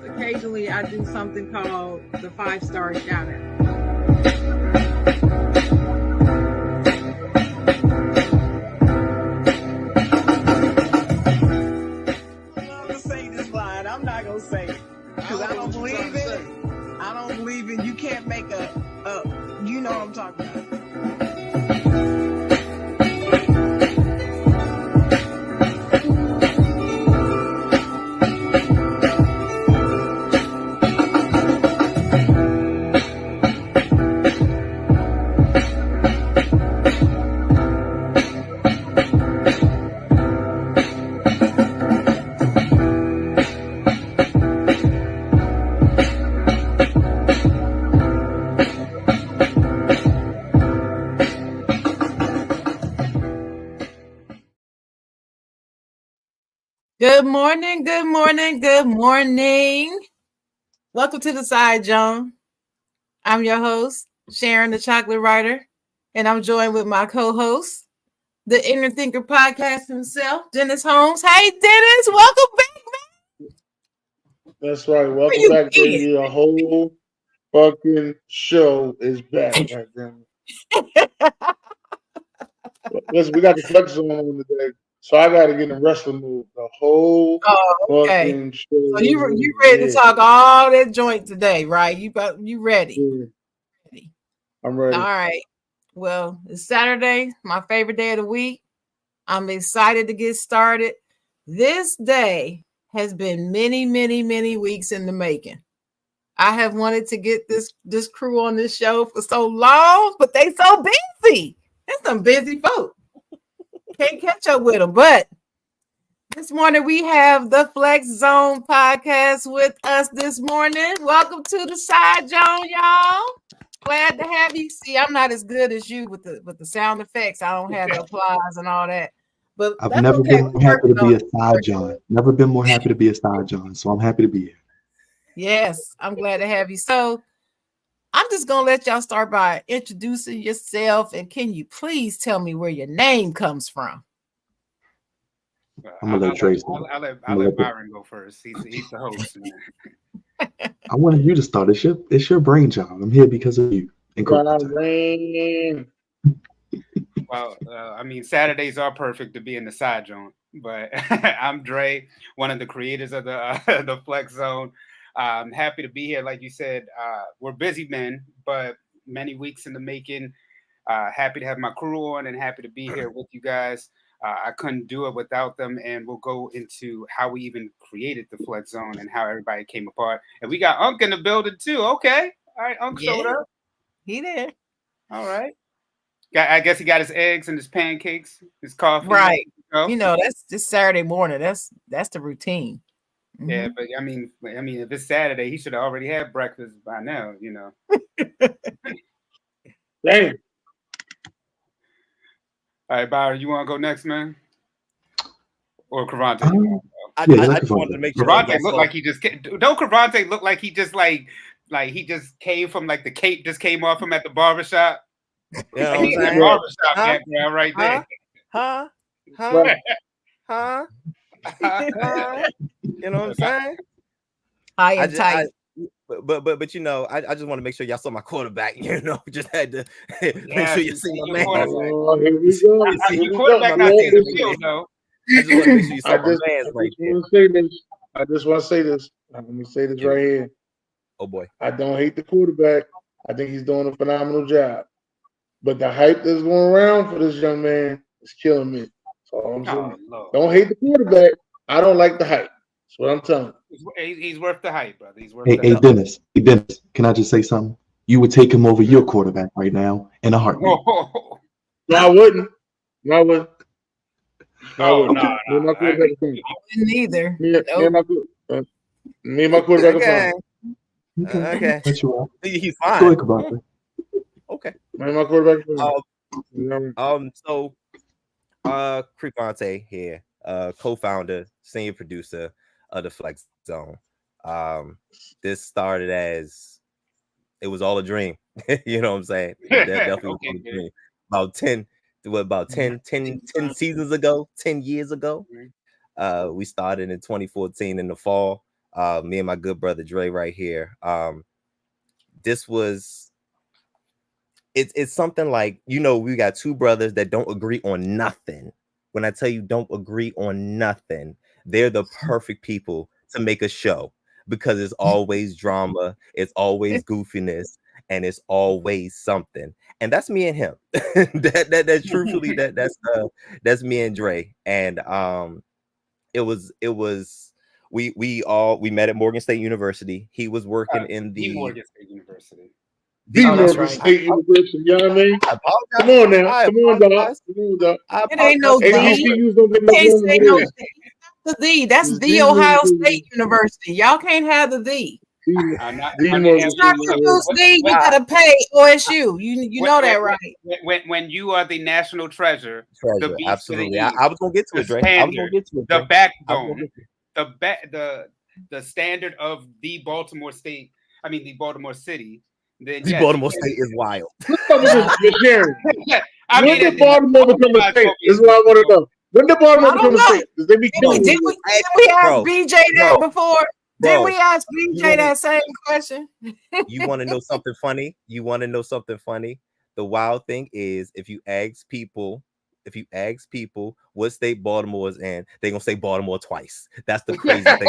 Occasionally, I do something called the 5-star shout out. I'm not gonna say it because I don't believe in it. I don't believe in. You can't make a. You know what I'm talking about. Good morning, good morning, good morning. Welcome to the side, Jawn. I'm your host, Sharon the Chocolate Writer, and I'm joined with my co-host, the Inner Thinker Podcast himself, Dennis Holmes. Hey, Dennis, welcome back, man. That's right. Welcome back, baby. A whole fucking show is back. Listen, we got the flex zone on today, so I got to get in wrestling move. The whole fucking show. So you ready to talk all that joint today, right? You ready? Yeah. I'm ready. All right. Well, it's Saturday, my favorite day of the week. I'm excited to get started. This day has been many, many, many weeks in the making. I have wanted to get this crew on this show for so long, but they so busy. There's some busy folk. Can't catch up with them. But this morning we have the Flex Zone podcast with us this morning. Welcome to the side, Jawn, y'all. Glad to have you. See, I'm not as good as you with the sound effects. I don't have the applause and all that. But I've never been more happy to be a side Jawn. Never been more happy to be a side Jawn. So I'm happy to be here. Yes, I'm glad to have you. So I'm just gonna let y'all start by introducing yourself, and can you please tell me where your name comes from? I'm gonna let Trace. I'll let Byron go first. He's the host. I wanted you to start. It's your brain, Jawn. I'm here because of you. Well, I mean, Saturdays are perfect to be in the side Jawn. But I'm Dre, one of the creators of the Flex Zone. I'm happy to be here. Like you said, we're busy men, but many weeks in the making. Happy to have my crew on and happy to be here with you guys. I couldn't do it without them, and we'll go into how we even created the Flex Zone and how everybody came apart. And we got Unc in the building too. Okay, all right, Unc showed up. He there. All right. I guess he got his eggs and his pancakes, his coffee. Right. You know, that's just Saturday morning. That's the routine. Mm-hmm. Yeah, but I mean, if it's Saturday, he should have already had breakfast by now. You know. Damn. All right, Byron, you want to go next, man? Or Cravante? I just wanted to make sure. Cravante looked like he just don't Cravante look like he just like he just came from like the cape just came off him at the barbershop. You know he's in barbershop background right there. Huh? You know what I'm saying? High and tight. But you know, I just want to make sure y'all saw my quarterback. You know, just had to make sure you see my man. Here we go. Your quarterback not in the field, though. I just want to make sure you saw my man right there. I just want to say this. Let me say this right here. Oh boy, I don't hate the quarterback. I think he's doing a phenomenal job. But the hype that's going around for this young man is killing me. That's all I'm saying. Don't hate the quarterback. I don't like the hype. That's what I'm telling you. He's worth the hype, brother. He's worth hey, Dennis. Hey, Dennis. Can I just say something? You would take him over your quarterback right now in a heartbeat. No, I wouldn't. No, I wouldn't. No. I wouldn't either. Me and my quarterback are fine. Okay. That's right. He's fine. Go ahead, Cravante. Okay. Me and my quarterback are fine. So Cravante here, co-founder, senior producer of the Flex Zone. This started as it was all a dream. You know what I'm saying? That definitely was Okay, all a dream. About 10 seasons ago, 10 years ago. We started in 2014 in the fall. Me and my good brother Dre right here. This was it's something like, you know, we got two brothers that don't agree on nothing. When I tell you don't agree on nothing, they're the perfect people to make a show because it's always drama, it's always goofiness, and it's always something. And that's me and him. That's truthfully that's me and Dre. And it was we met at Morgan State University. He was working in the the Morgan State University. The Oh, that's Morgan right. State University, you know what I mean? I apologize. Come on now. I Come on, dog. apologize. Come on, dog. I It ain't no apologize. D. HBCUs don't get no Can't love say for no this. D. The D. That's It's the the Ohio Morgan State University. Y'all can't have the D. I'm not. The I Morgan mean, It's not State Produce University. D. You gotta pay OSU. You know that, right? When you are the national treasure, the Treasure, beast of the absolutely. East, I was gonna get to the it, Dre. I was gonna standard, get to it, the Dre. backbone, the standard of the Baltimore State. I mean, the Baltimore City. Then The yes, Baltimore State is wild. Sharon, I when mean, did Baltimore become a state? This is what I want to know. When did I Baltimore don't become a know. state? Did they become Did we ask Bro, BJ that before? Did bro, we ask you BJ wanna- that same question? You want to know something funny? You want to know something funny? The wild thing is, if you ask people what state Baltimore is in, they're gonna say Baltimore twice. That's the crazy thing.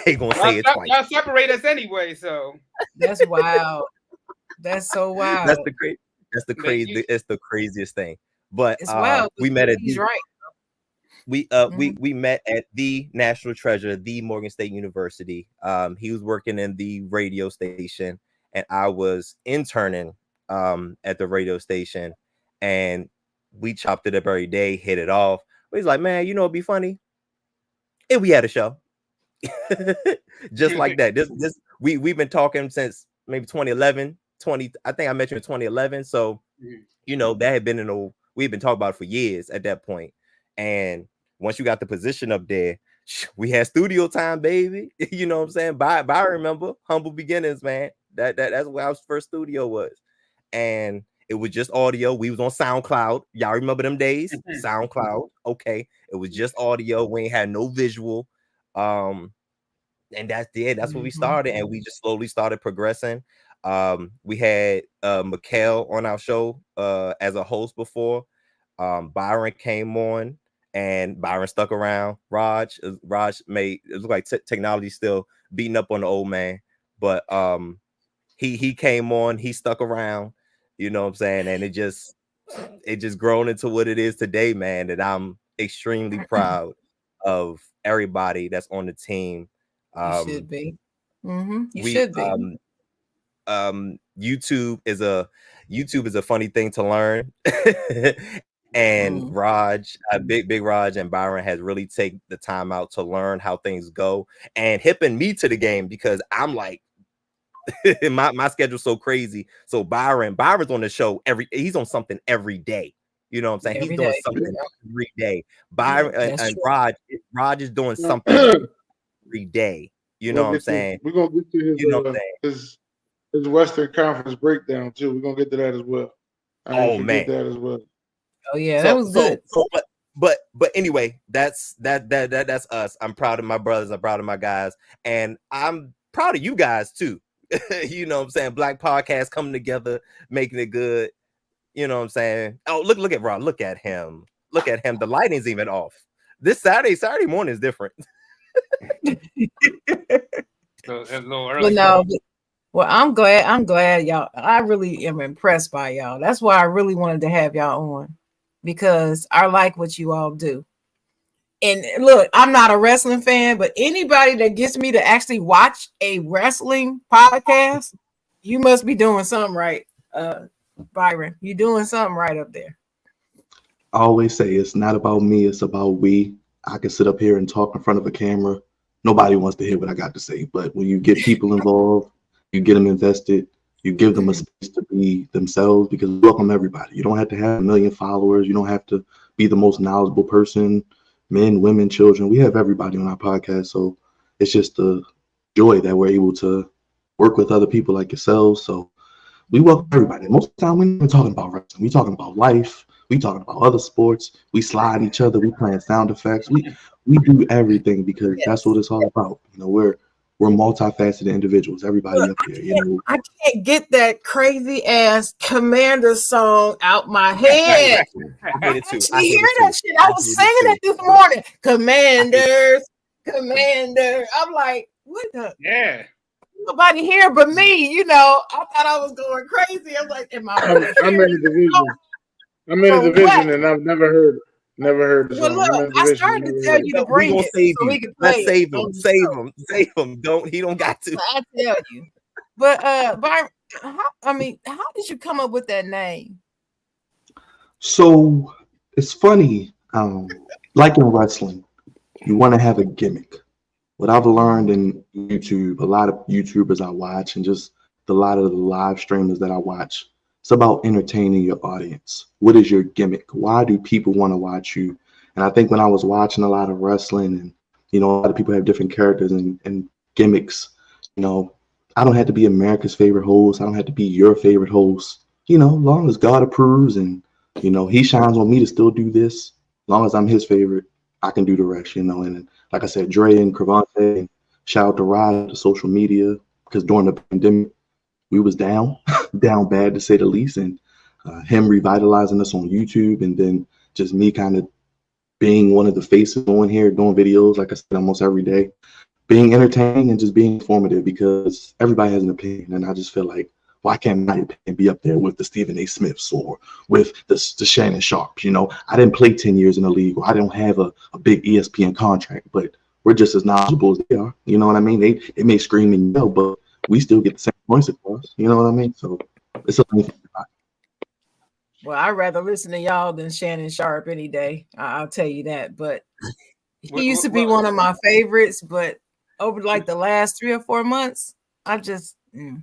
They gonna say it twice. Y'all separate us anyway, so That's wild. That's so wild. That's the crazy. It's the craziest thing. But It's wild. we met at He's right. we met at the National Treasure, the Morgan State University. He was working in the radio station, and I was interning at the radio station, and we chopped it up every day, hit it off. But he's like, man, you know, it'd be funny if we had a show. Just like that. We've been talking since maybe 2011. I think I met you in 2011. So you know, that had been we've been talking about it for years at that point. And once you got the position up there, we had studio time, baby. You know what I'm saying? But I remember humble beginnings, man. That's where our first studio was. And it was just audio. We was on SoundCloud. Y'all remember them days? SoundCloud. Okay. It was just audio. We ain't had no visual. And that's where we started. And we just slowly started progressing. We had Mikhail on our show as a host before. Byron came on, and Byron stuck around. Raj made it look like technology still beating up on the old man, but he came on, he stuck around, you know what I'm saying, and it just grown into what it is today, man. And I'm extremely proud of everybody that's on the team. You should be. You should be. YouTube is a funny thing to learn. And Raj, big Raj and Byron has really taken the time out to learn how things go and hipping me to the game, because I'm like, my schedule's so crazy. So Byron's on the show he's on something every day. You know what I'm saying? He's doing something every day. Byron and Raj is doing something every day. You know what I'm saying? We're gonna get to his Western Conference breakdown too. We're gonna get to that as well. Oh man, that as well. Oh yeah, that was good. But anyway, that's us. I'm proud of my brothers. I'm proud of my guys, and I'm proud of you guys too. You know what I'm saying? Black podcast coming together, making it good. You know what I'm saying? Oh, look at Rob. Look at him. Look at him. The lighting's even off. This Saturday morning is different. So it's a little early. Well, I'm glad y'all. I really am impressed by y'all. That's why I really wanted to have y'all on, because I like what you all do. And look, I'm not a wrestling fan, but anybody that gets me to actually watch a wrestling podcast, you must be doing something right. Byron, you're doing something right up there. I always say it's not about me, it's about we. I can sit up here and talk in front of a camera. Nobody wants to hear what I got to say, but when you get people involved, you get them invested, you give them a space to be themselves, because we welcome everybody. You don't have to have 1 million followers. You don't have to be the most knowledgeable person, men, women, children. We have everybody on our podcast. So it's just a joy that we're able to work with other people like yourselves. So we welcome everybody. Most of the time, we're not talking about wrestling. We talking about life. We talking about other sports. We slide each other. We playing sound effects. We do everything because that's what it's all about. You know, we're multifaceted individuals. Everybody up here. You know, I can't get that crazy ass Commander song out my head. I hate it too. I hear that shit. I was singing it this morning. Commanders. I'm like, what the? Yeah. Nobody here but me. You know, I thought I was going crazy. I'm like, am I? I'm in the division. I'm in the division, and I've never heard the song. Well, look, I started to tell you to bring it so we can play. Let's save him. Save him. He don't got to. I tell you. But Byron, how did you come up with that name? So it's funny. Like in wrestling, you want to have a gimmick. What I've learned in YouTube, a lot of YouTubers I watch, and just a lot of the live streamers that I watch, it's about entertaining your audience. What is your gimmick? Why do people want to watch you? And I think when I was watching a lot of wrestling, and you know, a lot of people have different characters and gimmicks. You know, I don't have to be America's favorite host. I don't have to be your favorite host. You know, as long as God approves and you know He shines on me to still do this. As long as I'm His favorite, I can do the rest. You know, and like I said, Dre and Cravante, and shout out to Rod, to social media, because during the pandemic, we was down bad to say the least, and him revitalizing us on YouTube, and then just me kind of being one of the faces on here, doing videos, like I said, almost every day, being entertaining and just being informative, because everybody has an opinion, and I just feel like, why can't my opinion be up there with the Stephen A. Smiths or with the Shannon Sharps? You know, I didn't play 10 years in the league, or I don't have a big ESPN contract, but we're just as knowledgeable as they are. You know what I mean? They may scream and yell, but we still get the same points across. You know what I mean? So it's a thing. Well, I'd rather listen to y'all than Shannon Sharp any day. I'll tell you that. But he used to be one of my favorites, but over like the last 3 or 4 months, I've just that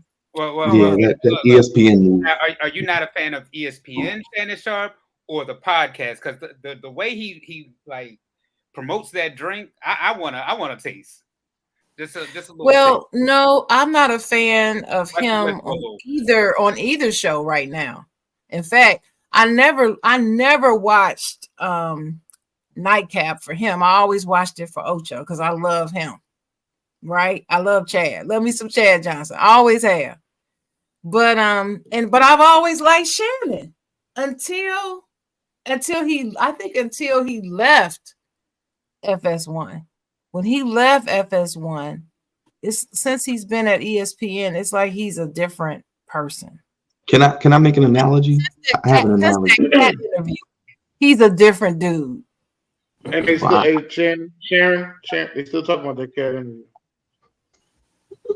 ESPN. Are you not a fan of ESPN Shannon Sharp or the podcast? Because the way he like promotes that drink, I wanna taste. Just a little. Well, no, I'm not a fan of him on either show right now. In fact, I never watched Nightcap for him. I always watched it for Ocho because I love him. Right? I love Chad. Love me some Chad Johnson. I always have. But I've always liked Shannon until he left FS1. When he left FS1, since he's been at ESPN, it's like he's a different person. Can I make an analogy? I have an analogy. He's a different dude. And they still, Sharon, they still talking about that cat interview.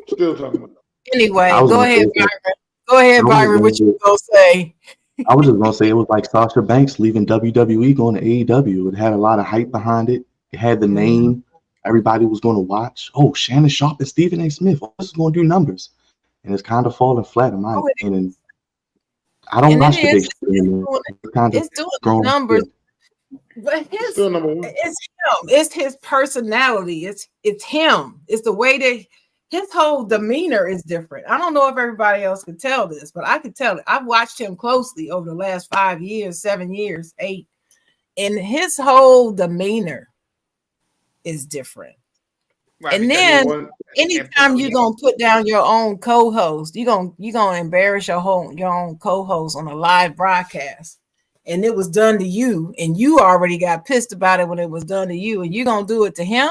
Still talking about that. Anyway, go ahead, Byron. Go ahead, Byron. What you gonna say? I was just gonna say it was like Sasha Banks leaving WWE, going to AEW. It had a lot of hype behind it. It had the name. Everybody was going to watch. Oh, Shannon Sharp and Stephen A. Smith. Oh, this is going to do numbers. And it's kind of falling flat in my opinion. I don't watch the big show anymore. It's doing numbers. But it's him. It's his personality. It's him. It's the way that his whole demeanor is different. I don't know if everybody else could tell this, but I could tell it. I've watched him closely over the last 5 years, 7 years, 8, and his whole demeanor is different. Right, and then anytime you're gonna put down your own co-host, you're gonna embarrass your own co-host on a live broadcast, and it was done to you, and you already got pissed about it when it was done to you, and you're gonna do it to him.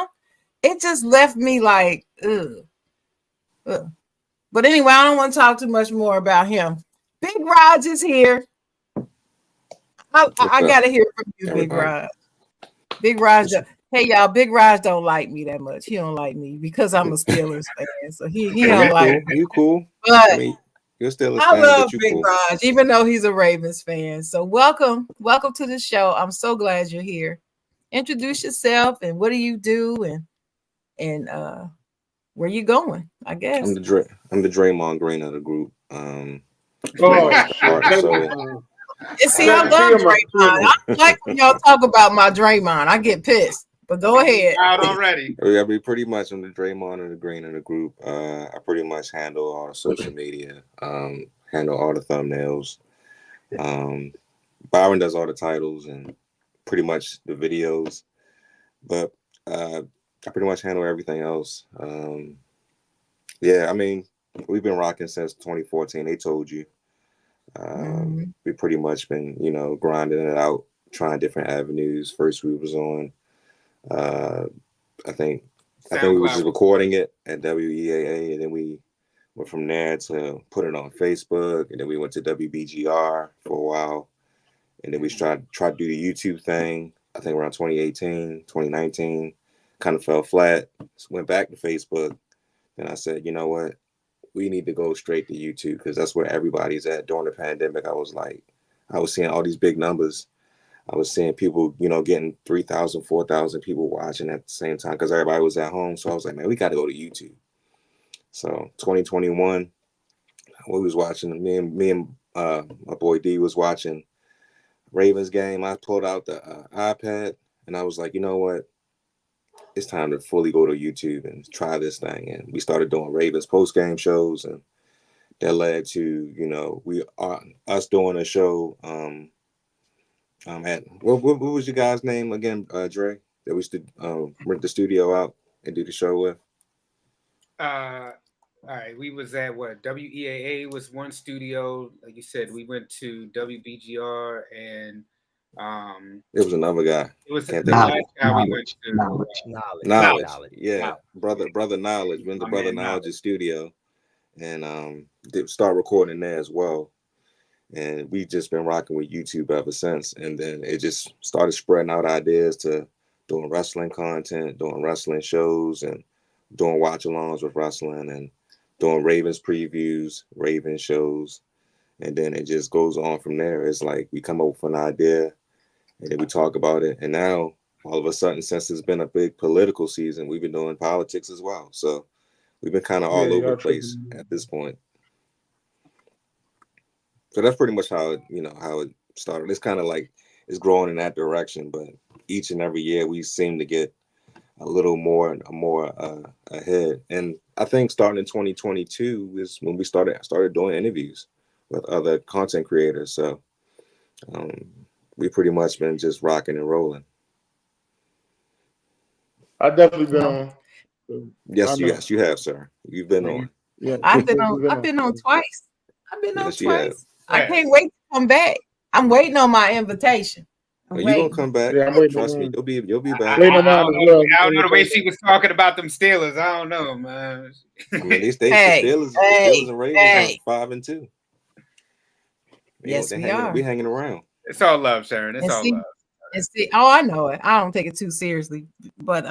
It just left me like, ugh. But anyway, I don't want to talk too much more about him. Big Raj is here. I gotta hear from you, Big Raj. Big Raj. Hey y'all, Big Raj don't like me that much. He don't like me because I'm a Steelers fan, so he don't like me. You cool? But I mean, you're still a I fan, love but you Big cool. Raj, even though he's a Ravens fan. So welcome to the show. I'm so glad you're here. Introduce yourself and what do you do and where you going? I guess I'm the Draymond Green of the group. See, I love Draymond. I like when y'all talk about my Draymond. I get pissed. But go ahead. Out already. I mean, pretty much I'm the Draymond and the Green in the group. I pretty much handle all the social media, handle all the thumbnails. Byron does all the titles and pretty much the videos, but I pretty much handle everything else. Yeah, I mean, we've been rocking since 2014. They told you. We pretty much been, grinding it out, trying different avenues. First, we was on. I think we was just recording it at WEAA, and then we went from there to put it on Facebook, and then we went to WBGR for a while, and then we tried to do the YouTube thing. I think around 2018, 2019, kind of fell flat. Went back to Facebook, and I said, you know what? We need to go straight to YouTube because that's where everybody's at. During the pandemic, I was seeing all these big numbers. I was seeing people, getting 3,000, 4,000 people watching at the same time because everybody was at home. So I was like, man, we got to go to YouTube. So 2021, we was watching, me and my boy D was watching Ravens game. I pulled out the iPad and I was like, you know what? It's time to fully go to YouTube and try this thing. And we started doing Ravens post-game shows, and that led to, us doing a show at what was your guy's name again, Dre? That we used to rent the studio out and do the show with. All right, we was at WEAA was one studio. Like you said, we went to WBGR and it was another guy. It was the last guy we went to. Knowledge. Yeah, brother Knowledge. Went to Brother Knowledge's studio and start recording there as well. And we just been rocking with YouTube ever since. And then it just started spreading out ideas to doing wrestling content, doing wrestling shows, and doing watch-alongs with wrestling, and doing Ravens previews, Ravens shows. And then it just goes on from there. It's like we come up with an idea, and then we talk about it. And now, all of a sudden, since it's been a big political season, we've been doing politics as well. So we've been kind of all over the place at this point. So that's pretty much how it started. It's kind of like it's growing in that direction, but each and every year we seem to get a little more ahead. And I think starting in 2022 is when we started doing interviews with other content creators. So we pretty much been just rocking and rolling. I've definitely been on. Yes, you have, sir. You've been on. Yeah, I've been on twice. I've been on twice. I can't wait to come back. I'm waiting on my invitation. You gonna come back? Yeah, I'm waiting. Trust me, you'll be back. I don't know the way she was talking about them Steelers. I don't know, man. I mean, the Steelers and Ravens are 5-2. Yes, we are. We hanging around. It's all love, Sharon. It's all love. I know it. I don't take it too seriously, but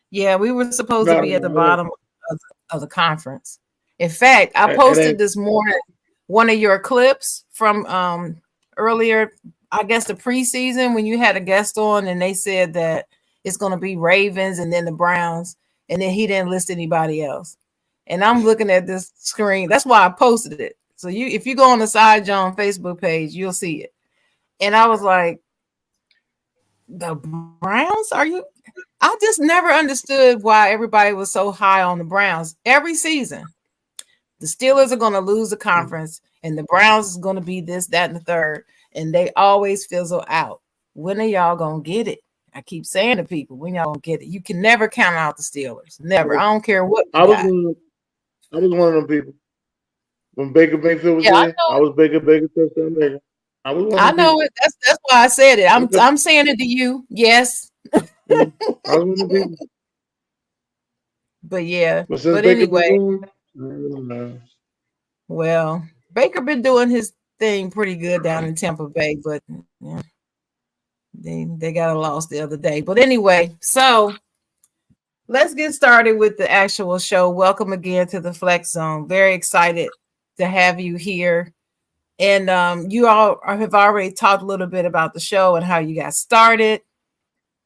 yeah, we were supposed to be at the bottom of the conference. In fact, I posted this morning one of your clips from earlier, I guess the preseason, when you had a guest on and they said that it's going to be Ravens and then the Browns, and then he didn't list anybody else. And I'm looking at this screen. That's why I posted it. So if you go on the Side Jawn Facebook page, you'll see it. And I was like, the Browns? I just never understood why everybody was so high on the Browns. Every season, the Steelers are going to lose the conference, and the Browns is going to be this, that, and the third. And they always fizzle out. When are y'all going to get it? I keep saying to people, when y'all going to get it? You can never count out the Steelers. Never. I don't care what. I was one of them people. When Baker Mayfield was there, I was Baker touchdown Baker. I know it. That's why I said it. I'm saying it to you. Yes. I was one of them people. But yeah. But anyway. Well, Baker been doing his thing pretty good down in Tampa Bay, but yeah, they got a loss the other day. But anyway, so let's get started with the actual show. Welcome again to the Flex Zone. Very excited to have you here. And you all have already talked a little bit about the show and how you got started.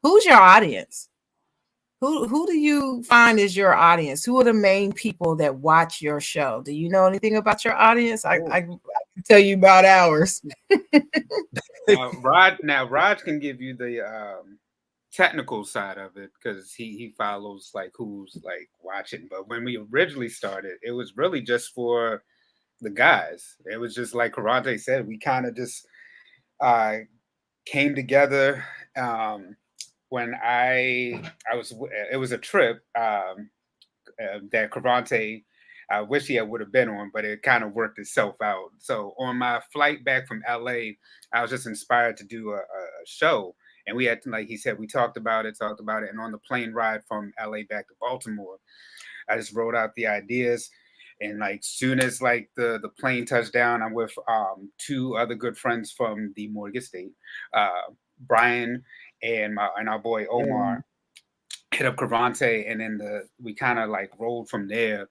Who's your audience? Who do you find is your audience? Who are the main people that watch your show? Do you know anything about your audience? I can tell you about ours. Raj can give you the technical side of it because he follows like who's like watching. But when we originally started, it was really just for the guys. It was just like Karate said, we kind of just came together when I was. It was a trip that Karate. I wish he would have been on, but it kind of worked itself out. So on my flight back from LA, I was just inspired to do a show. And we had, like he said, we talked about it. And on the plane ride from LA back to Baltimore, I just wrote out the ideas. And like soon as like the plane touched down, I'm with two other good friends from the Morgan State, Brian and our boy Omar. Hit up Cravante, and then we kind of like rolled from there.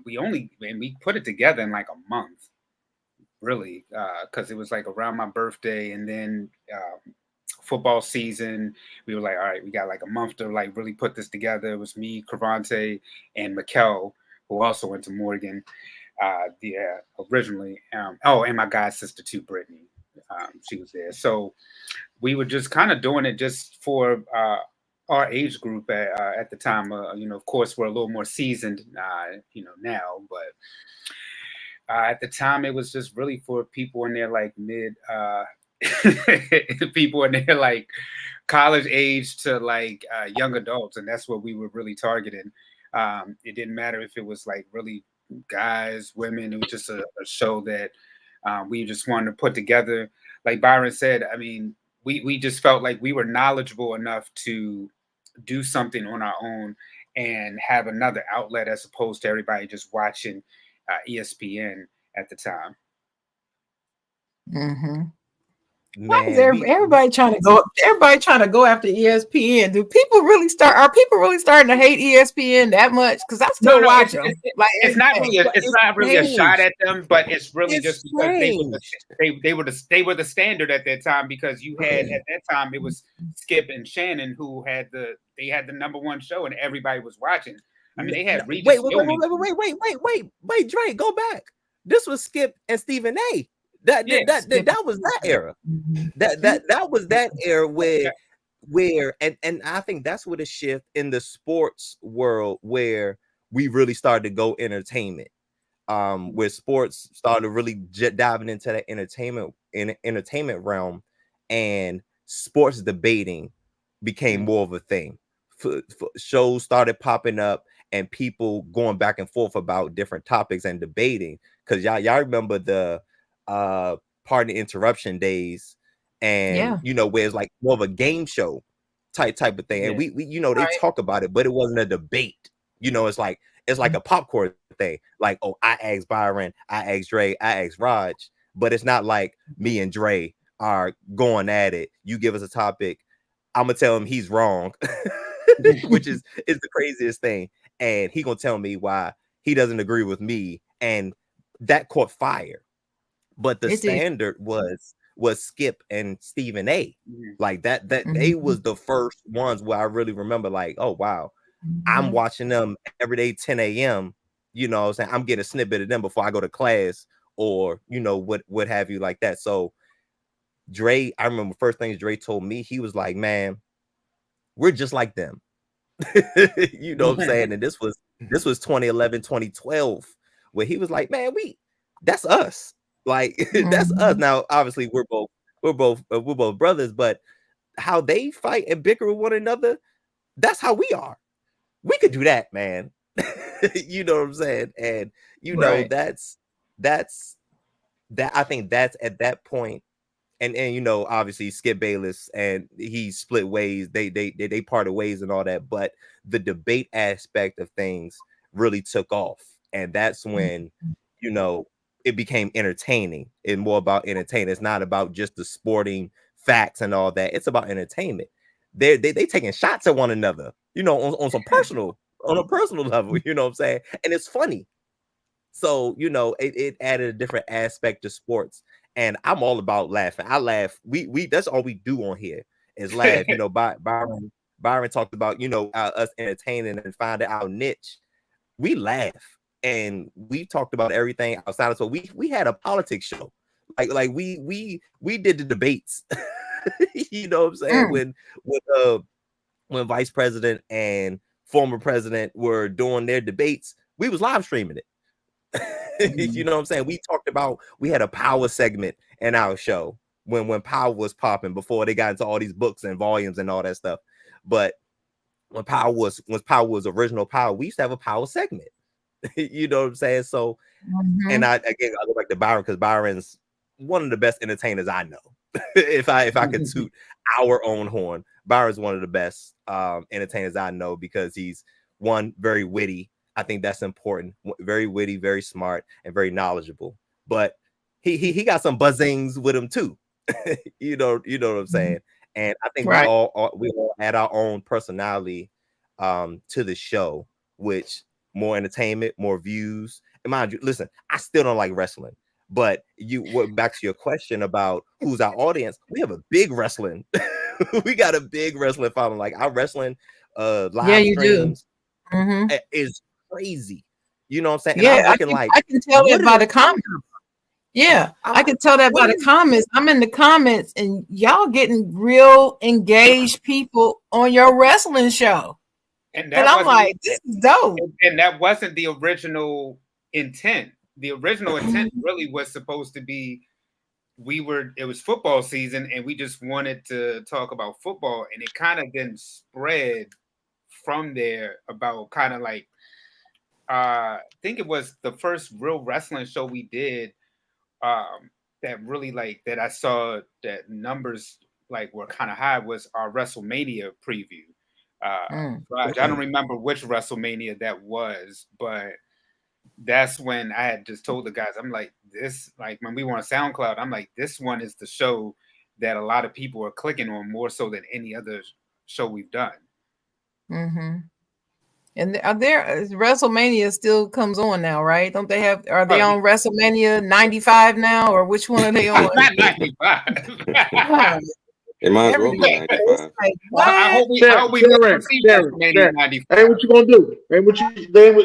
We put it together in like a month, really, because it was like around my birthday, and then football season. We were like, all right, we got like a month to like really put this together. It was me, Cravante, and Mikkel, who also went to Morgan, originally. And my god sister too, Brittany. She was there. So we were just kind of doing it just for our age group at the time. Of course, we're a little more seasoned, now, but at the time, it was just really for people in their like mid, people in their like college age to like young adults, and that's what we were really targeting. It didn't matter if it was like really guys, women. It was just a show that we just wanted to put together. Like Byron said, I mean, we just felt like we were knowledgeable enough to do something on our own and have another outlet as opposed to everybody just watching ESPN at the time. Mm-hmm. Why is everybody trying to go? Everybody trying to go after ESPN. Are people really starting to hate ESPN that much? Because I still watch them. It's not really a shot at them, but it's really just because they were the standard at that time. Because you had at that time it was Skip and Shannon who had the number one show and everybody was watching. I mean, they had wait, Dre, go back. This was Skip and Stephen A. That was that era. That was that era where and I think that's what a shift in the sports world where we really started to go entertainment. Where sports started really diving into that entertainment realm, and sports debating became more of a thing. Shows started popping up and people going back and forth about different topics and debating. Because y'all remember the pardon interruption days, and where it's like more of a game show type of thing. And we they talk about it, but it wasn't a debate. It's like a popcorn thing. Like, oh, I asked Byron, I asked Dre, I asked Raj, but it's not like me and Dre are going at it. You give us a topic, I'm gonna tell him he's wrong, which is the craziest thing, and he gonna tell me why he doesn't agree with me, and that caught fire. But the standard was Skip and Stephen A. Like that they was the first ones where I really remember like, oh wow, I'm watching them every day 10 a.m. I'm saying, I'm getting a snippet of them before I go to class or what have you like that. So Dre, I remember first things Dre told me, he was like, man, we're just like them. What I'm saying? And this was 2011, 2012, where he was like, man, that's us. Like that's us. Now, obviously, we're both brothers, but how they fight and bicker with one another, that's how we are. We could do that, man. You know what I'm saying? And that's that. I think that's at that point, and obviously Skip Bayless and he split ways. They parted ways and all that, but the debate aspect of things really took off, and that's when it became entertaining and more about entertaining. It's not about just the sporting facts and all that. It's about entertainment. They taking shots at one another, on some personal, on a personal level, you know what I'm saying? And it's funny. So, it added a different aspect to sports. And I'm all about laughing. I laugh. We that's all we do on here is laugh. Byron talked about, us entertaining and finding our niche. We laugh. And we talked about everything outside of, so we had a politics show, like we did the debates. You know what I'm saying? When vice president and former president were doing their debates, we was live streaming it. You know what I'm saying? We had a power segment in our show when power was popping before they got into all these books and volumes and all that stuff. But when power was original power, we used to have a power segment. You know what I'm saying? So, and I go back to Byron, because Byron's one of the best entertainers I know. if I could toot our own horn, Byron's one of the best entertainers I know, because he's very witty. I think that's important. Very witty, very smart, and very knowledgeable. But he got some buzzings with him too. you know what I'm saying? And I think we all add our own personality to the show, which more entertainment, more views. And mind you, listen, I still don't like wrestling. But back to your question about who's our audience, we have a big wrestling. We got a big wrestling following. Like our wrestling live streams is crazy. You know what I'm saying? Yeah, and I can tell it by the comments. Yeah, I can tell that by the comments. I'm in the comments, and y'all getting real engaged people on your wrestling show. And I'm like, this is dope. And that wasn't the original intent. The original intent really was supposed to be, it was football season, and we just wanted to talk about football, and it kind of then spread from there about kind of like, I think it was the first real wrestling show we did that really like that I saw that numbers like were kind of high was our WrestleMania preview. I don't remember which WrestleMania that was, but that's when I had just told the guys, I'm like, this, like when we were on SoundCloud, I'm like, this one is the show that a lot of people are clicking on more so than any other show we've done. And WrestleMania still comes on now, right? Don't they have? Are they on WrestleMania 95 now, or which one are they on? Not 95. It might as well be 95. Like, I hope we Sharon, ain't what you gonna do?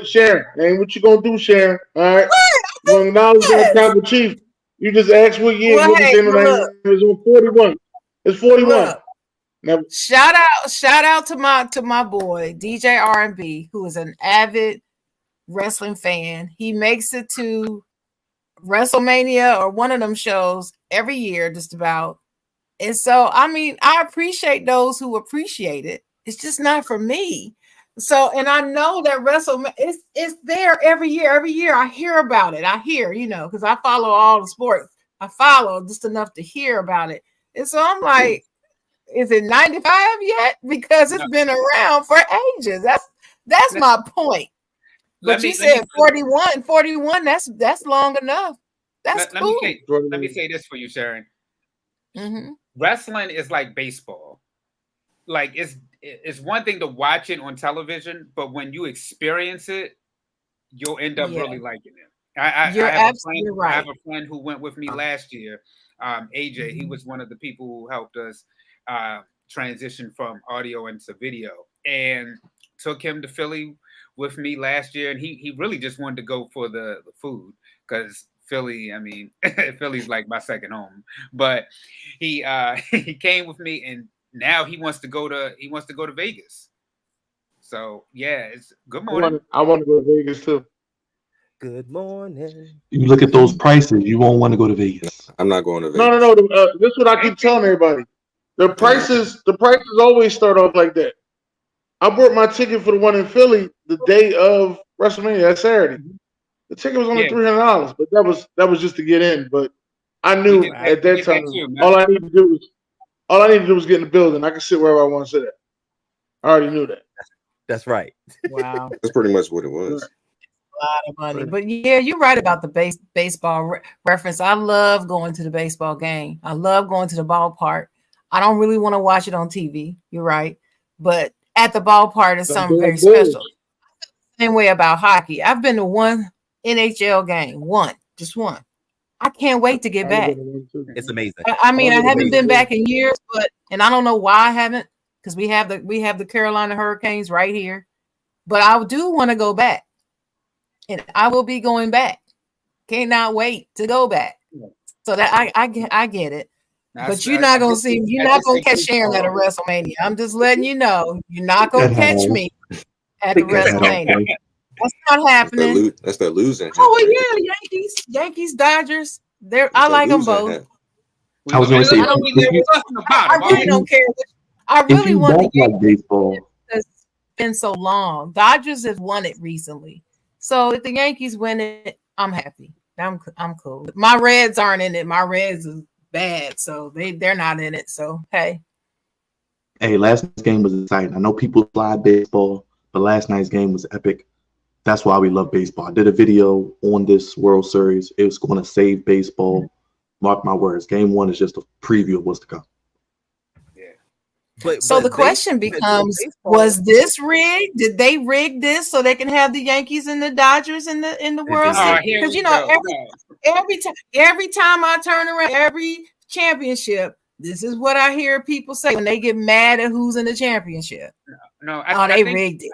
Sharon, what you gonna do, Sharon? All right. When now we're gonna tribal chief. You just asked what year it was on 41. It's 41. Now, shout out to my boy DJ R&B, who is an avid wrestling fan. He makes it to WrestleMania or one of them shows every year, just about. And so, I mean, I appreciate those who appreciate it. It's just not for me. So, and I know that WrestleMania it's there every year. Every year I hear about it. I hear, because I follow all the sports. I follow just enough to hear about it. And so I'm like, is it 95 yet? Because it's been around for ages. That's my point. But you said 41, that's long enough. That's cool. Let me say this for you, Sharon. Wrestling is like baseball. Like it's one thing to watch it on television, but when you experience it, you'll end up really liking it. You're absolutely right. I have a friend who went with me last year, AJ. He was one of the people who helped us transition from audio into video, and took him to Philly with me last year. And he really just wanted to go for the food, because Philly, I mean, Philly's like my second home. But he came with me, and now he wants to go to Vegas. So yeah, it's good morning. I want to go to Vegas too. Good morning. You look at those prices, you won't want to go to Vegas. I'm not going to Vegas. No. This is what I keep telling everybody. The prices always start off like that. I bought my ticket for the one in Philly the day of WrestleMania, that Saturday. The ticket was only $300, but that was just to get in. But I knew at that time all I needed to do was get in the building. I could sit wherever I want to sit at. I already knew that. That's right. Wow, that's pretty much what it was. A lot of money, but yeah, you're right about the baseball reference. I love going to the baseball game. I love going to the ballpark. I don't really want to watch it on TV. You're right, but at the ballpark is something very special. Same way about hockey. I've been to one NHL game, just one. I can't wait to get back. It's amazing. I mean, I haven't been back in years, and I don't know why I haven't, because we have the Carolina Hurricanes right here. But I do want to go back, and I will be going back. Cannot wait to go back. So that I get it. But you're not gonna see. You're not gonna catch Sharon at a WrestleMania. I'm just letting you know. You're not gonna catch me at the WrestleMania. That's not happening. That's the losing. Oh yeah, Yankees, Dodgers. I like them both. I was going to say, I really don't care. I really want the Yankees, like baseball. It's been so long. Dodgers have won it recently, so if the Yankees win it, I'm happy. I'm cool. My Reds aren't in it. My Reds is bad, so they're not in it. So hey, last night's game was exciting. I know people slide baseball, but last night's game was epic. That's why we love baseball. I did a video on this World Series. It was going to save baseball. Mark my words. Game 1 is just a preview of what's to come. But the question becomes: was this rigged? Did they rig this so they can have the Yankees and the Dodgers in the World Series? Because every time I turn around, every championship, this is what I hear people say when they get mad at who's in the championship. They rigged it.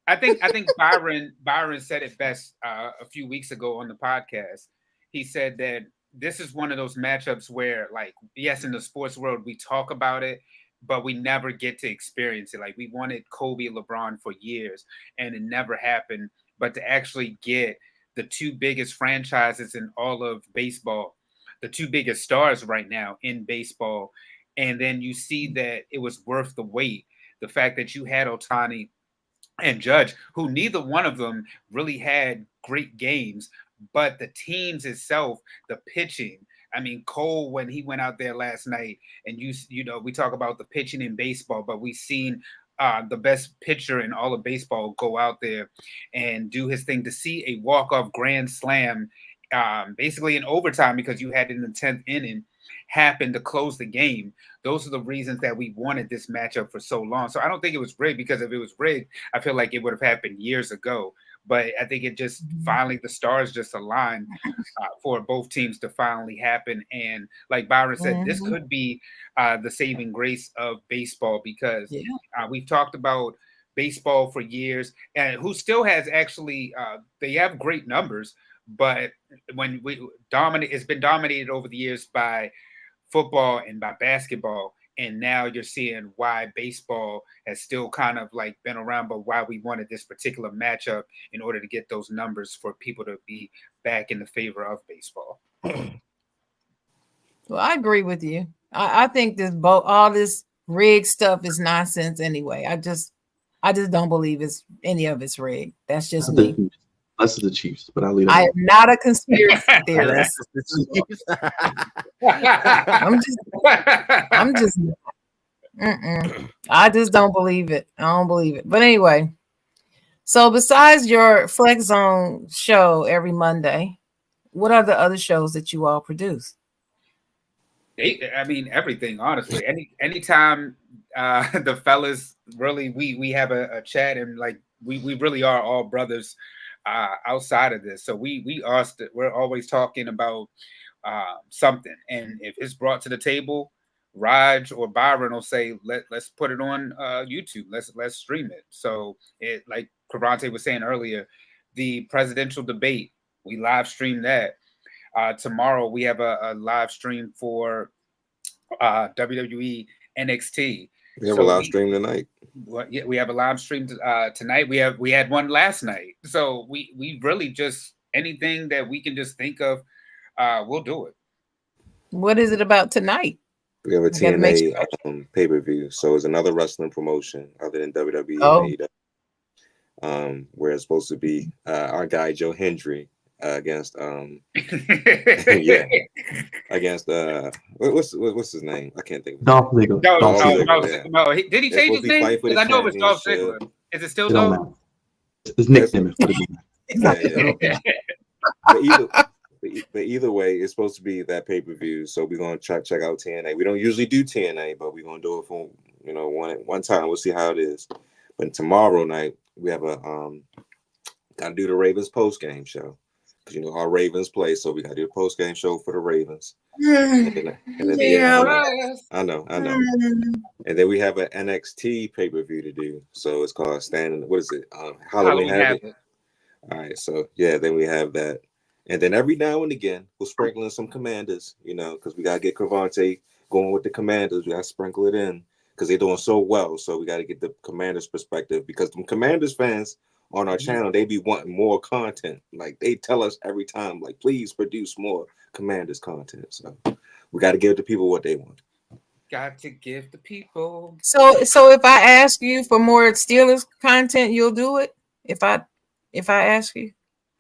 I think Byron said it best a few weeks ago on the podcast. He said that this is one of those matchups where, like, yes, in the sports world we talk about it, but we never get to experience it. Like, we wanted Kobe and LeBron for years, and it never happened. But to actually get the two biggest franchises in all of baseball, the two biggest stars right now in baseball, and then you see that it was worth the wait. The fact that you had Ohtani and Judge, who neither one of them really had great games, but the teams itself, the pitching. I mean, Cole, when he went out there last night, and you know, we talk about the pitching in baseball, but we've seen the best pitcher in all of baseball go out there and do his thing. To see a walk-off grand slam, basically in overtime, because you had it in the 10th inning, happen to close the game. Those are the reasons that we wanted this matchup for so long. So I don't think it was rigged, because if it was rigged, I feel like it would have happened years ago. But I think it just finally, the stars just aligned for both teams to finally happen. And like Byron said, this could be the saving grace of baseball, because we've talked about baseball for years, and who still has actually, they have great numbers, but when it's been dominated over the years by football and by basketball. And now you're seeing why baseball has still kind of like been around, but why we wanted this particular matchup in order to get those numbers for people to be back in the favor of baseball. Well, I agree with you. I think all this rigged stuff is nonsense anyway. I just don't believe any of it's rigged. That's just me. Unless the Chiefs, but I'll leave. I am not a conspiracy theorist. I'm just. I just don't believe it. I don't believe it. But anyway, so besides your Flex Zone show every Monday, what are the other shows that you all produce? I mean, everything, honestly. Anytime the fellas really, we have a chat, and like we really are all brothers outside of this. So we're always talking about something, and if it's brought to the table, Raj or Byron will say, let's put it on YouTube. Let's stream it. So it, like Cavante was saying earlier, the presidential debate, we live stream that. Tomorrow we have a live stream for WWE NXT. We have a live stream tonight. We have a live stream tonight. We had one last night. So we really just, anything that we can just think of, we'll do it. What is it about tonight? We have a TNA pay-per-view. So it's another wrestling promotion other than WWE and AEW. Where it's supposed to be our guy Joe Hendry against against what's his name? I can't think of it. Dolph Ziggler. No, did he change his name? Because I know it was Dolph Ziggler. Is it still Dolph? His nickname But either way, it's supposed to be that pay-per-view. So we're gonna check out TNA. We don't usually do TNA, but we're gonna do it for one time. We'll see how it is. But tomorrow night we have gotta do the Ravens post game show. Because our Ravens play, so we got to do a post game show for the Ravens. I know. And then we have an NXT pay per view to do. So it's called What is it? Halloween Havoc. All right, so then we have that, and then every now and again we'll sprinkle in some Commanders, because we gotta get Cavante going with the Commanders. We got to sprinkle it in because they're doing so well. So we got to get the Commanders perspective because the Commanders fans on our channel, they be wanting more content. Like they tell us every time, like, please produce more Commanders content. So we got to give the people what they want. Got to give the people. So if I ask you for more Steelers content, you'll do it. If I ask you,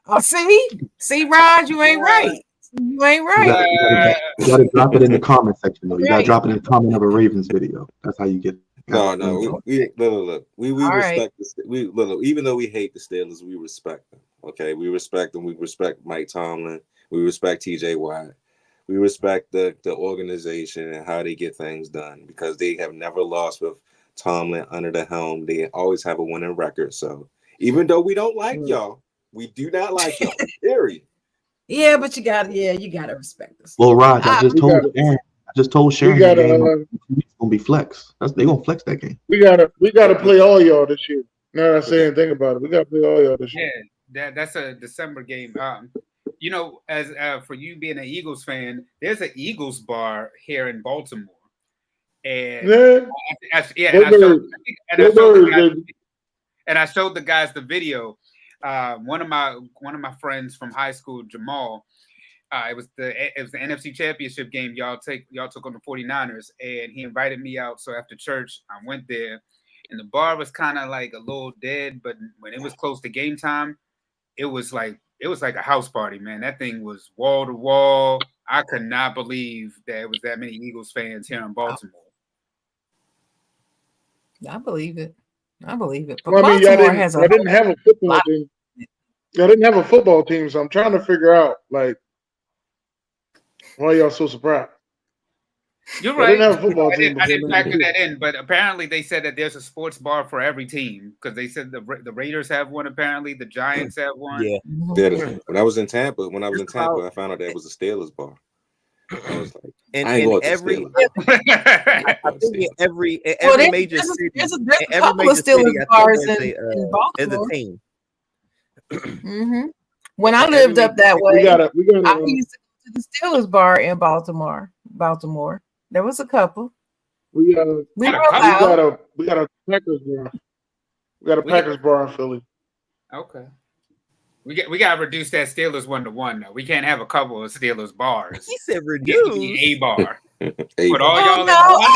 oh, see, Rod, you ain't right. You ain't right. You gotta drop it in the comment section though. You gotta drop it in the comment of a Ravens video. That's how you get. No. We look. We respect right. even though we hate the Steelers, we respect them. Okay, we respect them. We respect Mike Tomlin. We respect TJ Watt. We respect the organization and how they get things done because they have never lost with Tomlin under the helm. They always have a winning record. So even though we don't like y'all, we do not like y'all. Period. Yeah, but you gotta respect us. Well, Raj, I just told Sharon the game it's gonna be flex. They gonna flex that game. We gotta play all y'all this year. Now that I say anything about it, we gotta play all y'all this year. Yeah, that's a December game. You know, as for you being an Eagles fan, there's an Eagles bar here in Baltimore, and I showed the guys the video. One of my friends from high school, Jamal, it was the NFC Championship game. Y'all took on the 49ers, and he invited me out. So after church, I went there, and the bar was kind of like a little dead. But when it was close to game time, it was like a house party, man. That thing was wall to wall. I could not believe that it was that many Eagles fans here in Baltimore. I believe it. But well, I mean, y'all didn't have a football team. Y'all didn't have a football team, so I'm trying to figure out like why y'all so surprised. You're right. Didn't have a football team. I didn't factor that in, but apparently they said that there's a sports bar for every team because they said the Raiders have one. Apparently, the Giants have one. Yeah. When I was in Tampa, I found out that was a Steelers bar. I was like, I ain't going to every major city, there's a couple of Steelers bars in Baltimore. Is a team. Mm-hmm. When I lived up that way, I used to go to the Steelers bar in Baltimore. There was a couple. We got a Packers bar. We got a Packers bar in Philly. Okay. We got to reduce that Steelers 1-to-1 though. We can't have a couple of Steelers bars. He said reduce a bar. Put all y'all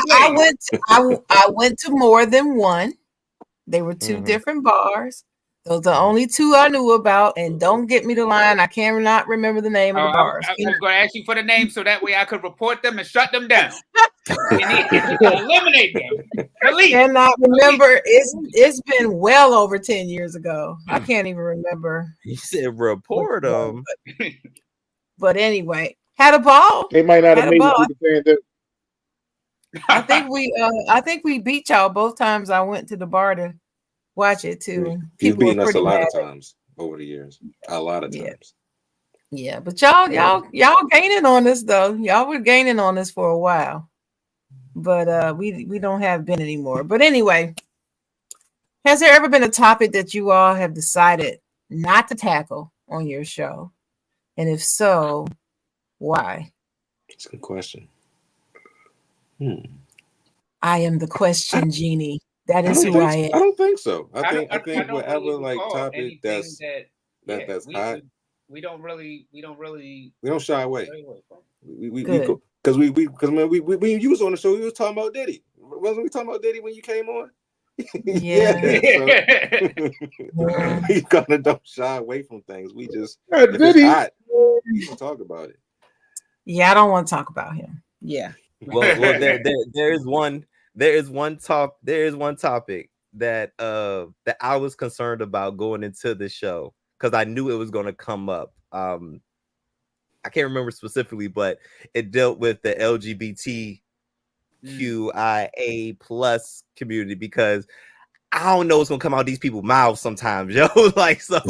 I went to more than one. They were two different bars. Those are the only two I knew about, and don't get me the line. I cannot remember the name of the bars. I was going to ask you for the name so that way I could report them and shut them down. Eliminate them. I cannot remember. It's been well over 10 years ago. I can't even remember. He said report them. But anyway, had a ball. They might not have made it to the I think we beat y'all both times I went to the bar to watch it too. You've beaten us a lot of times over the years. A lot of times. Yeah, but y'all gaining on us though. Y'all were gaining on us for a while. But we don't have been anymore. But anyway, has there ever been a topic that you all have decided not to tackle on your show? And if so, why? That's a good question. I am the question genie. That is who I am. I don't think so. I think whatever really topic that's hot. We don't shy away. Because when you was on the show, we was talking about Diddy. Wasn't we talking about Diddy when you came on? Yeah. We kind of don't shy away from things. We just if it's hot, we can talk about it. Yeah, I don't want to talk about him. Yeah. Well, there is one topic that that I was concerned about going into the show because I knew it was going to come up. I can't remember specifically, but it dealt with the LGBTQIA plus community because I don't know what's gonna come out of these people's mouths sometimes, yo. Like so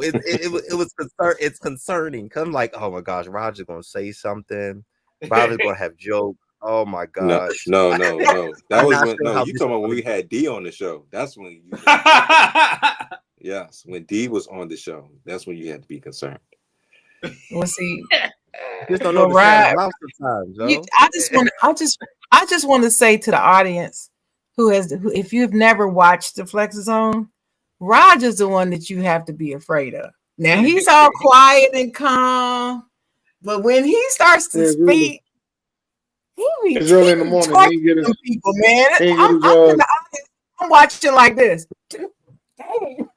it's concerning. Cause I'm like, oh my gosh, Roger's gonna say something. Roger's gonna have jokes. Oh my gosh. No. That was when you talking about when we had D on the show. That's when you yes, when D was on the show, that's when you had to be concerned. Well, see, Just don't Well, understand right. the mouth sometimes, You, yo. I just want to say to the audience if you've never watched the Flex Zone, Roger's the one that you have to be afraid of. Now he's all quiet and calm, but when he starts to speak, it's early in the morning. He get his people, man. he get I'm his, in the audience, I'm watching like this. Dang.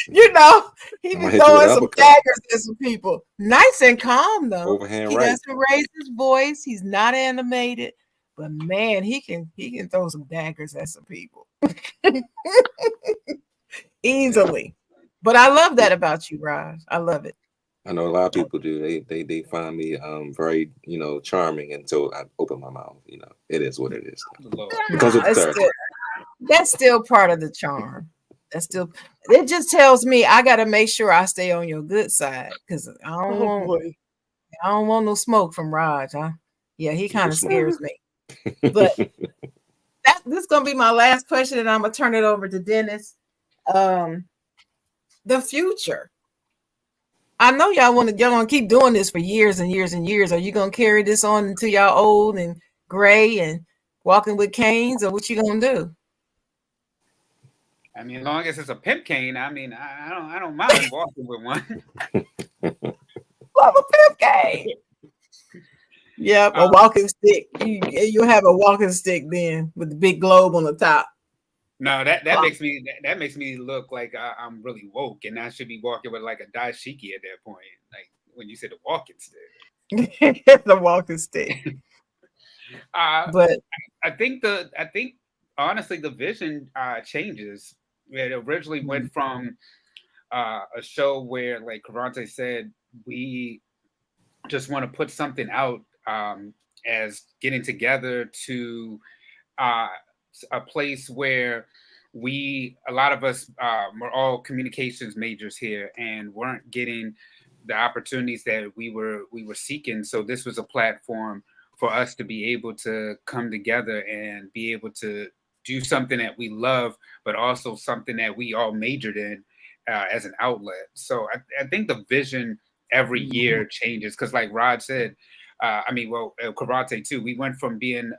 You know, he be throwing some daggers at some people. Nice and calm though. Overhand He right. doesn't raise his voice. He's not animated, but man, he can throw some daggers at some people easily. But I love that about you, Raj. I love it. I know a lot of people do. They find me very charming until I open my mouth. It is what it is. Because of the territory. That's still part of the charm. It just tells me I got to make sure I stay on your good side because I don't want no smoke from Raj. Huh? Yeah, he kind of scares me. But this is gonna be my last question, and I'm gonna turn it over to Dennis. The future. I know y'all want to keep doing this for years and years and years. Are you gonna carry this on until y'all old and gray and walking with canes, or what you gonna do? I mean, as long as it's a pimp cane, I mean, I don't mind walking with one. Love a pimp cane. Yep, a walking stick. You have a walking stick then with the big globe on the top. No, that makes me look like I'm really woke, and I should be walking with like a dashiki at that point. Like when you said the walking stick. The walking stick. But I think honestly the vision changes. It originally went from a show where, like Karante said, we just want to put something out as getting together to a place where a lot of us were all communications majors here and weren't getting the opportunities that we were seeking. So this was a platform for us to be able to come together and be able to do something that we love, but also something that we all majored in as an outlet. So I think the vision every year changes because, like Rod said, Karate too, we went from being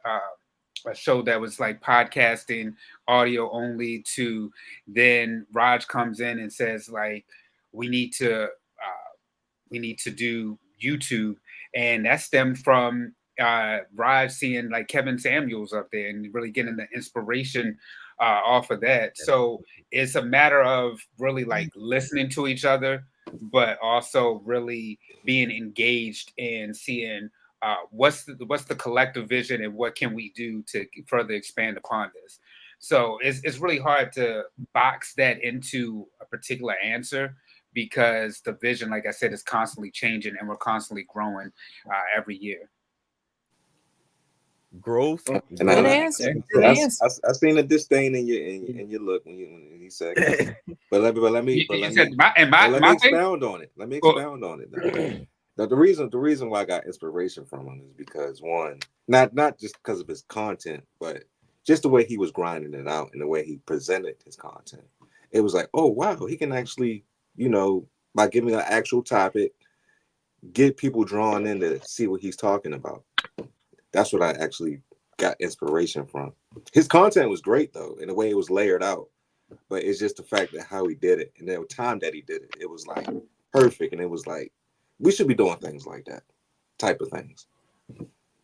a show that was like podcasting audio only to then Raj comes in and says like we need to do YouTube, and that stemmed from Raj seeing like Kevin Samuels up there and really getting the inspiration off of that. So it's a matter of really like listening to each other, but also really being engaged and seeing what's the collective vision and what can we do to further expand upon this. So it's really hard to box that into a particular answer because the vision, like I said, is constantly changing and we're constantly growing every year. Growth. And good answer. I seen a disdain in your look when you said. But let me expound on it. Let me expound on it. Now, the reason why I got inspiration from him is because one, not just because of his content, but just the way he was grinding it out and the way he presented his content. It was like, oh wow, he can actually, by giving an actual topic, get people drawn in to see what he's talking about. That's what I actually got inspiration from. His content was great though, in the way it was layered out. But it's just the fact that how he did it and the time that he did it, it was like perfect. And it was like, we should be doing things like that, type of things.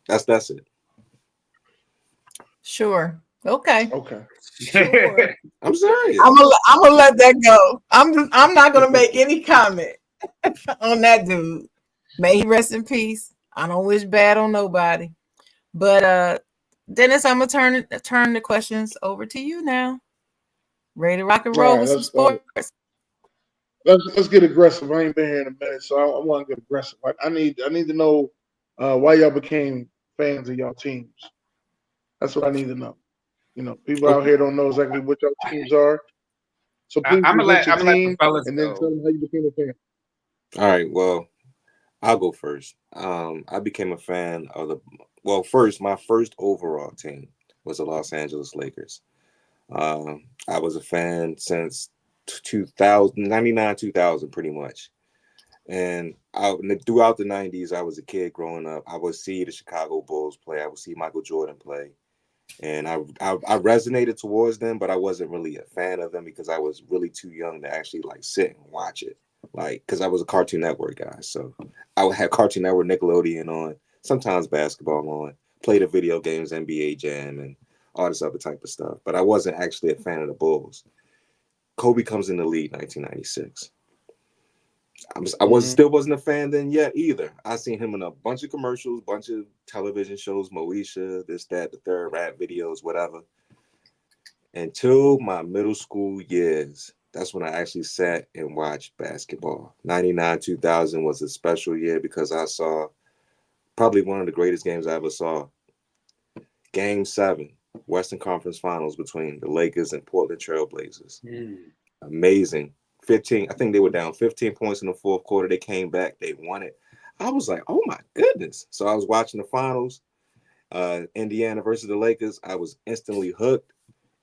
That's it. Sure. Okay. Sure. I'm serious. I'm gonna let that go. I'm not gonna make any comment on that dude. May he rest in peace. I don't wish bad on nobody. But Dennis, I'm gonna turn the questions over to you now. Ready to rock and roll with some sports? Let's get aggressive. I ain't been here in a minute, so I want to get aggressive. I need to know why y'all became fans of y'all teams. That's what I need to know. People out here don't know exactly what y'all teams are. So please present your team and then tell them how you became a fan. All right. Well, I'll go first. I became a fan of my first overall team was the Los Angeles Lakers. I was a fan since 99, 2000, pretty much. And throughout the 90s, I was a kid growing up. I would see the Chicago Bulls play. I would see Michael Jordan play. And I resonated towards them, but I wasn't really a fan of them because I was really too young to actually like sit and watch it. Like, because I was a Cartoon Network guy. So I would have Cartoon Network, Nickelodeon on, sometimes basketball on, play the video games, NBA Jam, and all this other type of stuff. But I wasn't actually a fan of the Bulls. Kobe comes in the league 1996. Still wasn't a fan then yet either. I seen him in a bunch of commercials, bunch of television shows, Moesha, this, that, the third, rap videos, whatever. Until my middle school years, that's when I actually sat and watched basketball. 99, 2000 was a special year because I saw probably one of the greatest games I ever saw. Game 7, Western Conference Finals between the Lakers and Portland Trailblazers. Amazing. 15, I think they were down 15 points in the fourth quarter. They came back, they won it. I was like, oh my goodness. So I was watching the finals, Indiana versus the Lakers. I was instantly hooked.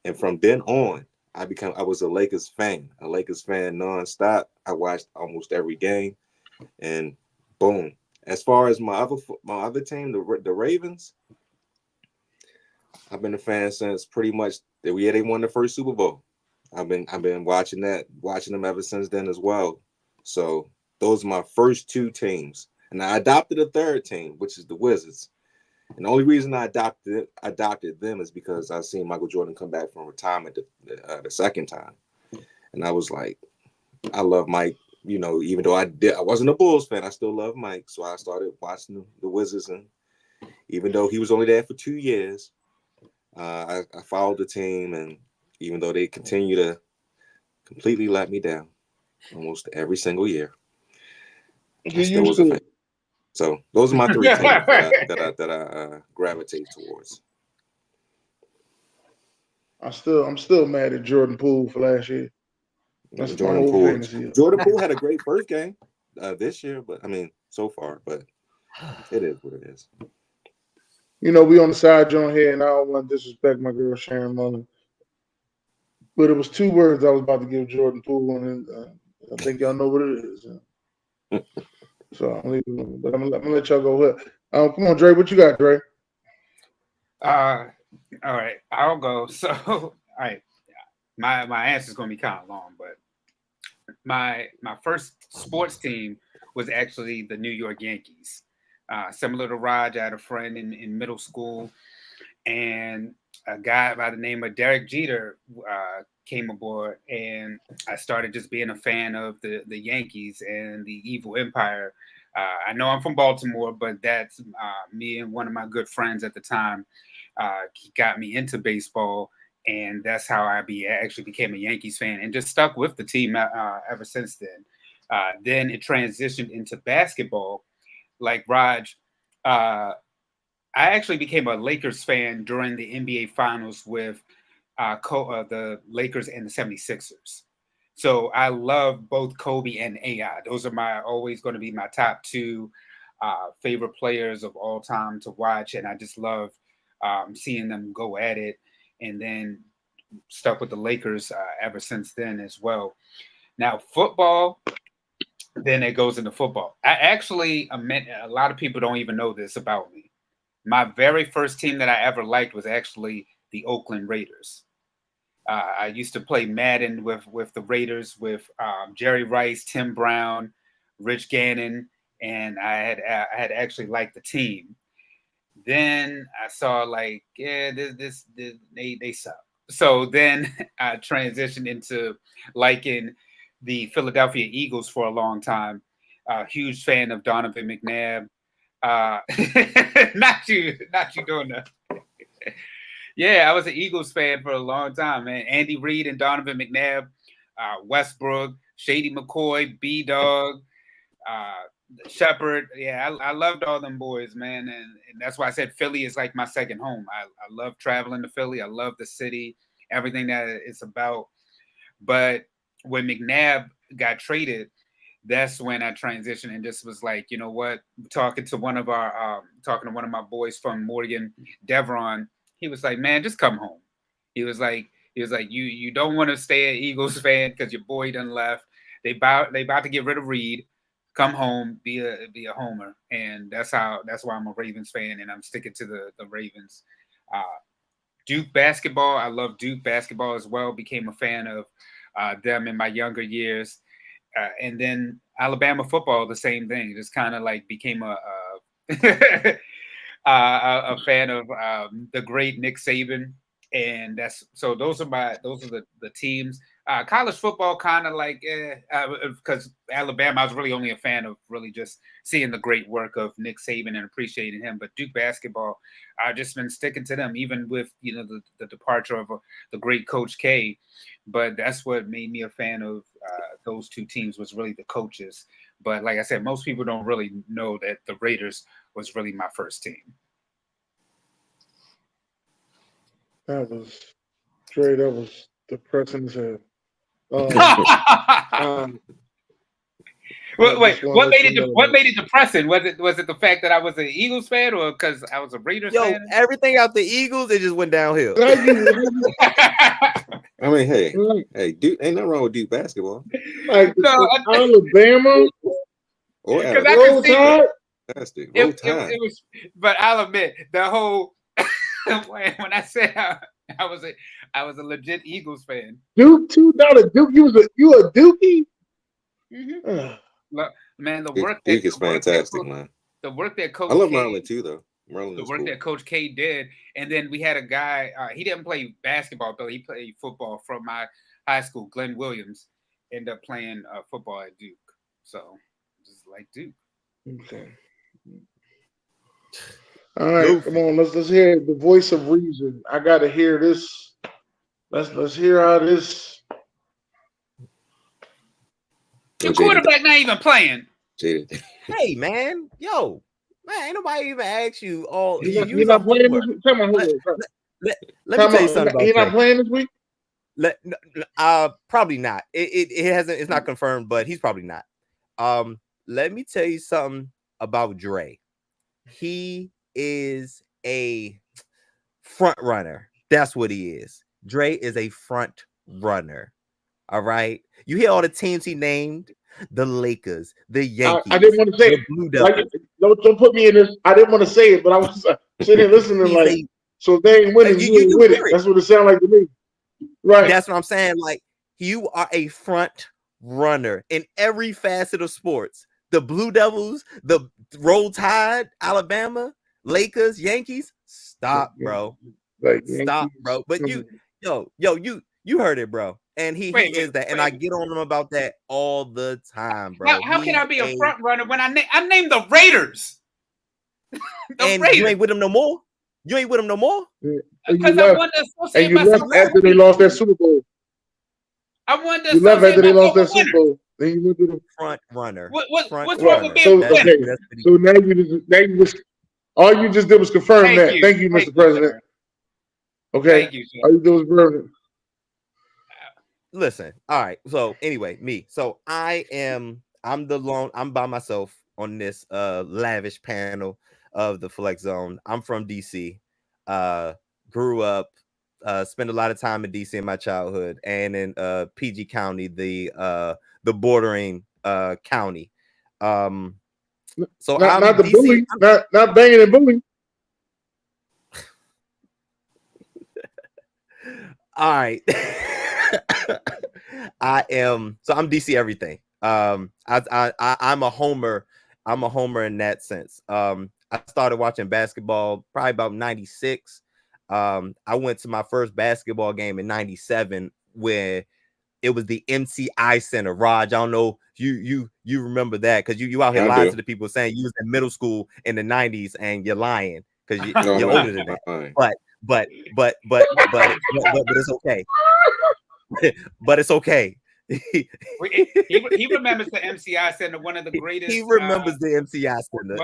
And from then on, I was a Lakers fan nonstop. I watched almost every game, and boom. As far as my other team, the Ravens, I've been a fan since pretty much the year they won the first Super Bowl. I've been watching them ever since then as well. So those are my first two teams, and I adopted a third team, which is the Wizards. And the only reason I adopted them is because I seen Michael Jordan come back from retirement the second time, and I was like, I love Mike. You know, even though I wasn't a Bulls fan, I still love Mike. So I started watching the Wizards, and even though he was only there for 2 years, I followed the team, and even though they continue to completely let me down almost every single year, I still was a fan. So those are my three teams that I gravitate towards. I'm still mad at Jordan Poole for last year. That's Jordan my whole Poole. fantasy. Jordan Poole had a great first game this year, but I mean so far, but it is what it is. You know, we on the side joint here, and I don't want to disrespect my girl Sharon Mullen, but it was 2 words I was about to give Jordan Poole, and I think y'all know what it is. So I'm gonna let y'all go here. Come on, Dre, what you got, Dre? All right, I'll go. So, all right, my answer is going to be kind of long, but my first sports team was actually the New York Yankees. Similar to Raj, I had a friend in middle school, and a guy by the name of Derek Jeter came aboard, and I started just being a fan of the Yankees and the evil empire. I know I'm from Baltimore, but that's me and one of my good friends at the time. He got me into baseball, and that's how I actually became a Yankees fan and just stuck with the team ever since then. Then it transitioned into basketball. Like Raj, I actually became a Lakers fan during the NBA Finals with the Lakers and the 76ers. So I love both Kobe and AI. Those are always going to be my top 2 favorite players of all time to watch, and I just love seeing them go at it. And then stuck with the Lakers ever since then as well. Now football. Then it goes into football. I actually, a lot of people don't even know this about me. My very first team that I ever liked was actually the Oakland Raiders. I used to play Madden with the Raiders with Jerry Rice, Tim Brown, Rich Gannon, and I had actually liked the team. Then I saw like, yeah, they suck. So then I transitioned into liking the Philadelphia Eagles for a long time. Huge fan of Donovan McNabb. Not you doing that. Yeah, I was an Eagles fan for a long time, man. Andy Reid and Donovan McNabb, Westbrook, Shady McCoy, B-Dog, Shepard. Yeah, I loved all them boys, man. And that's why I said Philly is like my second home. I love traveling to Philly. I love the city, everything that it's about. But when McNabb got traded, that's when I transitioned and just was like, you know what? Talking to one of my boys from Morgan, Devron, he was like, man, just come home. He was like, you don't want to stay an Eagles fan because your boy done left. They about to get rid of Reed come home, be a homer, and that's why I'm a Ravens fan, and I'm sticking to the Ravens. Duke basketball, I love Duke basketball as well. Became a fan of them in my younger years, and then Alabama football, the same thing. Just kind of like became a a fan of the great Nick Saban, and those are the teams. College football kind of like because Alabama, I was really only a fan of really just seeing the great work of Nick Saban and appreciating him. But Duke basketball, I've just been sticking to them, even with the departure of the great Coach K. But that's what made me a fan of those two teams, was really the coaches. But like I said, most people don't really know that the Raiders was really my first team. That was depressing as hell. Wait, what made it depressing? Was it the fact that I was an Eagles fan, or because I was a Raiders fan? Everything out the Eagles, it just went downhill. I mean, hey, Duke, ain't nothing wrong with Duke basketball. Like Alabama or Roll Tide. It was, but I'll admit the whole when I said I was a legit Eagles fan. Duke too, not a Duke. You a Dookie? Mm-hmm. Look, man, Duke is fantastic, man. The work that Coach I love K, Maryland too, though. Maryland the work that Coach K did, and then we had a guy. He didn't play basketball, but he played football from my high school. Glenn Williams ended up playing football at Duke, so just like Duke. Okay. All right, come on. Let's hear the voice of reason. I gotta hear this. Let's hear how this. Your quarterback not even playing. Hey man, ain't nobody even asked you all. He's not playing this week. Come on, let me tell you something about he's not playing this week. Probably not. It hasn't. It's not confirmed, but he's probably not. Let me tell you something about Dre. He is a front runner. That's what he is. Dre is a front runner. All right. You hear all the teams he named: the Lakers, the Yankees. I didn't want to say it. Blue Devils. Don't put me in this. I didn't want to say it, but I was sitting there listening so they ain't winning. You with it. That's what it sounded like to me. Right. That's what I'm saying. Like, you are a front runner in every facet of sports. The Blue Devils, the Roll Tide, Alabama, Lakers, Yankees. Stop, bro. Stop, bro. But you heard it, bro. And he is that. And I get on him about that all the time, bro. How can I be a front runner when I named the Raiders? Raiders. You ain't with him no more? You ain't with him no more? Because I wanted to associate myself after they lost that Super Bowl. I wanted to you left after they lost that Super Bowl. Then you went to the front runner. What's wrong with being a winner? So now you just all you just did was confirm that. Thank you, Mr. President. Okay. Thank you, sir. All you do is confirm. Listen. All right. So anyway, me. So I'm by myself on this lavish panel of the Flex Zone. I'm from DC. Grew up, spent a lot of time in DC in my childhood, and in PG County, the bordering county. So I'm not the DC, bully, not banging and bullying. All right. I'm DC everything. I'm a homer. I'm a homer in that sense. I started watching basketball probably about 96. I went to my first basketball game in 97 where it was the MCI Center. Raj, I don't know you remember that because you out here lying to the people saying you was in middle school in the 90s and you're lying because you're older than that. But it's okay. But it's okay. He remembers the MCI Center, one of the greatest. He remembers the MCI Center.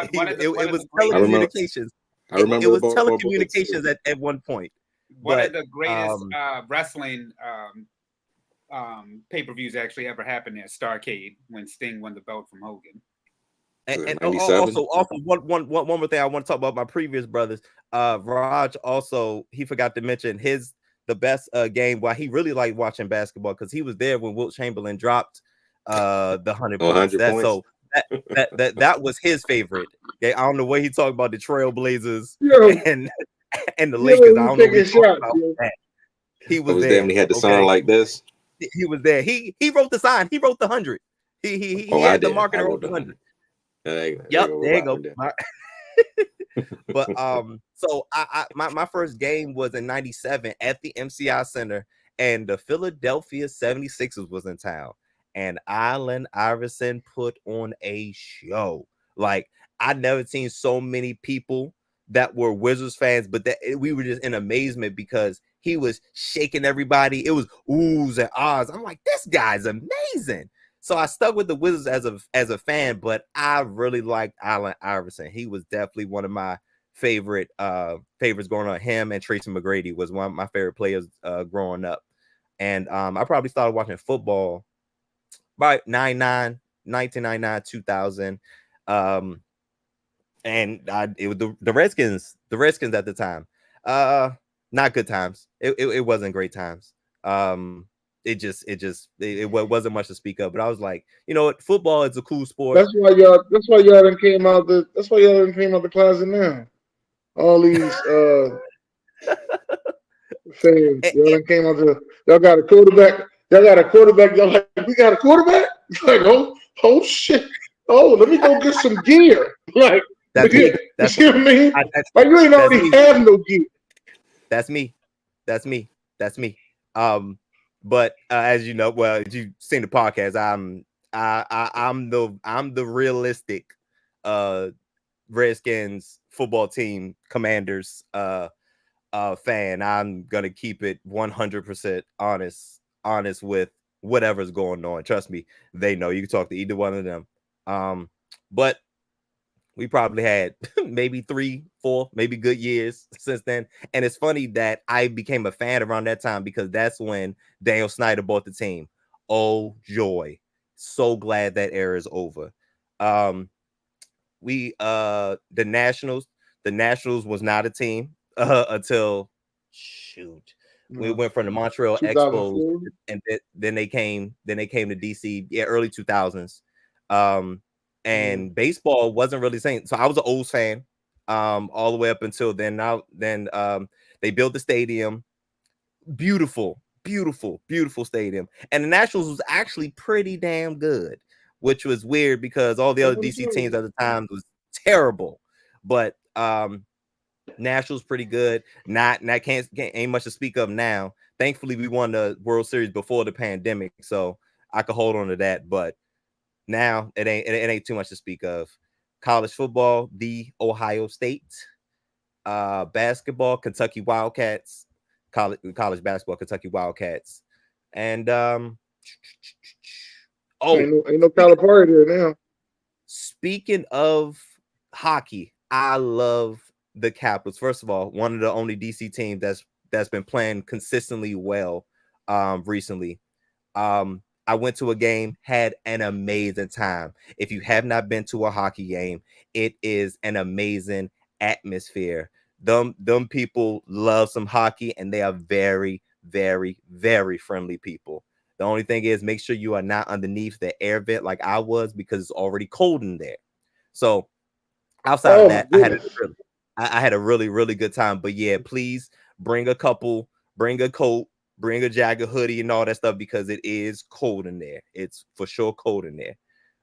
It was telecommunications. I remember it was telecommunications at one point. One of the greatest wrestling pay-per-views actually ever happened at Starrcade when Sting won the belt from Hogan. And also one more thing I want to talk about my previous brothers. Raj also, he forgot to mention the best game why he really liked watching basketball because he was there when Wilt Chamberlain dropped the 100 points. that was his favorite. Okay, I don't know what he talked about the Trailblazers and the Lakers. I don't know what he talked about that. He was there when he had the sign like this. He was there. He wrote the sign. He wrote the 100. He had the marker and wrote the 100. Yep, there you go. But so my first game was in '97 at the MCI Center, and the Philadelphia 76ers was in town, and Allen Iverson put on a show. Like, I'd never seen so many people that were Wizards fans, but we were just in amazement because he was shaking everybody. It was oohs and ahs. I'm like, this guy's amazing. So I stuck with the Wizards as a fan, but I really liked Allen Iverson. He was definitely one of my favorites growing up. Him and Tracy McGrady was one of my favorite players growing up. And I probably started watching football by 1999, 2000. And it was the Redskins at the time. Not good times. It wasn't great times. It wasn't much to speak of, but I was like, you know what, football is a cool sport. That's why y'all done came out the closet now. All these fans, y'all done came out y'all got a quarterback. Y'all like, we got a quarterback? Like, oh shit. Oh, let me go get some gear. Like, that's me. You see what I mean? Like, you ain't already have no gear. That's me. But as you know, well, if you've seen the podcast, I'm the realistic Redskins football team Commanders fan. I'm gonna keep it 100% honest with whatever's going on. Trust me, they know. You can talk to either one of them. But we probably had maybe 3, 4, maybe good years since then. And it's funny that I became a fan around that time because that's when Daniel Snyder bought the team. Oh, joy. So glad that era is over. The Nationals was not a team until we went from the Montreal Expos, and then they came to DC, early 2000s. And baseball wasn't really saying. So I was an O's fan all the way up until then. Then they built the stadium. Beautiful stadium. And the Nationals was actually pretty damn good, which was weird because all the other DC teams at the time was terrible. But Nationals pretty good. Ain't much to speak of now. Thankfully, we won the World Series before the pandemic, so I could hold on to that. But now it ain't too much to speak of. College football, the Ohio State. Basketball, Kentucky Wildcats. College basketball, Kentucky Wildcats. And ain't no Calipari there now. Speaking of hockey, I love the Capitals. First of all, one of the only DC teams that's been playing consistently well recently. I went to a game, had an amazing time. If you have not been to a hockey game, it is an amazing atmosphere. Them people love some hockey, and they are very, very, very friendly people. The only thing is, make sure you are not underneath the air vent like I was, because it's already cold in there. So outside of that, I had a really, really good time. But yeah, please bring a couple, bring a coat, bring a jacket, hoodie, and all that stuff, because it is cold in there. It's for sure cold in there.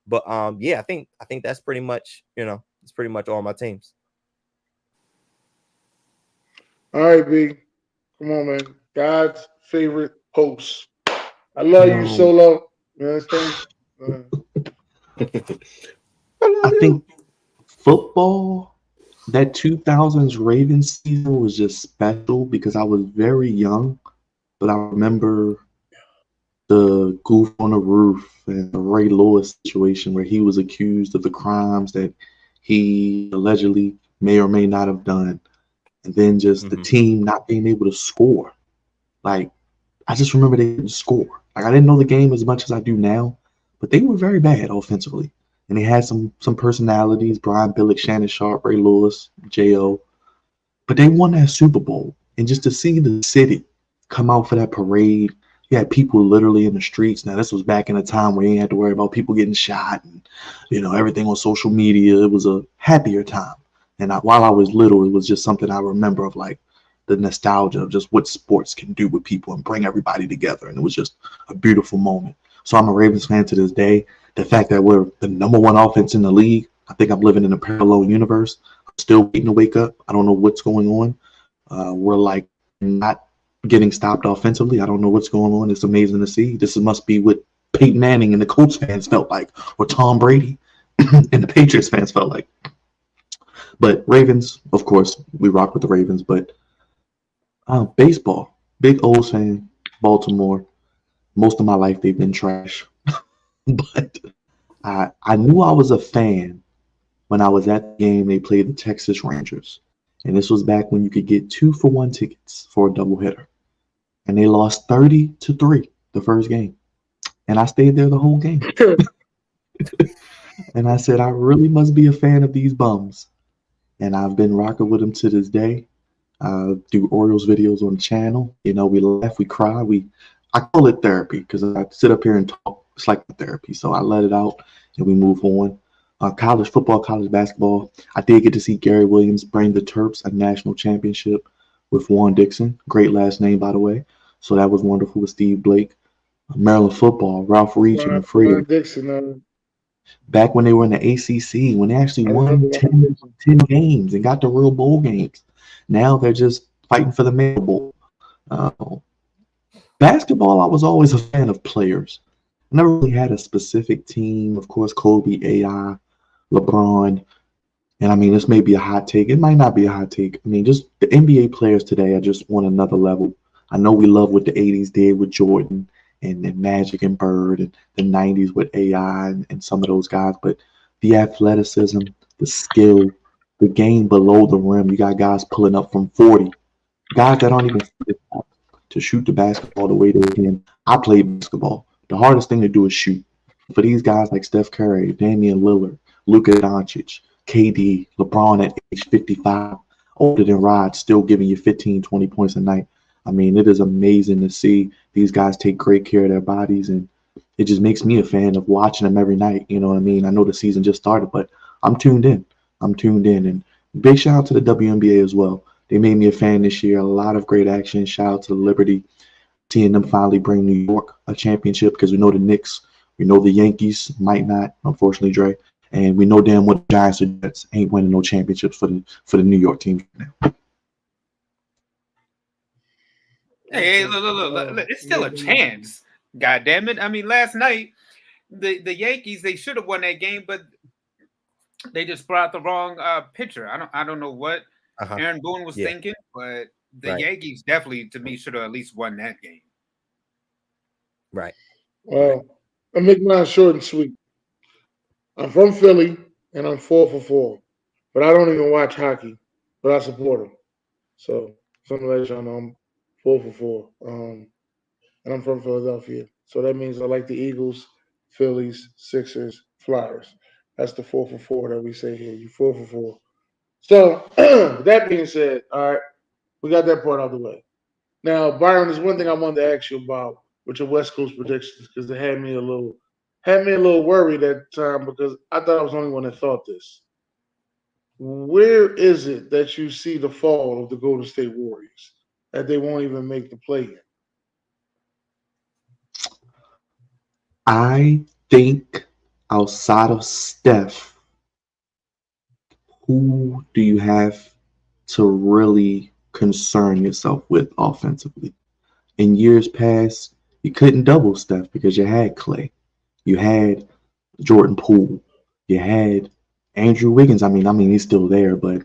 But yeah, I think that's pretty much, it's pretty much all my teams. All right, B. Come on, man. God's favorite host. I love you, Solo. You understand? I think football, that 2000s Ravens season was just special because I was very young, but I remember the goof on the roof and the Ray Lewis situation where he was accused of the crimes that he allegedly may or may not have done. And then just the team not being able to score. Like, I just remember they didn't score. Like, I didn't know the game as much as I do now, but they were very bad offensively. And they had some personalities, Brian Billick, Shannon Sharp, Ray Lewis, J.O. But they won that Super Bowl. And just to see the city come out for that parade, You had people literally in the streets. Now, this was back in a time where you ain't had to worry about people getting shot and, everything on social media. It was a happier time. And while I was little, it was just something I remember of, like, the nostalgia of just what sports can do with people and bring everybody together. And it was just a beautiful moment. So I'm a Ravens fan to this day. The fact that we're the number one offense in the league, I think I'm living in a parallel universe. I'm still waiting to wake up. I don't know what's going on. We're like not getting stopped offensively. I don't know what's going on. It's amazing to see. This must be what Peyton Manning and the Colts fans felt like, or Tom Brady and the Patriots fans felt like. But Ravens, of course, we rock with the Ravens. But baseball, big O's fan, Baltimore. Most of my life they've been trash. But I knew I was a fan when I was at the game they played the Texas Rangers. And this was back when you could get 2-for-1 tickets for a doubleheader. And they lost 30-3 the first game. And I stayed there the whole game. And I said, I really must be a fan of these bums. And I've been rocking with them to this day. Do Orioles videos on the channel. We laugh, we cry. I call it therapy because I sit up here and talk. It's like therapy. So I let it out and we move on. College football, college basketball. I did get to see Gary Williams bring the Terps a national championship with Juan Dixon. Great last name, by the way. So that was wonderful with Steve Blake. Maryland football, Ralph Reach and Freer. Dixon, back when they were in the ACC, when they actually won 10 games and got to real bowl games. Now they're just fighting for the Mayo Bowl. Basketball, I was always a fan of players. I never really had a specific team. Of course, Kobe, AI, LeBron. And I mean, this may be a hot take. It might not be a hot take. I mean, just the NBA players today are just on another level. I know we love what the 80s did with Jordan and Magic and Bird, and the 90s with AI and some of those guys. But the athleticism, the skill, the game below the rim, you got guys pulling up from 40. Guys that aren't even to shoot the basketball the way they can. I played basketball. The hardest thing to do is shoot. For these guys like Steph Curry, Damian Lillard, Luka Doncic, KD, LeBron at age 55, older than Rod, still giving you 15, 20 points a night. I mean, it is amazing to see these guys take great care of their bodies, and it just makes me a fan of watching them every night. You know what I mean? I know the season just started, but I'm tuned in. And big shout out to the WNBA as well. They made me a fan this year. A lot of great action. Shout out to the Liberty, seeing them finally bring New York a championship, because we know the Knicks, we know the Yankees might not, unfortunately, Dre, and we know damn well the Giants or Jets ain't winning no championships for the New York team now. Hey, look, it's still a chance. God damn it! I mean, last night the Yankees, they should have won that game, but they just brought the wrong pitcher. I don't know what Aaron Boone was thinking, but the Yankees definitely, to me, should have at least won that game. Right. Well, I'll make mine short and sweet. I'm from Philly, and I'm 4-for-4. But I don't even watch hockey, but I support them. So, some of y'all know I'm 4-for-4. And I'm from Philadelphia. So that means I like the Eagles, Phillies, Sixers, Flyers. That's the 4-for-4 that we say here. You 4-for-4. So, that being said, all right, we got that part out of the way. Now, Byron, there's one thing I wanted to ask you about with your West Coast predictions, because they had me a little worried at the time, because I thought I was the only one that thought this. Where is it that you see the fall of the Golden State Warriors, that they won't even make the play-in? I think outside of Steph, who do you have to really concern yourself with offensively? In years past, you couldn't double Steph because you had Clay. You had Jordan Poole. You had Andrew Wiggins. I mean, he's still there, but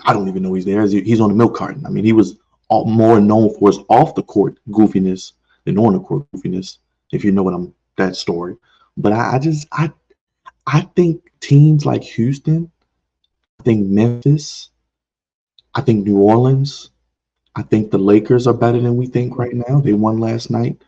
I don't even know he's there. He's on the milk carton. I mean, he was more known for his off-the-court goofiness than on-the-court goofiness, if you know that story. But I think teams like Houston, I think Memphis, I think New Orleans, I think the Lakers are better than we think right now. They won last night.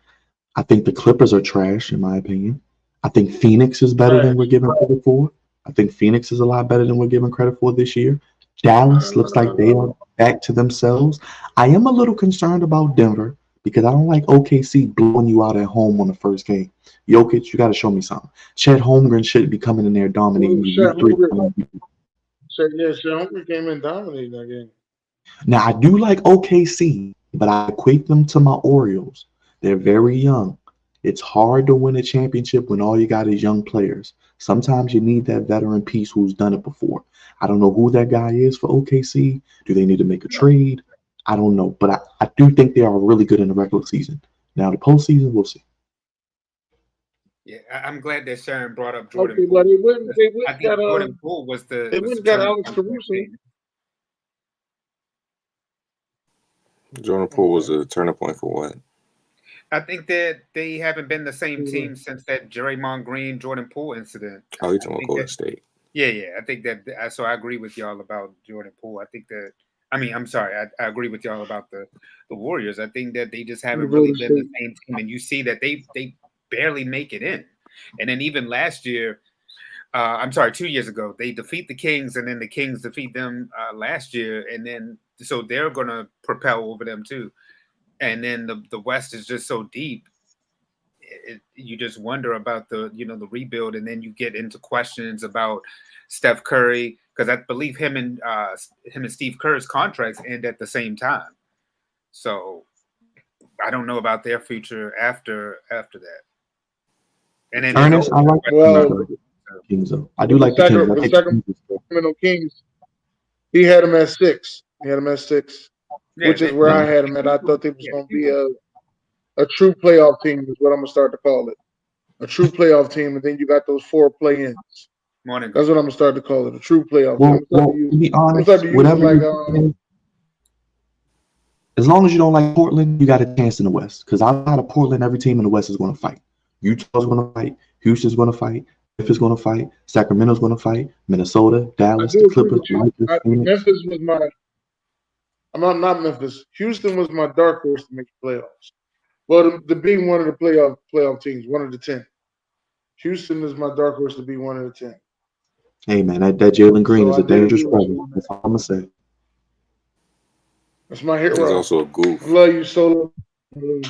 I think the Clippers are trash, in my opinion. I think Phoenix is better than we're giving credit for. I think Phoenix is a lot better than we're giving credit for this year. Dallas looks like they are back to themselves. I am a little concerned about Denver because I don't like OKC blowing you out at home on the first game. Jokic, you got to show me something. Chet Holmgren shouldn't be coming in there dominating you. Shet Holmgren came in dominating that game. Now, I do like OKC, but I equate them to my Orioles. They're very young. It's hard to win a championship when all you got is young players. Sometimes you need that veteran piece who's done it before. I don't know who that guy is for OKC. Do they need to make a trade? I don't know, but I do think they are really good in the regular season. Now, the postseason, we'll see. Yeah, I'm glad that Sharon brought up Jordan Okay, Poole. but I think Jordan Poole was the. They went got Alex Caruso. Jordan Poole was a turning point for what? I think that they haven't been the same team since that Draymond Green Jordan Poole incident. Oh, you're talking about Golden State. Yeah. I think that. So I agree with y'all about Jordan Poole. I think that. I mean, I'm sorry. I agree with y'all about the Warriors. I think that they just haven't really been the same team, and you see that they barely make it in. And then even last year, 2 years ago, they defeat the Kings, and then the Kings defeat them last year, and then so they're gonna propel over them too. And then the West is just so deep. You just wonder about the rebuild, and then you get into questions about Steph Curry, because I believe him and Steve Kerr's contracts end at the same time. So I don't know about their future after that. And then Ernest, I like the Kings. I do like the Kings. I think Sacramento Kings. He had him at 6. Which is where I had him at. I thought they was going to be a true playoff team is what I'm going to start to call it. A true playoff team, and then you got those 4 play-ins. That's what I'm going to start to call it, a true playoff team. Well, to be honest, as long as you don't like Portland, you got a chance in the West. Because outside of Portland, every team in the West is going to fight. Utah's going to fight. Houston's going to fight. Memphis going to fight. Sacramento's going to fight. Minnesota, Dallas, the Clippers. Memphis was my – I'm not Memphis. Houston was my dark horse to make the playoffs. Well, to be one of the playoff teams, one of the 10. Houston is my dark horse to be one of the 10. Hey, man, that Jalen Green is a dangerous brother. That's all I'm going to say. That's my hero. He's also a goof. I love you, Solo. He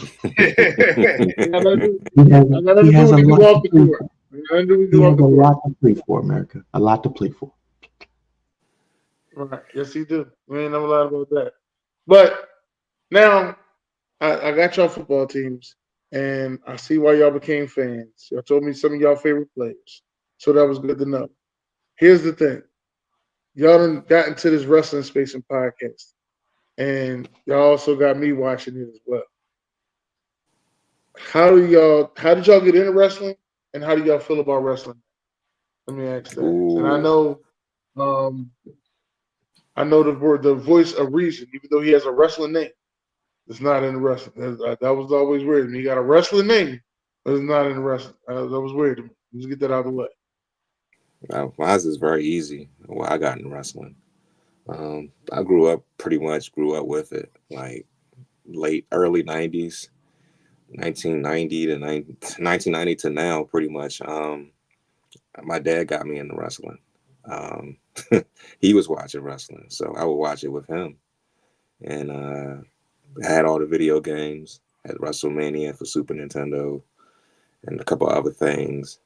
has a lot to play for, America. A lot to play for. Right. Yes, he do. We ain't never lied about that. But now I got y'all football teams, and I see why y'all became fans. Y'all told me some of y'all favorite players, so that was good to know. Here's the thing. Y'all done got into this wrestling space and podcast, and y'all also got me watching it as well. How did y'all get into wrestling, and how do y'all feel about wrestling? Let me ask that. Ooh. And I know the voice of reason, even though he has a wrestling name, it's not in the wrestling. That was always weird to me. He got a wrestling name, but it's not in the wrestling. That was weird to me. Let's get that out of the way. Mine is very easy. Well, I got in wrestling. I grew up with it, like early 90s. 1990 to now, pretty much. My dad got me into wrestling. He was watching wrestling, so I would watch it with him. And I had all the video games, had WrestleMania for Super Nintendo, and a couple other things.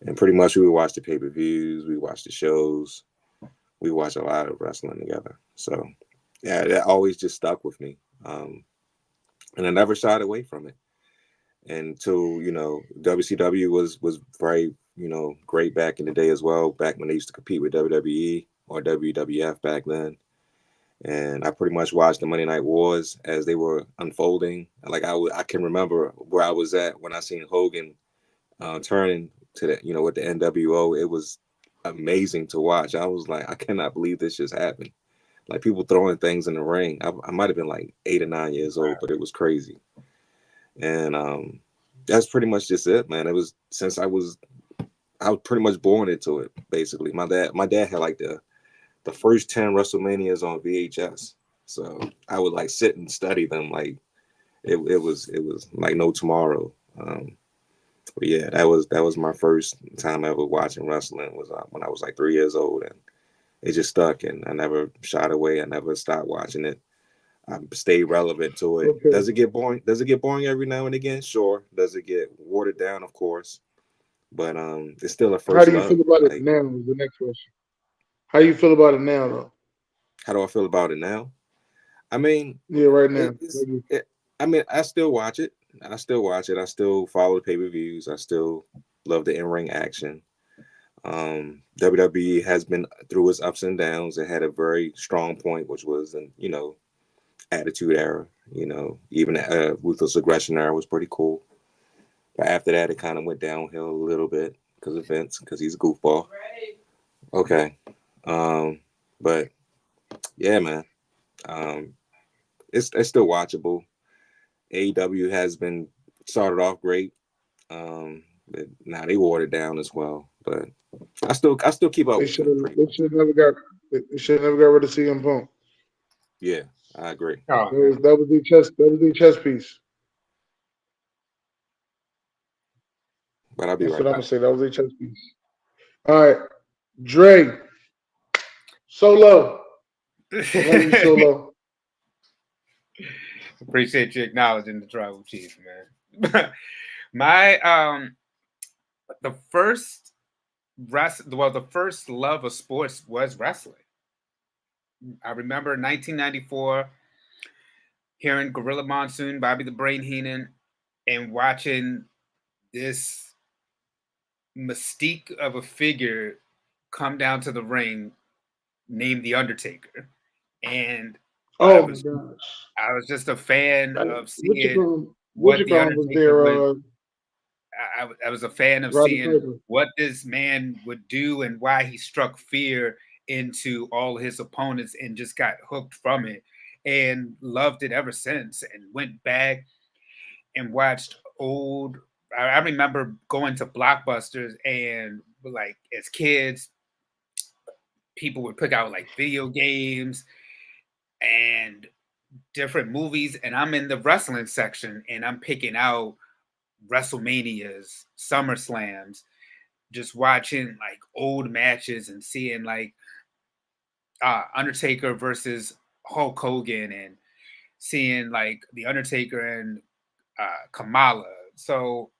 And pretty much we would watch the pay-per-views, we watch the shows, we watch a lot of wrestling together. So yeah, that always just stuck with me. And I never shied away from it. Until, WCW was very, great back in the day as well, back when they used to compete with WWE or WWF back then. And I pretty much watched the Monday Night Wars as they were unfolding. Like I can remember where I was at when I seen Hogan turning to the, with the NWO. It was amazing to watch. I was like, I cannot believe this just happened. Like people throwing things in the ring. I might have been like 8 or 9 years old, but it was crazy. And that's pretty much just it, man. It was since I was pretty much born into it, basically. My dad had like the first 10 WrestleManias on VHS. So I would like sit and study them like it was like no tomorrow. But yeah, that was my first time ever watching wrestling was when I was like 3 years old, and it just stuck, and I never shied away. I never stopped watching it. stay relevant to it. Okay. Does it get boring? Does it get boring every now and again? Sure. Does it get watered down? Of course. But it's still a How first do you love. feel about it Like, now? Is the next question. How you feel about it now, though? how do I feel about it now? I mean, Yeah, right now. I mean, I still watch it. I still watch it. I still follow the pay-per-views. I still love the in-ring action. WWE has been through its ups and downs. It had a very strong point, which was, Attitude Era. Even Ruthless Aggression Era was pretty cool. But after that, it kind of went downhill a little bit because of Vince, because he's a goofball. Okay. But yeah, man. It's still watchable. AEW has been started off great. But now they watered down as well. But I still keep up They with should them. have. They should never got. They should never got rid of CM Punk. Yeah, I agree. Oh, That was the chess. That was the chess piece. But I'll be That's right what I'm back. gonna say. That was a chess piece. All right, Dre. Solo. Love you, Solo. Appreciate you acknowledging the tribal chief, man. My the first the first love of sports was wrestling. I remember 1994 hearing Gorilla Monsoon, Bobby the Brain Heenan, and watching this mystique of a figure come down to the ring named The Undertaker. And I Oh my was gosh. just a fan of seeing What what you The call was Undertaker there? would. I was a fan of Roddy seeing Piper. what this man would do and why he struck fear into all his opponents and just got hooked from it and loved it ever since and went back and watched old. I remember going to Blockbusters and like as kids, people would pick out like video games and different movies, and I'm in the wrestling section and I'm picking out WrestleManias, SummerSlams, just watching like old matches and seeing like Undertaker versus Hulk Hogan and seeing like the Undertaker and Kamala. So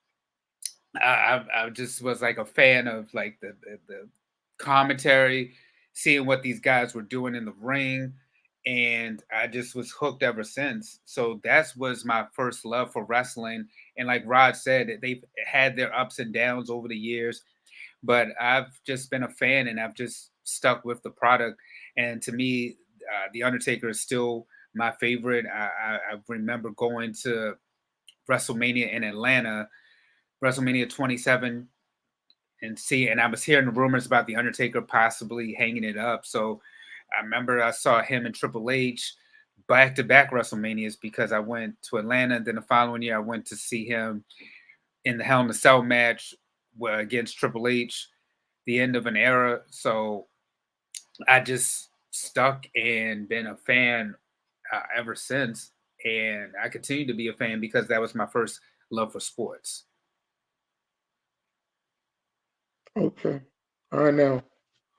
I just was like a fan of like the commentary, seeing what these guys were doing in the ring, and I just was hooked ever since. So that was my first love for wrestling. And like Rod said, they've had their ups and downs over the years, but I've just been a fan and I've just stuck with the product. And to me, The Undertaker is still my favorite. I remember going to WrestleMania in Atlanta, WrestleMania 27, and I was hearing the rumors about The Undertaker possibly hanging it up. So I remember I saw him and Triple H back-to-back WrestleManias because I went to Atlanta. And then the following year, I went to see him in the Hell in a Cell match against Triple H, the end of an era. So I just stuck and been a fan ever since. And I continue to be a fan because that was my first love for sports. Okay. All right. Now,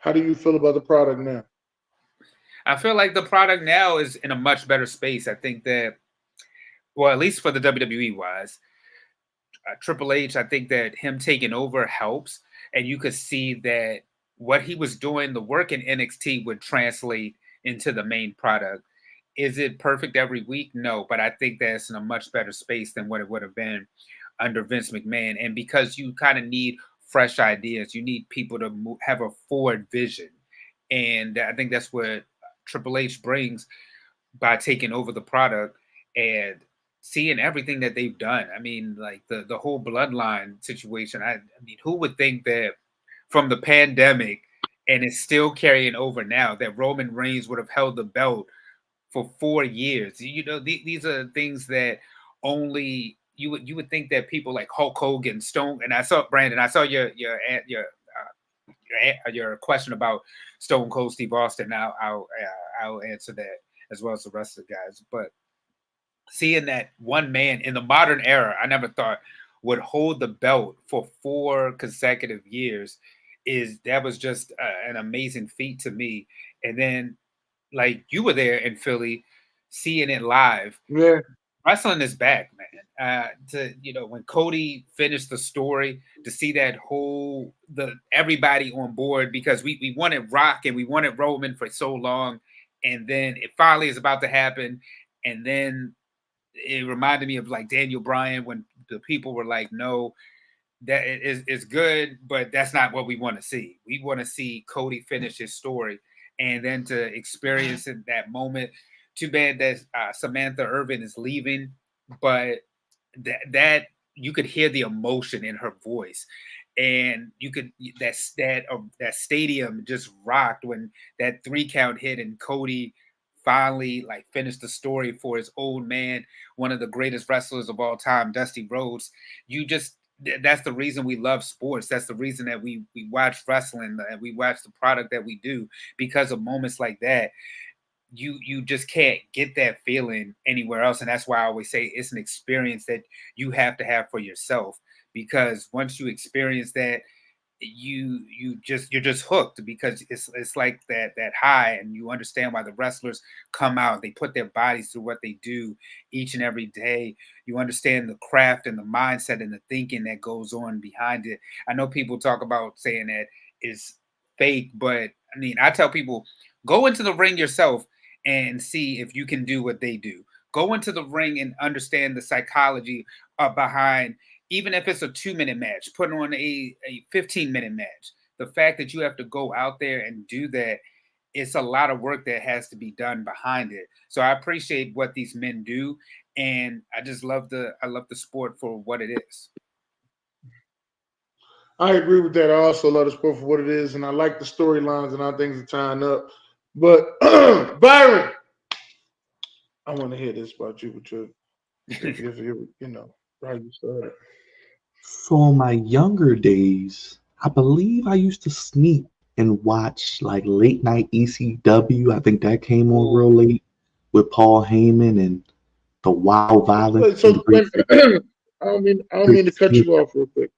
how do you feel about the product now? I feel like the product now is in a much better space. I think that, well, at least for the WWE wise, Triple H, I think that him taking over helps. And you could see that what he was doing, the work in NXT would translate into the main product. Is it perfect every week? No, but I think that's in a much better space than what it would have been under Vince McMahon. And because you kind of need fresh ideas, you need people to have a forward vision. And I think that's what Triple H brings by taking over the product and seeing everything that they've done. I mean, like the whole bloodline situation. I mean, who would think that from the pandemic and it's still carrying over now that Roman Reigns would have held the belt for 4 years? You know, these are things that only you would think that people like Hulk Hogan, Stone, and I saw Brandon. I saw your question about Stone Cold Steve Austin. I'll answer that as well as the rest of the guys. But seeing that one man in the modern era, I never thought would hold the belt for 4 consecutive years that was just an amazing feat to me. And then, like you were there in Philly, seeing it live. Yeah. Wrestling is back, man. When Cody finished the story, to see that everybody on board, because we wanted Rock and we wanted Roman for so long, and then it finally is about to happen, and then it reminded me of like Daniel Bryan when the people were like, no, that is good, but that's not what we want to see. We want to see Cody finish his story, and then to experience it, that moment. Too bad that Samantha Irvin is leaving, but that you could hear the emotion in her voice, and you could that stadium just rocked when that 3 count hit and Cody finally like finished the story for his old man, one of the greatest wrestlers of all time, Dusty Rhodes. That's the reason we love sports. That's the reason that we watch wrestling and we watch the product that we do, because of moments like that. You just can't get that feeling anywhere else, and that's why I always say it's an experience that you have to have for yourself, because once you experience that, you're just hooked, because it's like that high, and you understand why the wrestlers come out. They put their bodies through what they do each and every day. You understand the craft and the mindset and the thinking that goes on behind it. I know people talk about saying that it's fake, but I mean, I tell people, go into the ring yourself and see if you can do what they do. Go into the ring and understand the psychology behind, even if it's a 2-minute match, put on a 15-minute match. The fact that you have to go out there and do that, it's a lot of work that has to be done behind it. So I appreciate what these men do, and I just love the sport for what it is. I agree with that. I also love the sport for what it is, and I like the storylines and how things are tying up. But Byron, I want to hear this about you with how you started. So in my younger days, I believe I used to sneak and watch like late night ECW. I think that came on real late with Paul Heyman and the Wild Violence. So I don't mean to cut you off real quick,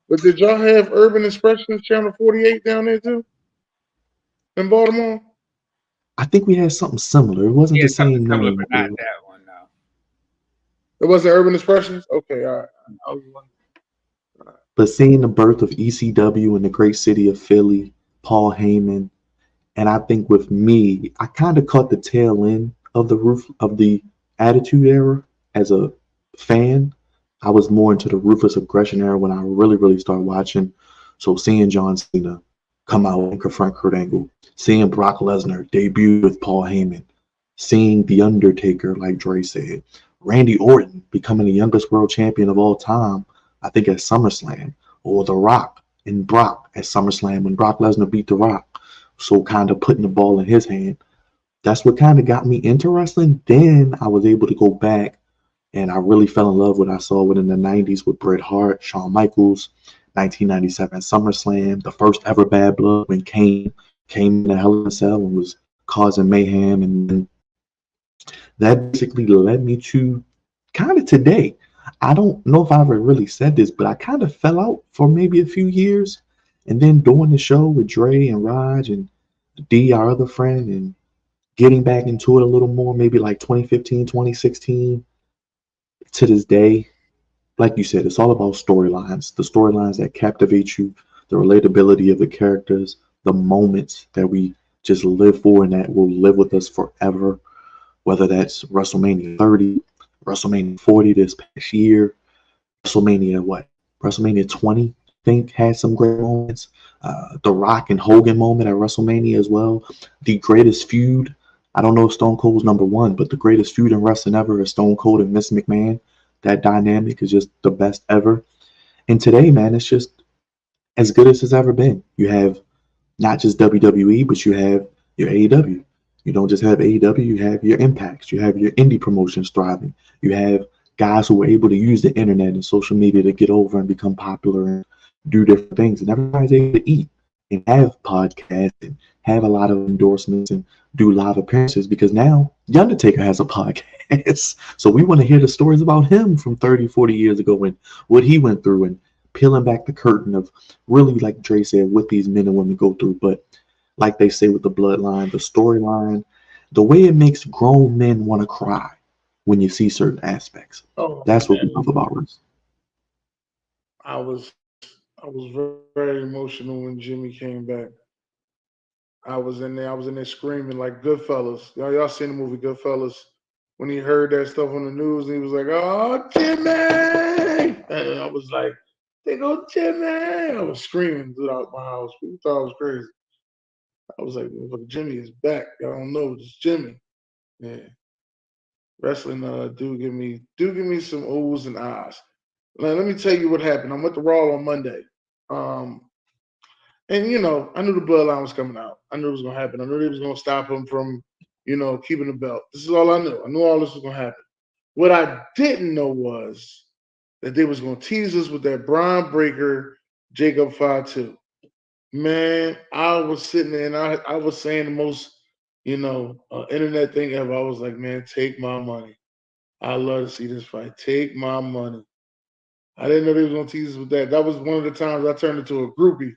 but did y'all have Urban Expressions Channel 48 down there too in Baltimore? I think we had something similar. It wasn't the same name. But not that one, no. It wasn't Urban Expressions? Okay, all right. I was wondering. But seeing the birth of ECW in the great city of Philly, Paul Heyman, and I think with me, I kind of caught the tail end of the Attitude Era as a fan. I was more into the Ruthless Aggression era when I really, really started watching. So seeing John Cena come out and confront Kurt Angle, seeing Brock Lesnar debut with Paul Heyman, seeing The Undertaker, like Dre said, Randy Orton becoming the youngest world champion of all time, I think at SummerSlam, or The Rock and Brock at SummerSlam when Brock Lesnar beat The Rock. So kind of putting the ball in his hand. That's what kind of got me into wrestling. Then I was able to go back and I really fell in love with what I saw within the 90s with Bret Hart, Shawn Michaels, 1997 SummerSlam, the first ever Bad Blood when Kane came in a Hell in a Cell and was causing mayhem. And that basically led me to kind of today. I don't know if I ever really said this, but I kind of fell out for maybe a few years. And then doing the show with Dre and Raj and D, our other friend, and getting back into it a little more, maybe like 2015, 2016, to this day, like you said, it's all about storylines. The storylines that captivate you, the relatability of the characters, the moments that we just live for and that will live with us forever, whether that's WrestleMania 30, WrestleMania 40 this past year, WrestleMania 20, I think, had some great moments. The Rock and Hogan moment at WrestleMania as well. The greatest feud, I don't know if Stone Cold was number one, but the greatest feud in wrestling ever is Stone Cold and Vince McMahon. That dynamic is just the best ever. And today, man, it's just as good as it's ever been. You have not just WWE, but you have your AEW. You don't just have AEW, you have your Impacts. You have your indie promotions thriving. You have guys who were able to use the internet and social media to get over and become popular and do different things. And everybody's able to eat and have podcasts and have a lot of endorsements and do live appearances, because now The Undertaker has a podcast. So we want to hear the stories about him from 30, 40 years ago and what he went through, and peeling back the curtain of really, like Dre said, what these men and women go through. But like they say with the bloodline, the storyline, the way it makes grown men want to cry when you see certain aspects. Oh, That's what we man. love about wrestling. I was very emotional when Jimmy came back. I was in there screaming like Goodfellas. Y'all seen the movie Goodfellas? When he heard that stuff on the news, he was like, "Oh, Jimmy!" And I was like, "They go Jimmy!" I was screaming throughout my house. People thought I was crazy. I was like, "Look, Jimmy is back. Y'all don't know it's Jimmy." Yeah, wrestling do give me some oohs and ahs. Now, let me tell you what happened. I went to Raw on Monday. Um, And I knew the bloodline was coming out. I knew it was gonna happen. I knew they was gonna stop him from, keeping the belt. This is all I knew. I knew all this was gonna happen. What I didn't know was that they was gonna tease us with that Braun Breaker Jacob Fatu. Man, I was sitting there and I was saying the most, internet thing ever. I was like, man, take my money. I love to see this fight. Take my money. I didn't know they was gonna tease us with that. That was one of the times I turned into a groupie.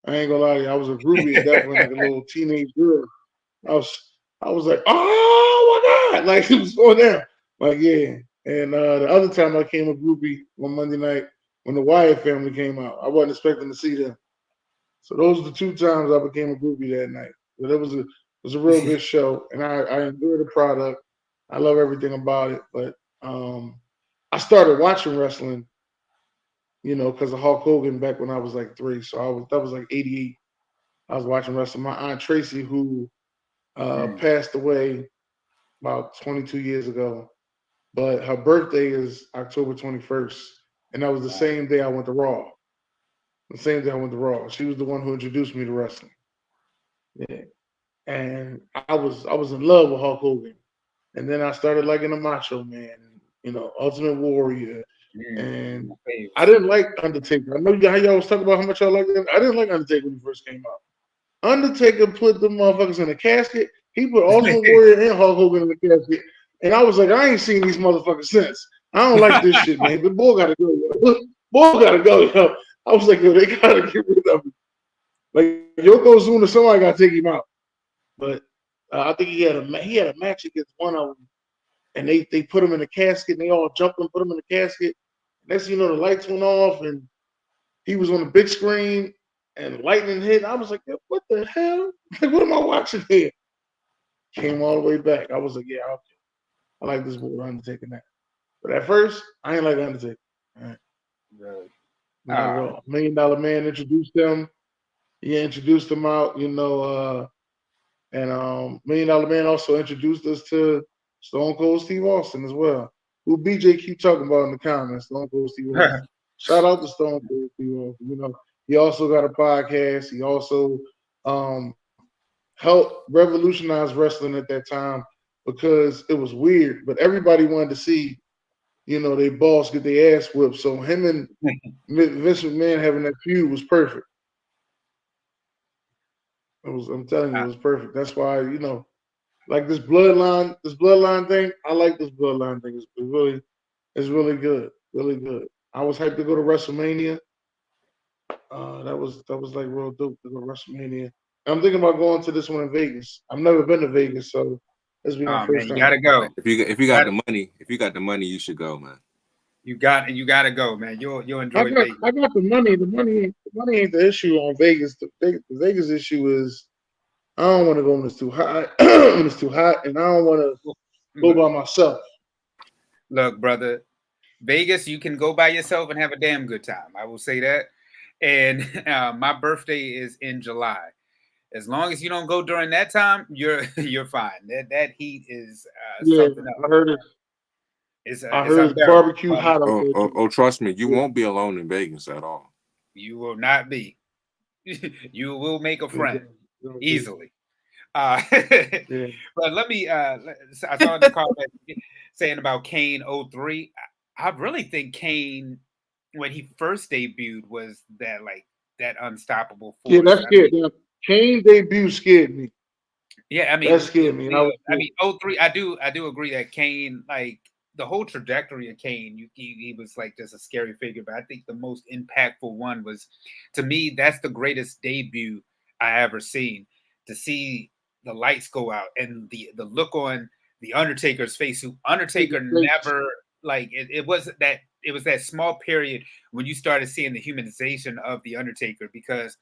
I ain't gonna lie to you. I was a groupie at that point, like a little teenage girl. I was, I was like, oh my God, like it was going down. Like, yeah. And the other time I came a groupie on Monday night when the Wyatt family came out. I wasn't expecting to see them. So those are the two times I became a groupie that night. But it was a real good show, and I enjoy the product. I love everything about it. But I started watching wrestling, because of Hulk Hogan back when I was like 3. So that was like '88. I was watching wrestling. My aunt Tracy, who passed away about 22 years ago, but her birthday is October 21st, and that was the same day I went to Raw. The same day I went to Raw. She was the one who introduced me to wrestling. Yeah, and I was in love with Hulk Hogan, and then I started liking the Macho Man, Ultimate Warrior, and I didn't like Undertaker. I know how y'all was talking about how much I liked him. I didn't like Undertaker when he first came out. Undertaker put the motherfuckers in a casket. He put Ultimate Warrior and Hulk Hogan in the casket. And I was like, I ain't seen these motherfuckers since. I don't like this shit, man. The boy gotta go. Yo. Boy gotta go, yo. I was like, yo, they gotta get rid of him. Like Yokozuna, somebody gotta take him out. But I think he had a match against one of them, and they put him in a casket. And they all jumped and put him in the casket. Next thing you know, the lights went off, and he was on the big screen, and lightning hit. I was like, what the hell? Like, what am I watching here? Came all the way back. I was like, yeah, okay. I like this boy Undertaker now. But at first, I ain't like Undertaker. All right. Really? Not at all. $1 Million Man introduced him. He introduced him out, and $1 Million Man also introduced us to Stone Cold Steve Austin as well. Who BJ keep talking about in the comments, Stone Cold Steve Austin. Shout out to Stone Cold Steve Austin. He also got a podcast. He also helped revolutionize wrestling at that time because it was weird, but everybody wanted to see, their boss get their ass whipped. So him and Vince McMahon having that feud was perfect. I'm telling you, it was perfect. That's why, like this bloodline thing. I like this bloodline thing. It's really good, really good. I was hyped to go to WrestleMania. That was like real dope to go to WrestleMania. I'm thinking about going to this one in Vegas. I've never been to Vegas, so this will be my first man, time. you gotta go. If you got the money, you should go, man. You gotta go, man. You'll enjoy Vegas. I got the money. The money ain't the issue on Vegas. The Vegas issue is I don't want to go when it's too hot. When it's too hot, and I don't want to go by myself. Look, brother, Vegas, you can go by yourself and have a damn good time. I will say that. And my birthday is in July. As long as you don't go during that time, you're fine. That heat is something else. I heard it. It's barbecue hot out there. Oh, trust me, you won't be alone in Vegas at all. You will not be. You will make a friend easily. But let me. I saw in the comment saying about Kane 03. I really think Kane, when he first debuted, was that unstoppable force. Yeah, that scared me. Kane debut scared me. Yeah, I mean that scared me. 03. I do agree that Kane, like the whole trajectory of Kane, he was like just a scary figure. But I think the most impactful one was, to me, that's the greatest debut I ever seen. To see the lights go out and the look on the Undertaker's face, who Undertaker never like it was that small period when you started seeing the humanization of the Undertaker, because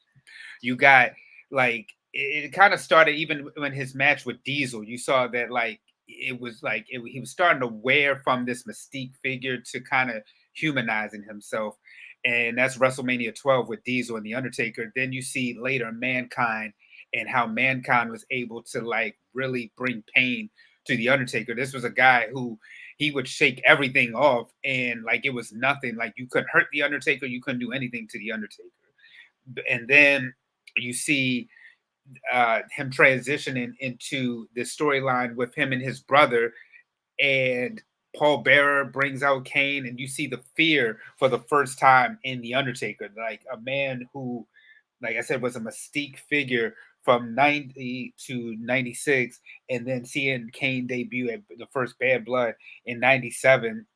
you got like it kind of started even when his match with Diesel. You saw that like it was like he was starting to wear from this mystique figure to kind of humanizing himself. And that's WrestleMania 12 with Diesel and the Undertaker. Then you see later Mankind and how Mankind was able to like really bring pain to the Undertaker. This was a guy who he would shake everything off and like it was nothing. Like you couldn't hurt the Undertaker, you couldn't do anything to the Undertaker. And then you see him transitioning into the storyline with him and his brother, and Paul Bearer brings out Kane, and you see the fear for the first time in the Undertaker, like a man who, like I said, was a mystique figure from 90 to 96, and then seeing Kane debut at the first Bad Blood in 97.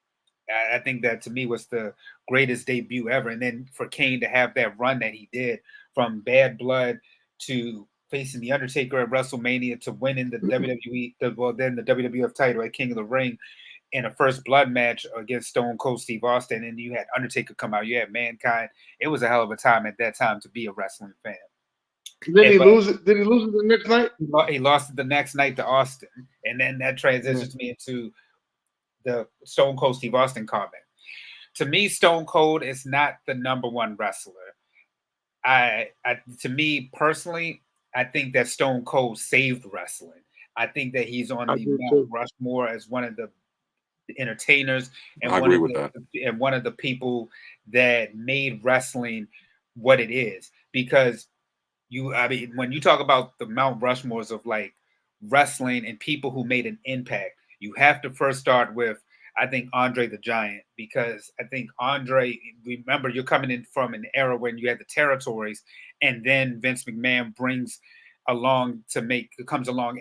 I think that to me was the greatest debut ever. And then for Kane to have that run that he did from Bad Blood to facing the Undertaker at WrestleMania to winning the WWE, then the WWF title at King of the Ring in a first blood match against Stone Cold Steve Austin, and you had Undertaker come out, you had Mankind. It was a hell of a time at that time to be a wrestling fan. Did he lose it? Did he lose it the next night? He lost it the next night to Austin, and then that transitions me into the Stone Cold Steve Austin comment. To me, Stone Cold is not the number one wrestler. To me personally, I think that Stone Cold saved wrestling. I think that he's on the Mount Rushmore as one of the entertainers and one of the people that made wrestling what it is. Because when you talk about the Mount Rushmores of like wrestling and people who made an impact, you have to first start with, I think, Andre the Giant, because I think Andre, remember, you're coming in from an era when you had the territories, and then Vince McMahon comes along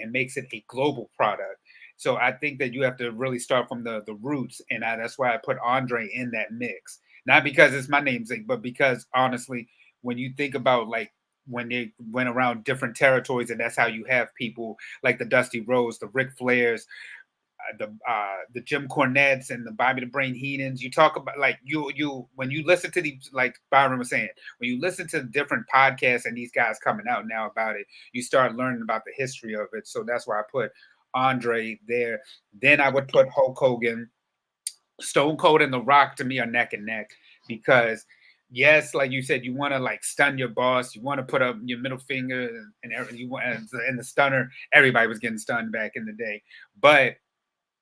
and makes it a global product. So I think that you have to really start from the roots, and that's why I put Andre in that mix. Not because it's my namesake, but because honestly, when you think about like when they went around different territories, and that's how you have people like the Dusty Rhodes, the Ric Flairs, the Jim Cornettes, and the Bobby the Brain Heenans. You talk about like you when you listen to these, like Byron was saying, when you listen to different podcasts and these guys coming out now about it, you start learning about the history of it. So that's why I put Andre there. Then I would put Hulk Hogan. Stone Cold and The Rock to me are neck and neck, because yes, like you said, you want to like stun your boss, you want to put up your middle finger, and the stunner. Everybody was getting stunned back in the day, but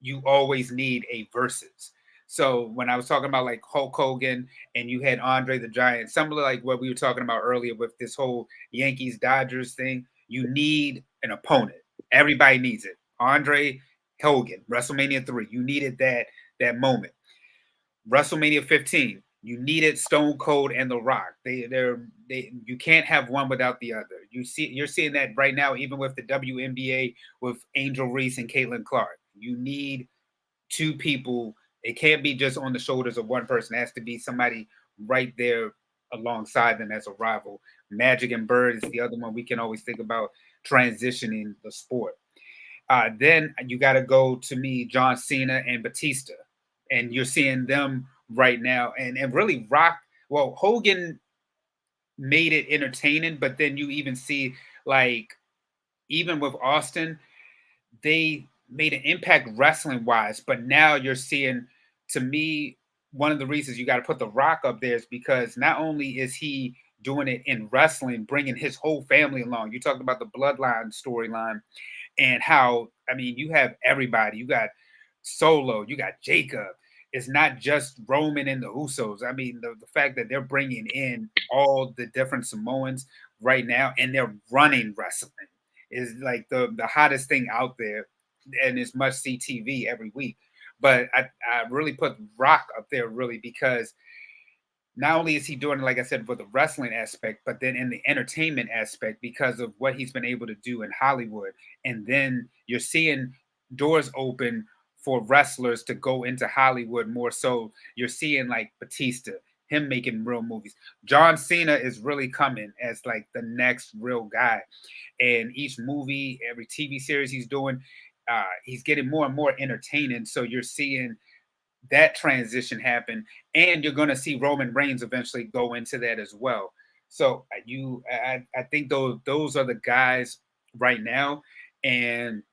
you always need a versus. So when I was talking about like Hulk Hogan and you had Andre the Giant, similar like what we were talking about earlier with this whole Yankees Dodgers thing, you need an opponent. Everybody needs it. Andre Hogan, WrestleMania 3, you needed that moment. WrestleMania 15, you needed Stone Cold and The Rock. You can't have one without the other. You're seeing that right now, even with the WNBA with Angel Reese and Caitlin Clark. You need two people. It can't be just on the shoulders of one person. It has to be somebody right there alongside them as a rival. Magic and Bird is the other one we can always think about transitioning the sport. Then you got to go to me, John Cena and Batista. And you're seeing them right now. And really Rock, well, Hogan made it entertaining, but then you even see like, even with Austin, they made an impact wrestling wise, but now you're seeing, to me, one of the reasons you got to put The Rock up there is because not only is he doing it in wrestling, bringing his whole family along. You talked about the bloodline storyline and how, I mean, you have everybody. You got Solo, you got Jacob. It's not just Roman and the Usos. I mean, the fact that they're bringing in all the different Samoans right now and they're running wrestling is like the hottest thing out there, and it's must see TV every week. But I really put Rock up there really because not only is he doing it, like I said, for the wrestling aspect, but then in the entertainment aspect because of what he's been able to do in Hollywood. And then you're seeing doors open for wrestlers to go into Hollywood more so. You're seeing like Batista, him making real movies. John Cena is really coming as like the next real guy. And each movie, every TV series he's doing, he's getting more and more entertaining. So you're seeing that transition happen, and you're going to see Roman Reigns eventually go into that as well. So I think those are the guys right now. And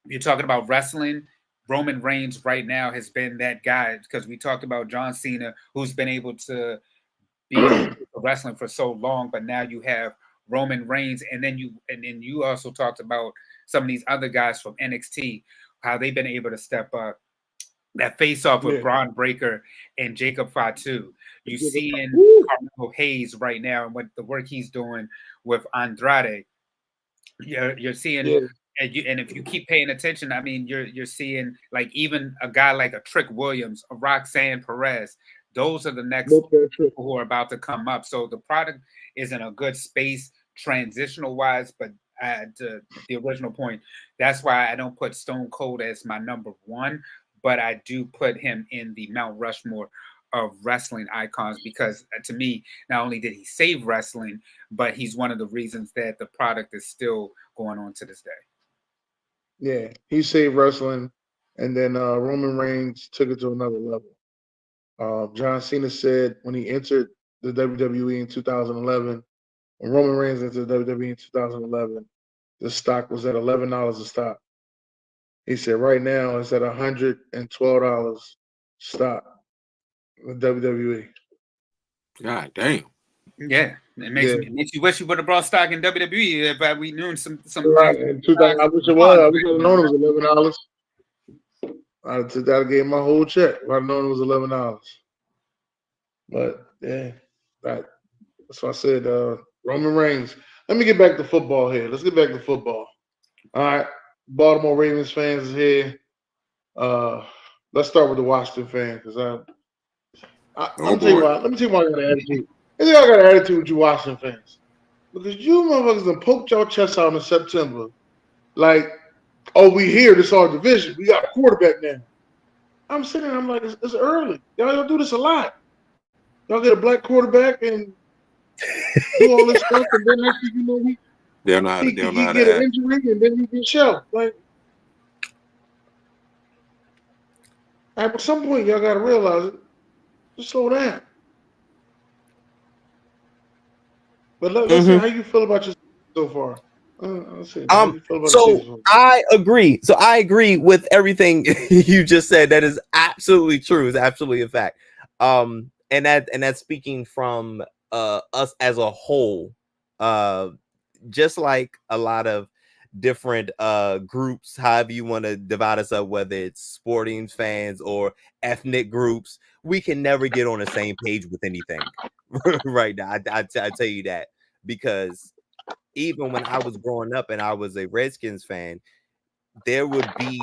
you're talking about wrestling. Roman Reigns right now has been that guy, because we talked about John Cena, who's been able to be wrestling for so long, but now you have Roman Reigns, and then you also talked about some of these other guys from NXT, how they've been able to step up. That face off with Braun Breaker and Jacob Fatu. You see in Carmelo Hayes right now and what the work he's doing with Andrade. You're seeing, and if you keep paying attention, I mean, you're seeing like even a guy like a Trick Williams, a Roxanne Perez. Those are the next people who are about to come up. So the product is in a good space, transitional wise, but to the original point, that's why I don't put Stone Cold as my number one, but I do put him in the Mount Rushmore of wrestling icons, because to me, not only did he save wrestling, but he's one of the reasons that the product is still going on to this day. Yeah, he saved wrestling, and then Roman Reigns took it to another level. John Cena said when he entered the WWE in 2011, when Roman Reigns entered the WWE in 2011, the stock was at $11 a stock. He said right now it's at $112 stock with WWE. God damn. Yeah, it makes you wish you would have brought stock in WWE if we knew some right. In 2000, I wish it was. I wish I would have known it was $11. I'd have gave my whole check if I'd known it was $11. But yeah, that's why I said Roman Reigns. Let me get back to football here. Let's get back to football. All right, Baltimore Ravens fans is here. Let's start with the Washington fans, because I'm tell you why. Let me tell you why I got an attitude. I think I got an attitude with you Washington fans, because you motherfuckers done poked your chest out in September, like, oh, we here. This is our division. We got a quarterback now. I'm sitting there, I'm like, it's early. Y'all do this a lot. Y'all get a black quarterback and do all this stuff, and then next thing you know, he get an injury, and then he get shelved. Like, at some point, y'all gotta realize it. Just slow down. But let's see how you feel about your so far. I agree. So I agree with everything you just said. That is absolutely true. It's absolutely a fact. And that's speaking from us as a whole. Just like a lot of different groups, however you want to divide us up, whether it's sporting fans or ethnic groups, we can never get on the same page with anything right now. I tell you that, because even when I was growing up and I was a Redskins fan, there would be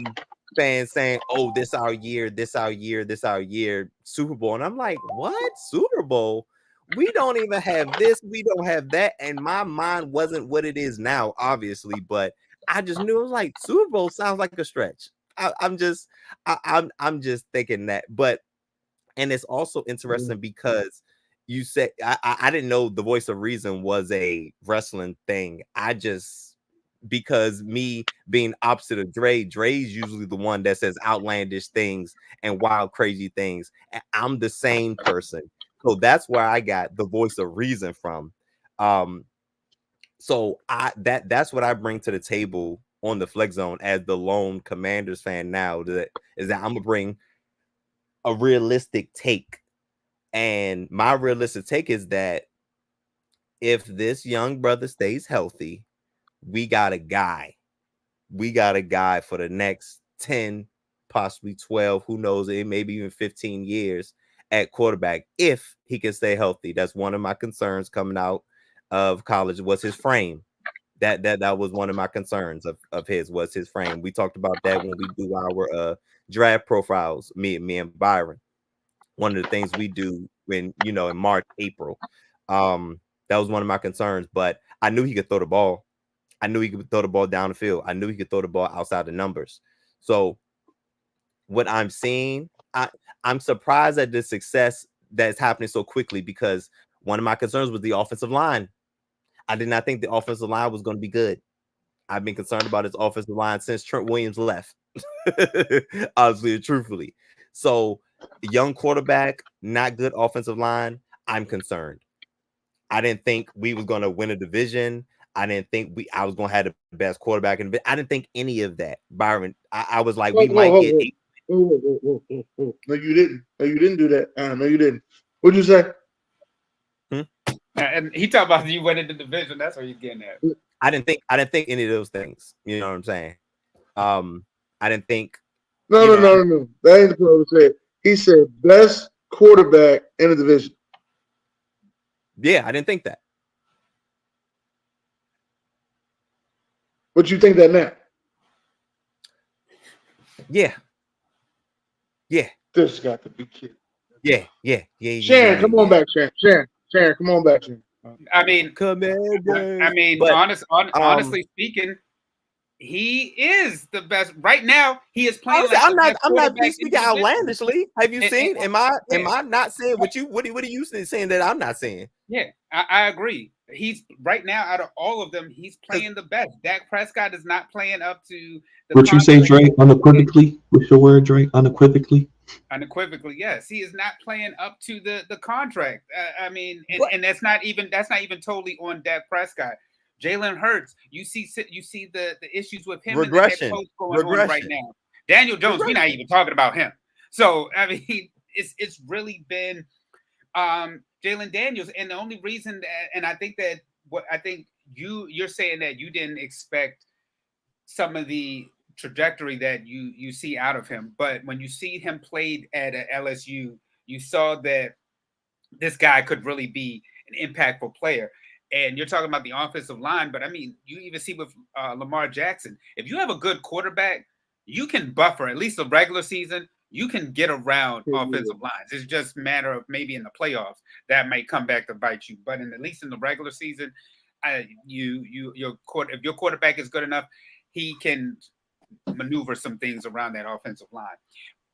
fans saying, oh, this our year, this our year, this our year, Super Bowl. And I'm like, what? Super Bowl? We don't even have this, we don't have that. And my mind wasn't what it is now, obviously, but I just knew it was like Super Bowl sounds like a stretch. I'm just thinking that. But and it's also interesting because you said I didn't know the Voice of Reason was a wrestling thing. Because me being opposite of Dre's usually the one that says outlandish things and wild, crazy things. And I'm the same person. So that's where I got the Voice of Reason from. So that's what I bring to the table on the Flex Zone as the lone Commanders fan now. Is that I'm gonna bring a realistic take. And my realistic take is that if this young brother stays healthy, we got a guy. We got a guy for the next 10, possibly 12, who knows, it maybe even 15 years at quarterback if he can stay healthy. That's one of my concerns coming out of college was his frame. That was one of my concerns of his was his frame. We talked about that when we do our draft profiles, me and Byron. One of the things we do when, in March, April. That was one of my concerns, but I knew he could throw the ball. I knew he could throw the ball down the field. I knew he could throw the ball outside the numbers. So what I'm seeing, I'm surprised at the success that's happening so quickly, because one of my concerns was the offensive line. I did not think the offensive line was going to be good. I've been concerned about his offensive line since Trent Williams left. Honestly and truthfully. So, young quarterback, not good offensive line. I'm concerned. I didn't think we was going to win a division. I didn't think I was going to have the best quarterback in the. I didn't think any of that, Byron. I was like, we might get. No, you didn't. No, you didn't do that. No, you didn't. What'd you say? And he talked about you winning the division. That's what he's getting at. I didn't think any of those things. You know what I'm saying? I didn't think. No. That ain't what he said. He said best quarterback in the division. Yeah, I didn't think that. But you think that now? Yeah. This got to be kidding. Yeah. Sharon, come on back, Sharon. Sharon, come on back, Sharon. I mean, honestly speaking, he is the best right now. He is playing. I'm not speaking outlandishly. Have you seen? Am I not saying what you? What are you saying that I'm not saying? Yeah, I agree. He's right now out of all of them, he's playing the best. Dak Prescott is not playing up to the. What you say, Dre? Unequivocally. What's your word, Dre? Unequivocally. Unequivocally, yes. He is not playing up to the contract. I mean, and that's not even totally on Dak Prescott. Jalen Hurts, you see the issues with him and the head coach going on right now. Daniel Jones, we're not even talking about him. So I mean, it's really been Jalen Daniels, and the only reason that, and I think that you're saying that you didn't expect some of the trajectory that you see out of him, but when you see him played at LSU, you saw that this guy could really be an impactful player. And you're talking about the offensive line, but I mean, you even see with Lamar Jackson, if you have a good quarterback, you can buffer at least the regular season. You can get around offensive lines. It's just a matter of maybe in the playoffs that may come back to bite you. But at least in the regular season, if your quarterback is good enough, he can maneuver some things around that offensive line.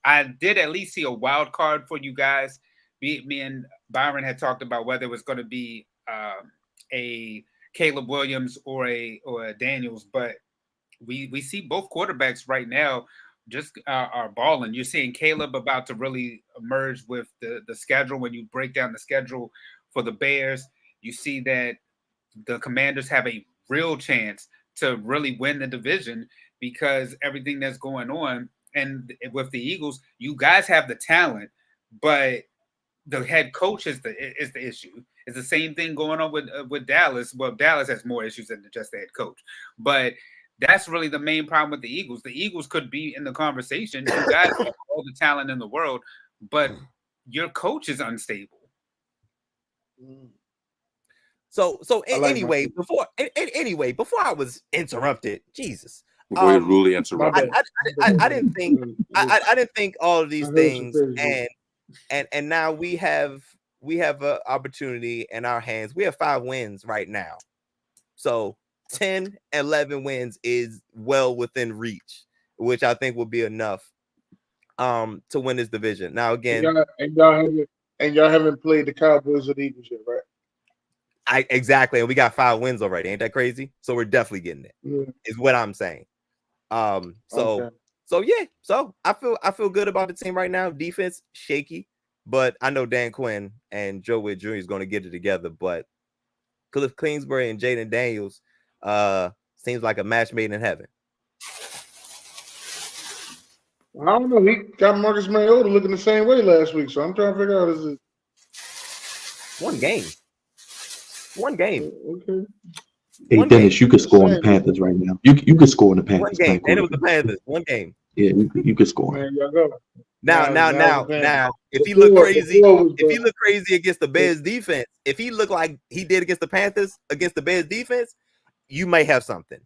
I did at least see a wild card for you guys. Me and Byron had talked about whether it was going to be a Caleb Williams or a Daniels, but we see both quarterbacks right now just are balling. You're seeing Caleb about to really emerge with the schedule. When you break down the schedule for the Bears, you see that the Commanders have a real chance to really win the division because everything that's going on. And with the Eagles, you guys have the talent, but the head coach is the issue. It's the same thing going on with Dallas. Well, Dallas has more issues than just the head coach, but that's really the main problem with the Eagles. The Eagles could be in the conversation. You guys have all the talent in the world, but your coach is unstable. So anyway, before I was interrupted, Jesus. Before you really interrupted. I didn't think all of these things, and now we have an opportunity in our hands. We have 5 wins right now. So 10, 11 wins is well within reach, which I think will be enough to win this division. Now again, y'all haven't played the Cowboys or the Eagles yet, right? Exactly, and we got 5 wins already. Ain't that crazy? So we're definitely getting it. Yeah. Is what I'm saying. So I feel good about the team right now. Defense shaky, but I know Dan Quinn and Joe Witt Jr. is going to get it together. But Cliff Kingsbury and Jaden Daniels seems like a match made in heaven. I don't know. He got Marcus Mariota looking the same way last week, so I'm trying to figure out is it one game. Okay. Hey, Dennis, you could score on the Panthers right now. You could score on the Panthers. One game, and it was the Panthers. One game. Yeah, you could score. Man, y'all go. Now, if he look crazy against the Bears defense, if he looked like he did against the Panthers against the Bears defense, you may have something.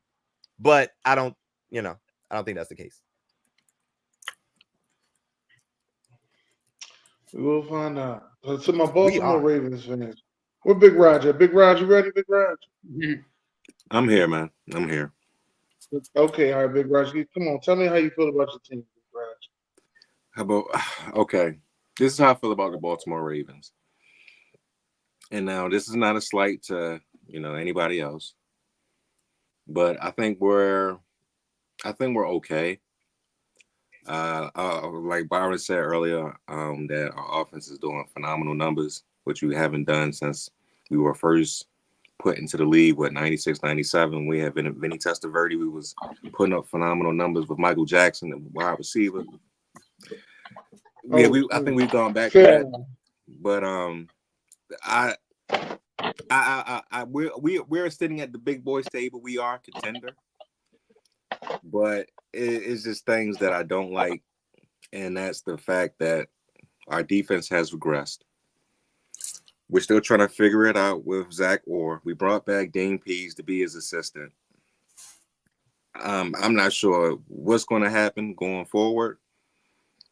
But I don't think that's the case. We will find out. So my Baltimore Ravens fans. We're Big Roger. Big Roger, you ready, Big Roger? I'm here, man. I'm here. Okay, all right, Big Roger. Come on, tell me how you feel about your team, Big Roger. How about okay? This is how I feel about the Baltimore Ravens. And now this is not a slight to anybody else, but I think we're okay. Like Byron said earlier, that our offense is doing phenomenal numbers, which we haven't done since we were first put into the league. 96, 97. We had Vinny Testaverde. We was putting up phenomenal numbers with Michael Jackson, the wide receiver. Yeah, I think we've gone back to that. But we're sitting at the big boys table. We are a contender, but it's just things that I don't like, and that's the fact that our defense has regressed. We're still trying to figure it out with Zach Orr. We brought back Dean Pease to be his assistant. I'm not sure what's going to happen going forward,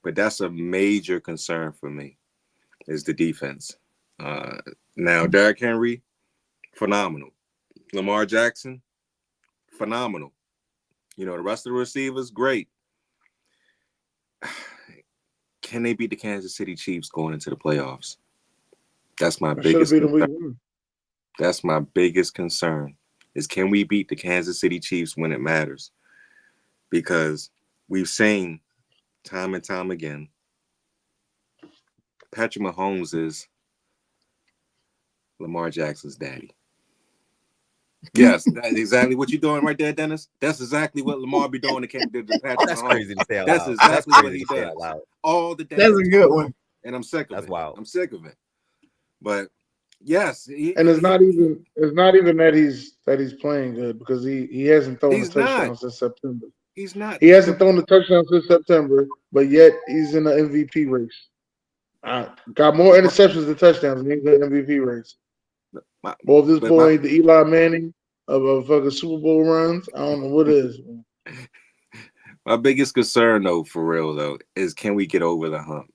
but that's a major concern for me, is the defense. Now, Derrick Henry, phenomenal. Lamar Jackson, phenomenal. The rest of the receivers, great. Can they beat the Kansas City Chiefs going into the playoffs? That's my biggest concern. That's my biggest concern, is can we beat the Kansas City Chiefs when it matters? Because we've seen time and time again, Patrick Mahomes is Lamar Jackson's daddy. Yes, that's exactly what you're doing right there, Dennis. That's exactly what Lamar be doing to Patrick Mahomes. That's crazy to say out That's loud. exactly what he does. All the damn That's a good one. And I'm sick of That's it. wild. I'm sick of it. But yes, it's not even that he's playing good, because he hasn't thrown a touchdown since September. He's not. He hasn't thrown a touchdown since September, but yet he's in the MVP race. Got more interceptions than touchdowns, and he's in the MVP race. Both this boy, the Eli Manning of fucking Super Bowl runs, I don't know what it is. My biggest concern, though, for real, though, is can we get over the hump?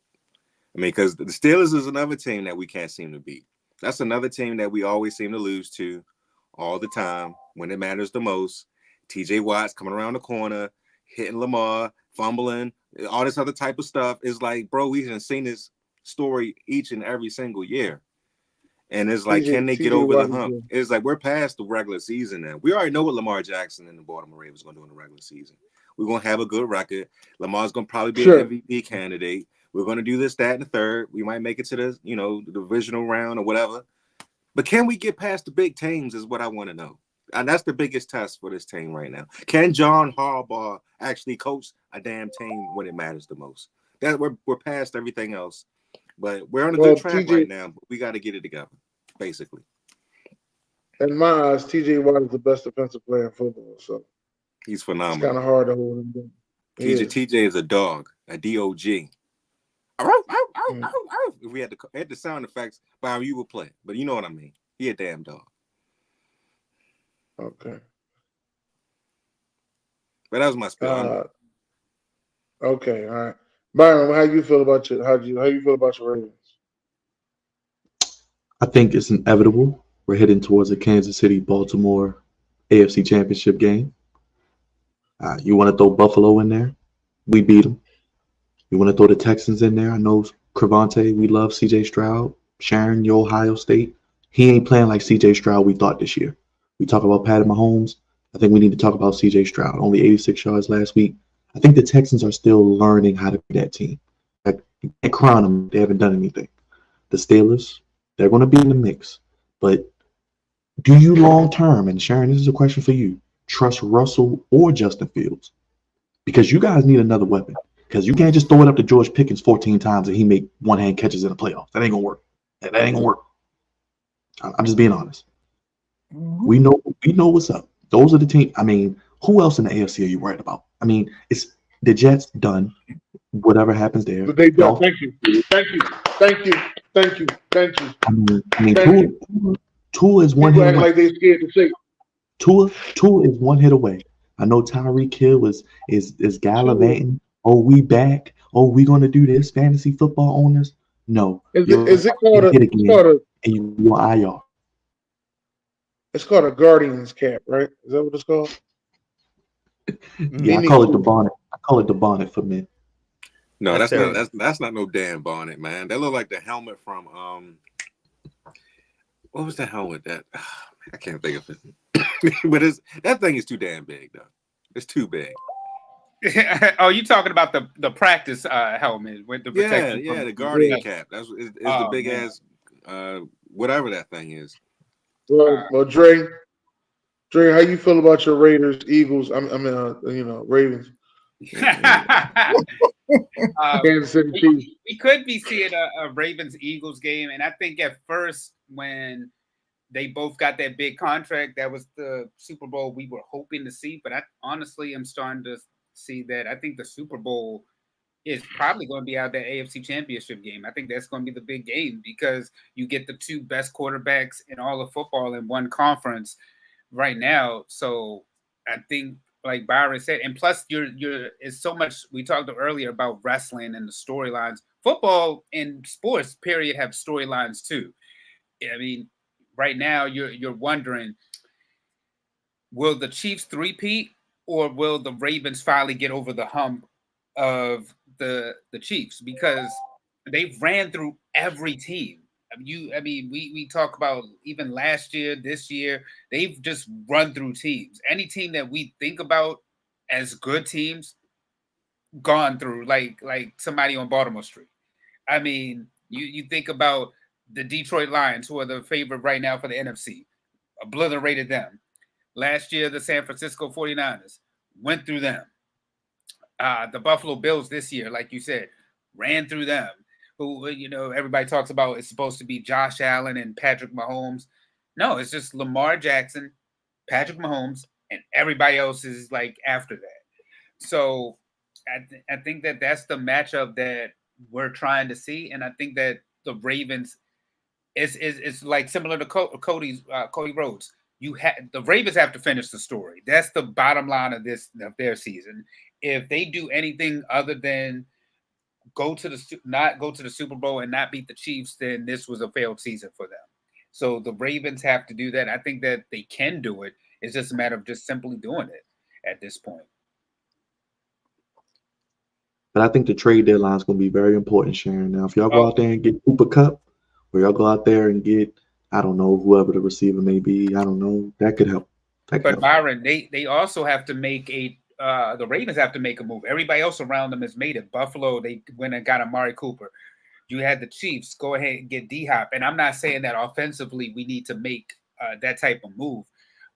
I mean, because the Steelers is another team that we can't seem to beat. That's another team that we always seem to lose to all the time when it matters the most. TJ Watt's coming around the corner, hitting Lamar, fumbling, all this other type of stuff. It's like, bro, we've seen this story each and every single year. And it's like, can they get over the hump? It's like, we're past the regular season now. We already know what Lamar Jackson and the Baltimore Ravens are going to do in the regular season. We're going to have a good record. Lamar's going to probably be an MVP candidate. We're going to do this, that, and the third. We might make it to the, the divisional round or whatever. But can we get past the big teams is what I want to know. And that's the biggest test for this team right now. Can John Harbaugh actually coach a damn team when it matters the most? That we're past everything else. But we're on a good track right now. But we got to get it together, basically. In my eyes, TJ Watt is the best defensive player in football. So he's phenomenal. It's kind of hard to hold him down. TJ is a dog, a DOG. If we had the sound effects, Byron, you would play. But you know what I mean. He a damn dog. Okay. But that was my spiel. Okay, all right. Byron, how you feel about your Ravens? I think it's inevitable. We're heading towards a Kansas City, Baltimore AFC Championship game. You want to throw Buffalo in there? We beat them. You want to throw the Texans in there? I know Cravante. We love C.J. Stroud. Sharon, your Ohio State. He ain't playing like C.J. Stroud we thought this year. We talk about Patrick Mahomes. I think we need to talk about C.J. Stroud. Only 86 yards last week. I think the Texans are still learning how to be that team. Like, you can't crown them. They haven't done anything. The Steelers, they're going to be in the mix. But do you long term, and Sharon, this is a question for you, trust Russell or Justin Fields? Because you guys need another weapon. Because you can't just throw it up to George Pickens 14 times and he make one-hand catches in the playoffs. That ain't going to work. That ain't going to work. I'm just being honest. Mm-hmm. We know what's up. Those are the teams. I mean, who else in the AFC are you worried about? I mean, it's the Jets done. Whatever happens there. But they done. Thank you. I mean, Tua is one hit away. Like they scared to say. Tua is one hit away. I know Tyreek Hill is gallivanting. Oh, we back. Oh, we gonna do this. Fantasy football owners. No. Is it called a IR? It's called a Guardians cap, right? Is that what it's called? Yeah, I call it the bonnet. I call it the bonnet for men. No, that's not no damn bonnet, man. That look like the helmet from what was the helmet that I can't think of it. But that thing is too damn big though. It's too big. Oh, you talking about the practice helmet with the protection? Yeah, the Guardian cap. That's the big ass whatever that thing is. Well, Dre, how you feel about your Raiders, Eagles? Ravens. Kansas City Chiefs. We could be seeing a Ravens Eagles game, and I think at first when they both got that big contract, that was the Super Bowl we were hoping to see. But I honestly am starting to see that I think the Super Bowl is probably going to be out that AFC Championship game. I think that's going to be the big game because you get the two best quarterbacks in all of football in one conference right now. So I think, like Byron said, and plus it's so much. We talked earlier about wrestling and the storylines. Football and sports, period, have storylines too. I mean, right now you're wondering, will the Chiefs three-peat or will the Ravens finally get over the hump of the Chiefs? Because they've ran through every team. We talk about even last year, this year, they've just run through teams. Any team that we think about as good teams, gone through like somebody on Baltimore Street. I mean, you think about the Detroit Lions, who are the favorite right now for the NFC, obliterated them. Last year, the San Francisco 49ers went through them. The Buffalo Bills this year, like you said, ran through them. Who, everybody talks about it's supposed to be Josh Allen and Patrick Mahomes. No, it's just Lamar Jackson, Patrick Mahomes, and everybody else is like after that. So I think that that's the matchup that we're trying to see. And I think that the Ravens is like similar to Cody Rhodes. The Ravens have to finish the story. That's the bottom line of their season. If they do anything other than not go to the Super Bowl and not beat the Chiefs, then this was a failed season for them. So the Ravens have to do that. I think that they can do it. It's just a matter of just simply doing it at this point. But I think the trade deadline is going to be very important, Sharon. Now, if y'all go out there and get Cooper Kupp, or y'all go out there and get, I don't know, whoever the receiver may be, I don't know, that could help. But Byron, they also have to make the Ravens have to make a move. Everybody else around them has made it. Buffalo, they went and got Amari Cooper. You had the Chiefs go ahead and get D-Hop. And I'm not saying that offensively we need to make that type of move,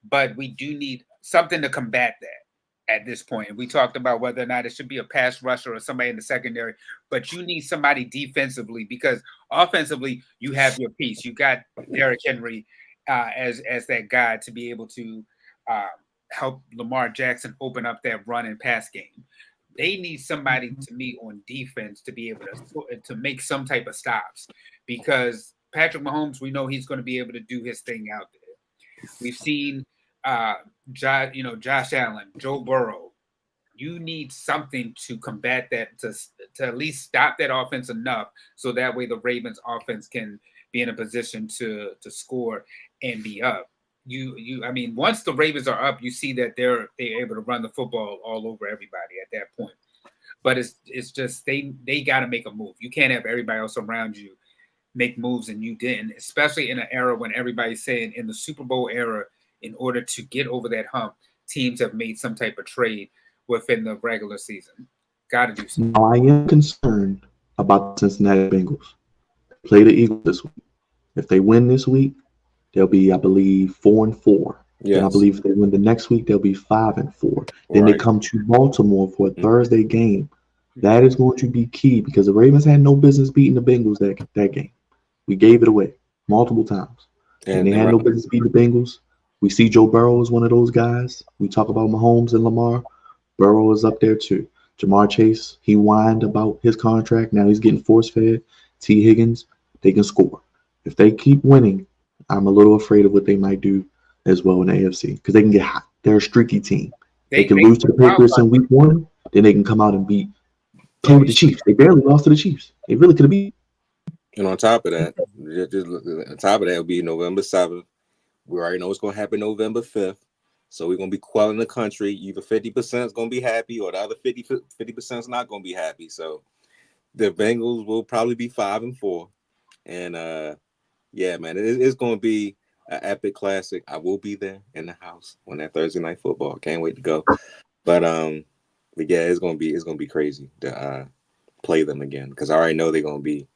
but we do need something to combat that at this point. And we talked about whether or not it should be a pass rusher or somebody in the secondary, but you need somebody defensively because offensively you have your piece. You got Derrick Henry as that guy to be able to help Lamar Jackson open up that run and pass game. They need somebody to me on defense to be able to make some type of stops because Patrick Mahomes, we know he's going to be able to do his thing out there. We've seen Josh Allen, Joe Burrow. You need something to combat that to at least stop that offense enough so that way the Ravens offense can be in a position to score and be up. Once the Ravens are up, you see that they're able to run the football all over everybody at that point. But it's just they got to make a move. You can't have everybody else around you make moves and you didn't, especially in an era when everybody's saying in the Super Bowl era, in order to get over that hump, teams have made some type of trade within the regular season. Got to do something. Now, I am concerned about the Cincinnati Bengals. They play the Eagles this week. If they win this week, they'll be, I believe, 4-4. Yes. And I believe if they win the next week, they'll be 5-4. Then they come to Baltimore for a Thursday game. That is going to be key because the Ravens had no business beating the Bengals that game. We gave it away multiple times. And they had no business beating the Bengals. We see Joe Burrow is one of those guys. We talk about Mahomes and Lamar. Burrow is up there too. Jamar Chase, he whined about his contract. Now he's getting force-fed. T. Higgins, they can score. If they keep winning, I'm a little afraid of what they might do as well in the AFC because they can get hot. They're a streaky team. They can lose to the Patriots in week 1, then they can come out and play with the Chiefs. They barely lost to the Chiefs. They really could have beat. And on top of that, will be November 7th. We already know what's going to happen November 5th. So we're going to be quelling the country. Either 50% is going to be happy or the other 50% is not going to be happy. So the Bengals will probably be 5-4, and yeah, man, it's going to be an epic classic. I will be there in the house on that Thursday night football. Can't wait to go. But yeah, it's gonna be crazy to play them again because I already know they're gonna be,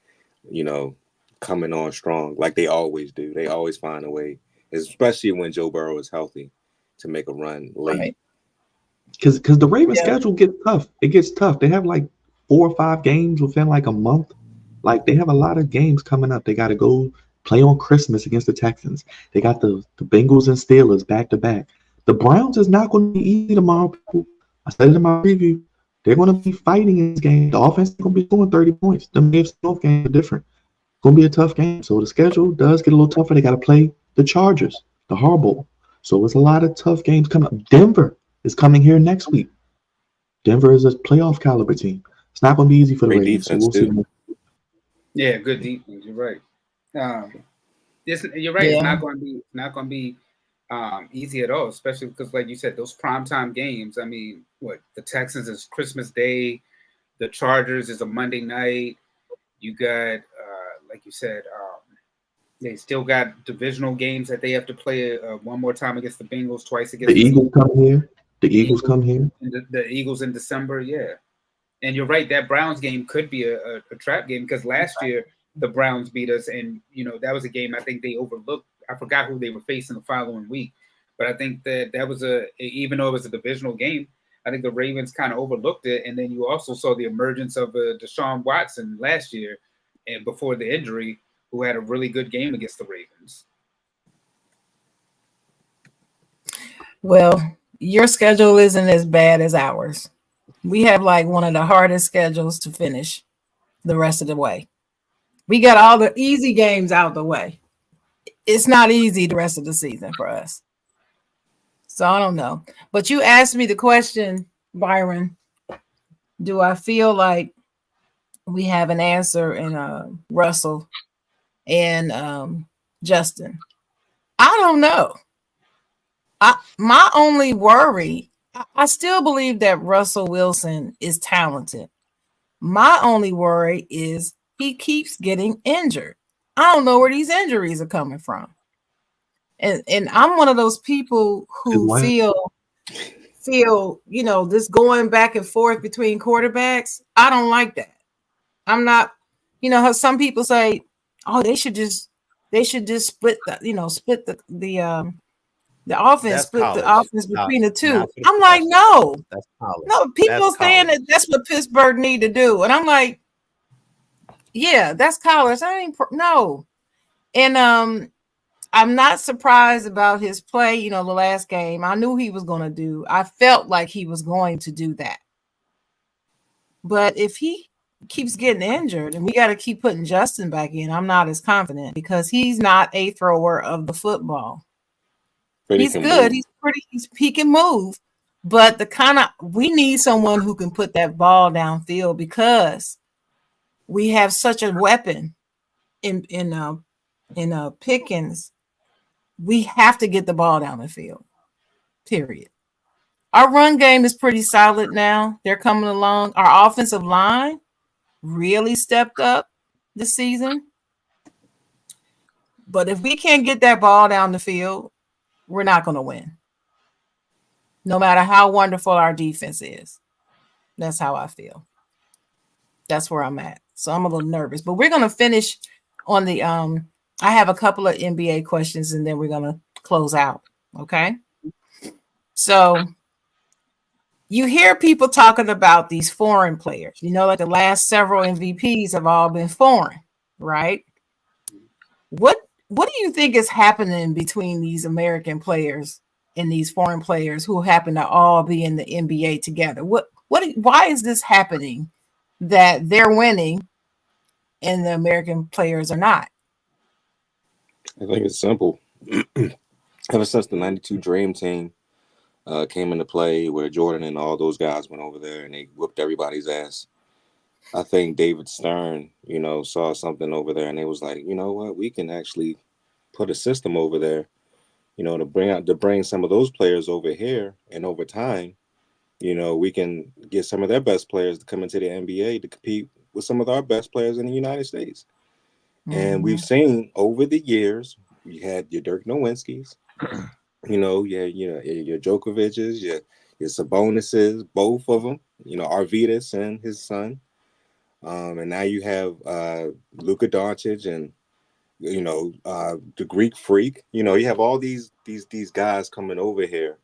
coming on strong like they always do. They always find a way, especially when Joe Burrow is healthy, to make a run late. Right. Because the Ravens schedule gets tough. It gets tough. They have like 4 or 5 games within like a month. Like they have a lot of games coming up. They got to go play on Christmas against the Texans. They got the Bengals and Steelers back to back. The Browns is not going to be easy tomorrow, people. I said it in my preview. They're going to be fighting in this game. The offense is going to be scoring 30 points. The AFC North games are different. It's going to be a tough game. So the schedule does get a little tougher. They got to play the Chargers, the Harbaugh. So it's a lot of tough games coming up. Denver is coming here next week. Denver is a playoff caliber team. It's not going to be easy for the Ravens. So we'll see. Yeah, good defense. You're right. You're right. Yeah. It's not going to be easy at all, especially because, like you said, those primetime games. I mean, the Texans is Christmas Day, the Chargers is a Monday night. You got, like you said, they still got divisional games that they have to play one more time against the Bengals, twice against the Eagles. Come here. The Eagles come here. The Eagles in December, yeah. And you're right, that Browns game could be a trap game because last year the Browns beat us, and that was a game I think they overlooked. I forgot who they were facing the following week, but I think that was even though it was a divisional game, I think the Ravens kind of overlooked it. And then you also saw the emergence of Deshaun Watson last year, and before the injury, who had a really good game against the Ravens. Well, your schedule isn't as bad as ours. We have like one of the hardest schedules to finish the rest of the way. We got all the easy games out the way. It's not easy the rest of the season for us. So I don't know. But you asked me the question, Byron, do I feel like we have an answer in Russell and Justin? I don't know. My only worry, I still believe that Russell Wilson is talented. My only worry is he keeps getting injured. I don't know where these injuries are coming from. And I'm one of those people who feel, this going back and forth between quarterbacks. I don't like that. I'm not, how some people say, oh, they should just split the offense, split the offense between the two. I'm like, no. People saying that that's what Pittsburgh need to do. And I'm like, yeah, that's college. No. And I'm not surprised about his play, the last game. I knew he was going to do. I felt like he was going to do that. But if he keeps getting injured and we got to keep putting Justin back in, I'm not as confident because he's not a thrower of the football. He's good. Move. He can move, but we need someone who can put that ball downfield because we have such a weapon in Pickens. We have to get the ball down the field. Period. Our run game is pretty solid now. They're coming along. Our offensive line really stepped up this season. But if we can't get that ball down the field, we're not going to win. No matter how wonderful our defense is. That's how I feel. That's where I'm at. So I'm a little nervous. But we're going to finish on the I have a couple of NBA questions and then we're going to close out. Okay? So you hear people talking about these foreign players. Like the last several MVPs have all been foreign, right? What do you think is happening between these American players and these foreign players who happen to all be in the NBA together? Why is this happening that they're winning and the American players are not? I think it's simple. Ever since the 92 Dream Team came into play where Jordan and all those guys went over there and they whooped everybody's ass, I think David Stern, saw something over there and they was like, you know what, we can actually put a system over there, to bring some of those players over here, and over time, we can get some of their best players to come into the NBA to compete with some of our best players in the United States. And we've Mhm. seen over the years, you had your Dirk Nowinskis, your Djokovic's, your Sabonises, both of them, Arvidas and his son. And now you have Luka Doncic and the Greek Freak. You have all these guys coming over here,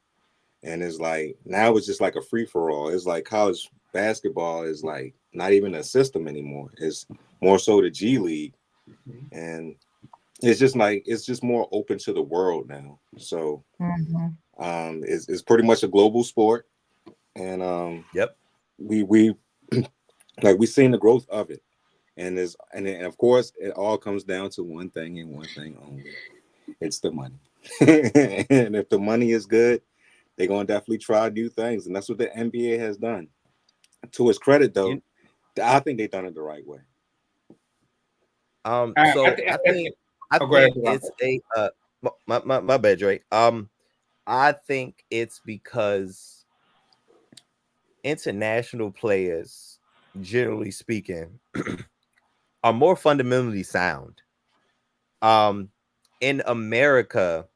and it's like now it's just like a free for all. It's like college basketball is like not even a system anymore. It's more so the G League, and it's just more open to the world now. So Mhm. it's pretty much a global sport, and Yep. we like we've seen the growth of it. And of course it all comes down to one thing and one thing only. It's the money. And if the money is good, they're gonna definitely try new things. And that's what the NBA has done. To its credit though, I think they've done it the right way. So I go ahead, think it's my bad, Dre. I think it's because international players, generally speaking, are more fundamentally sound. In America,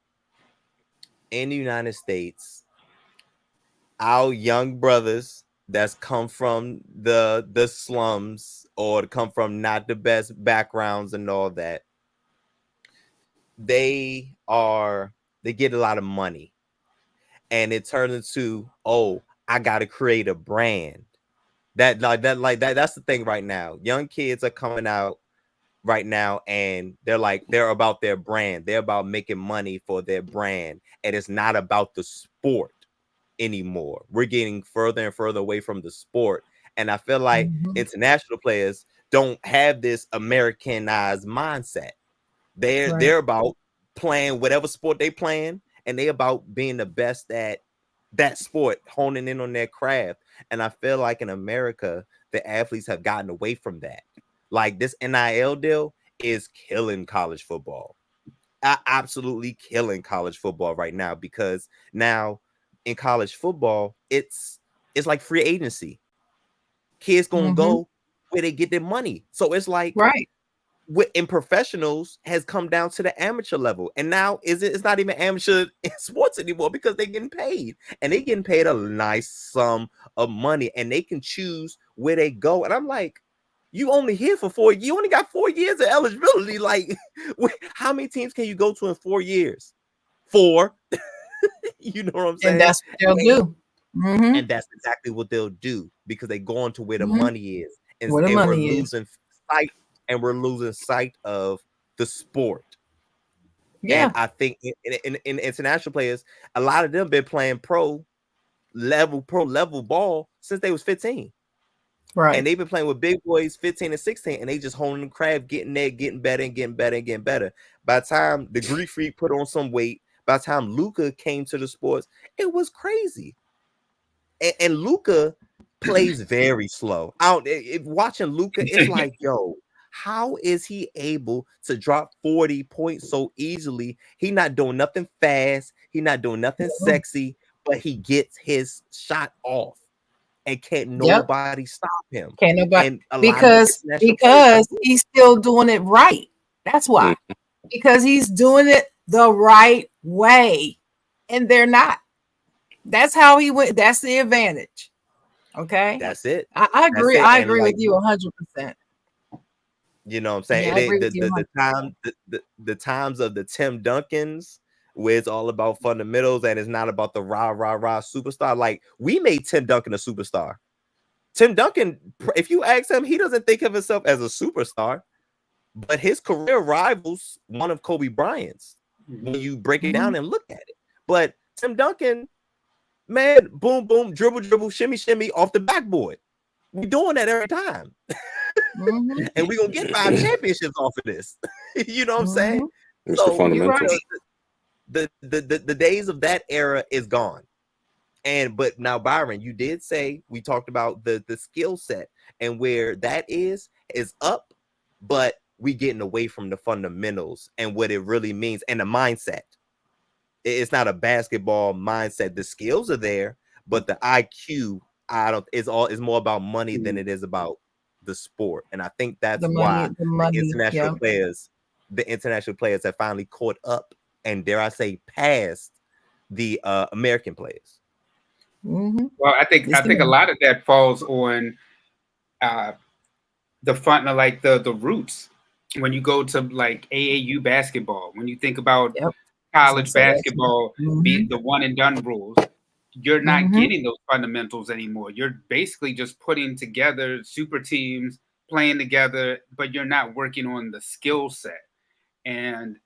in the United States, our young brothers that's come from the slums or come from not the best backgrounds and all that, they get a lot of money, and it turns into, oh, I gotta create a brand. That's the thing right now. Young kids are coming out right now, and they're about their brand. They're about making money for their brand, and it's not about the sport anymore. We're getting further and further away from the sport, and I feel like international players don't have this Americanized mindset. They're about playing whatever sport they playing, and they about being the best at that sport, honing in on their craft. And I feel like in America, the athletes have gotten away from that. Like this NIL deal is killing college football. Absolutely killing college football right now, because now in college football, it's like free agency. Kids gonna go where they get their money. So it's like in professionals has come down to the amateur level, and now it's not even amateur in sports anymore, because they're getting paid, and they're getting paid a nice sum of money, and they can choose where they go. And I'm like, you only here for 4 years. You only got 4 years of eligibility. Like, how many teams can you go to in 4 years? 4. You know what I'm saying? And that's what they'll do. And that's exactly what they'll do, because they go into where the money is, and Where the we're money is. losing sight. And we're losing sight of the sport. Yeah. And I think in international players, a lot of them been playing pro level ball since they was 15. Right. And they've been playing with big boys 15 and 16, and they just honing the craft, getting there, getting better and getting better and getting better. By the time the Greek Freak put on some weight, by the time Luka came to the sports, it was crazy. And Luka plays very slow. Watching Luka, it's like, yo, how is he able to drop 40 points so easily? He not doing nothing fast. He not doing nothing sexy, but he gets his shot off, and can't nobody stop him. Can't nobody, and a because he's still doing it right. That's why. Because he's doing it the right way, and they're not. That's how he went. That's the advantage. Okay, that's it. I agree. I agree with you 100%. You know what I'm saying? Yeah, the times of the Tim Duncans, where it's all about fundamentals and it's not about the rah superstar. Like, we made Tim Duncan a superstar. Tim Duncan, if you ask him, he doesn't think of himself as a superstar, but his career rivals one of Kobe Bryant's when you break it down and look at it. But Tim Duncan, man, boom, boom, dribble, shimmy off the backboard. We doing that every time. And we're gonna get 5 championships off of this. You know what I'm saying? It's so, the fundamentals. The days of that era is gone. But now, Byron, you did say, we talked about the skill set, and where that is up, but we getting away from the fundamentals and what it really means, and the mindset. It's not a basketball mindset. The skills are there, but the IQ, is more about money than it is about the sport. And I think that's the why money, international players have finally caught up and, dare I say, passed the American players. Mm-hmm. Well, I think a lot of that falls on the front of like the roots. When you go to like AAU basketball, when you think about college basketball, be the one and done rules, you're not getting those fundamentals anymore. You're basically just putting together super teams, playing together, but you're not working on the skill set. And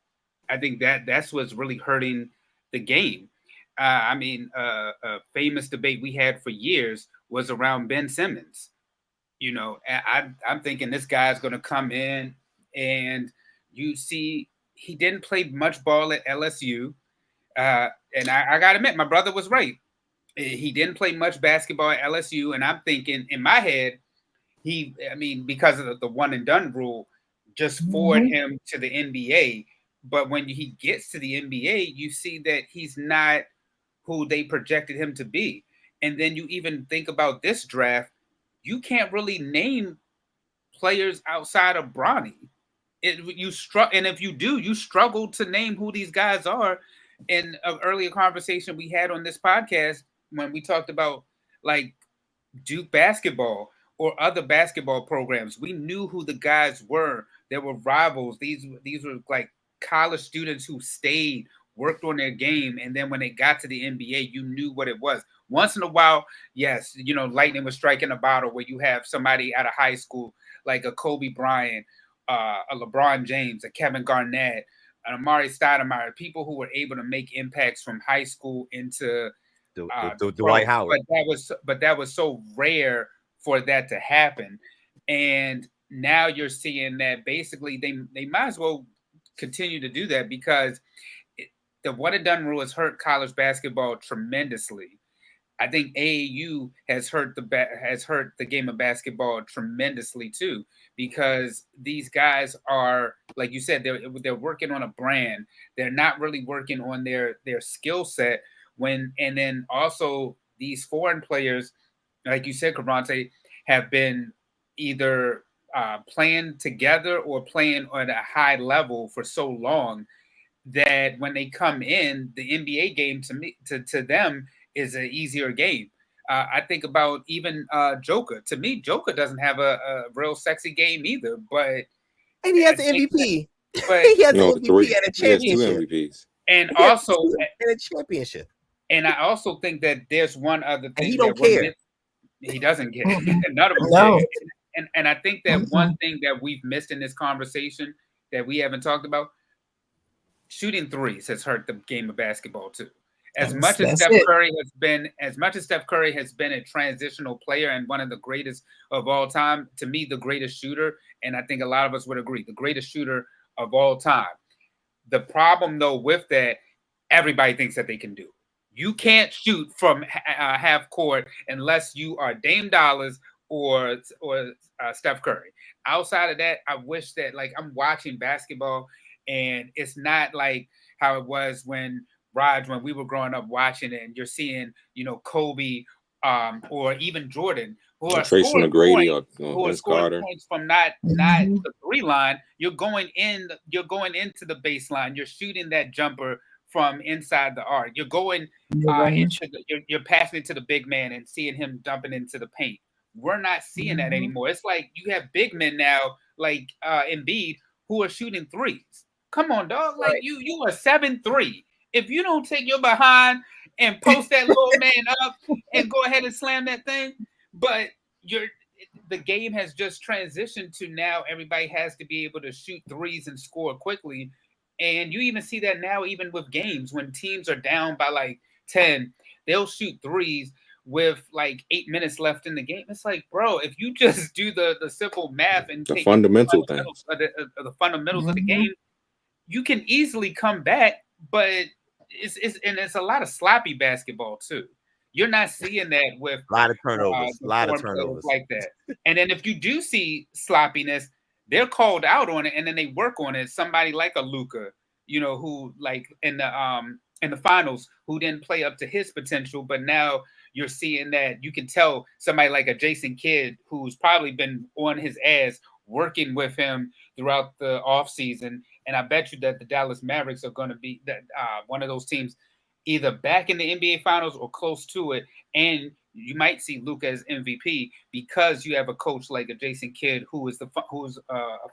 I think that's what's really hurting the game. I mean, a famous debate we had for years was around Ben Simmons. You know, I'm thinking this guy's going to come in, and you see he didn't play much ball at LSU. And I got to admit, my brother was right. He didn't play much basketball at LSU, and I'm thinking in my head, because of the one and done rule, just forward him to the NBA. But when he gets to the NBA, you see that he's not who they projected him to be. And then you even think about this draft, you can't really name players outside of Bronny. And if you do, you struggle to name who these guys are. In an earlier conversation we had on this podcast, when we talked about like Duke basketball or other basketball programs, we knew who the guys were. There were rivals. These were like college students who stayed, worked on their game, and then when they got to the NBA, you knew what it was. Once in a while, yes, you know, lightning was striking a bottle where you have somebody out of high school like a Kobe Bryant, a LeBron James, a Kevin Garnett, an Amari Stoudemire, people who were able to make impacts from high school into Dwight Howard. But that was so rare for that to happen. And now you're seeing that basically they might as well continue to do that, because the one and done rule has hurt college basketball tremendously. I think AAU has hurt the game of basketball tremendously too, because these guys are, like you said, they're working on a brand. They're not really working on their skill set. And then also these foreign players, like you said, Cavante, have been either playing together or playing at a high level for so long that when they come in, the NBA game to them is an easier game. I think about even Joker. To me, Joker doesn't have a real sexy game either, and he has an MVP. But he has an MVP and a championship. He has 2 MVPs. And also and a championship. And I also think that there's one other thing. And he don't care. He doesn't care. None of them care. And I think that one thing that we've missed in this conversation that we haven't talked about, shooting threes has hurt the game of basketball too. As much as Steph Curry has been a transitional player and one of the greatest of all time, to me, the greatest shooter, and I think a lot of us would agree, the greatest shooter of all time. The problem, though, with that, everybody thinks that they can do. You can't shoot from half court unless you are Dame Dollars or Steph Curry. Outside of that, I wish that, like, I'm watching basketball and it's not like how it was when we were growing up watching it, and you're seeing, you know, Kobe or even Jordan, who are Tracy McGrady or scoring points from not the 3 line. You're going into the baseline. You're shooting that jumper from inside the arc. You're going you're passing it to the big man and seeing him dumping into the paint. We're not seeing that anymore. It's like you have big men now, like Embiid, who are shooting threes. Come on, dog. Like you are 7'3". If you don't take your behind and post that little man up and go ahead and slam that thing, but the game has just transitioned to now everybody has to be able to shoot threes and score quickly. And you even see that now, even with games, when teams are down by like 10, they'll shoot threes with like 8 minutes left in the game. It's like, bro, if you just do the simple math and the fundamental things, the fundamentals of the game, you can easily come back. But it's a lot of sloppy basketball too. You're not seeing that with a lot of turnovers, like that. And then if you do see sloppiness, they're called out on it, and then they work on it. Somebody like a Luka, you know, who like in the in the finals who didn't play up to his potential, but now you're seeing that you can tell somebody like a Jason Kidd, who's probably been on his ass working with him throughout the offseason. And I bet you that the Dallas Mavericks are going to be that one of those teams either back in the NBA Finals or close to it. And you might see Luka as MVP because you have a coach like a Jason Kidd who's a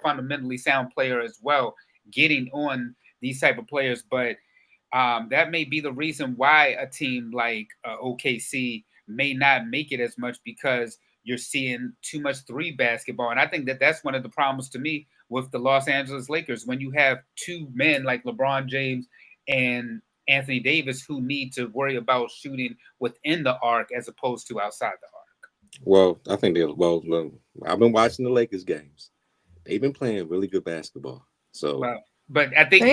fundamentally sound player as well, getting on these type of players. But that may be the reason why a team like OKC may not make it as much, because you're seeing too much three basketball. And I think that that's one of the problems to me with the Los Angeles Lakers, when you have two men like LeBron James and Anthony Davis who need to worry about shooting within the arc as opposed to outside the arc. Well, I think I've been watching the Lakers games. They've been playing really good basketball. So, but I think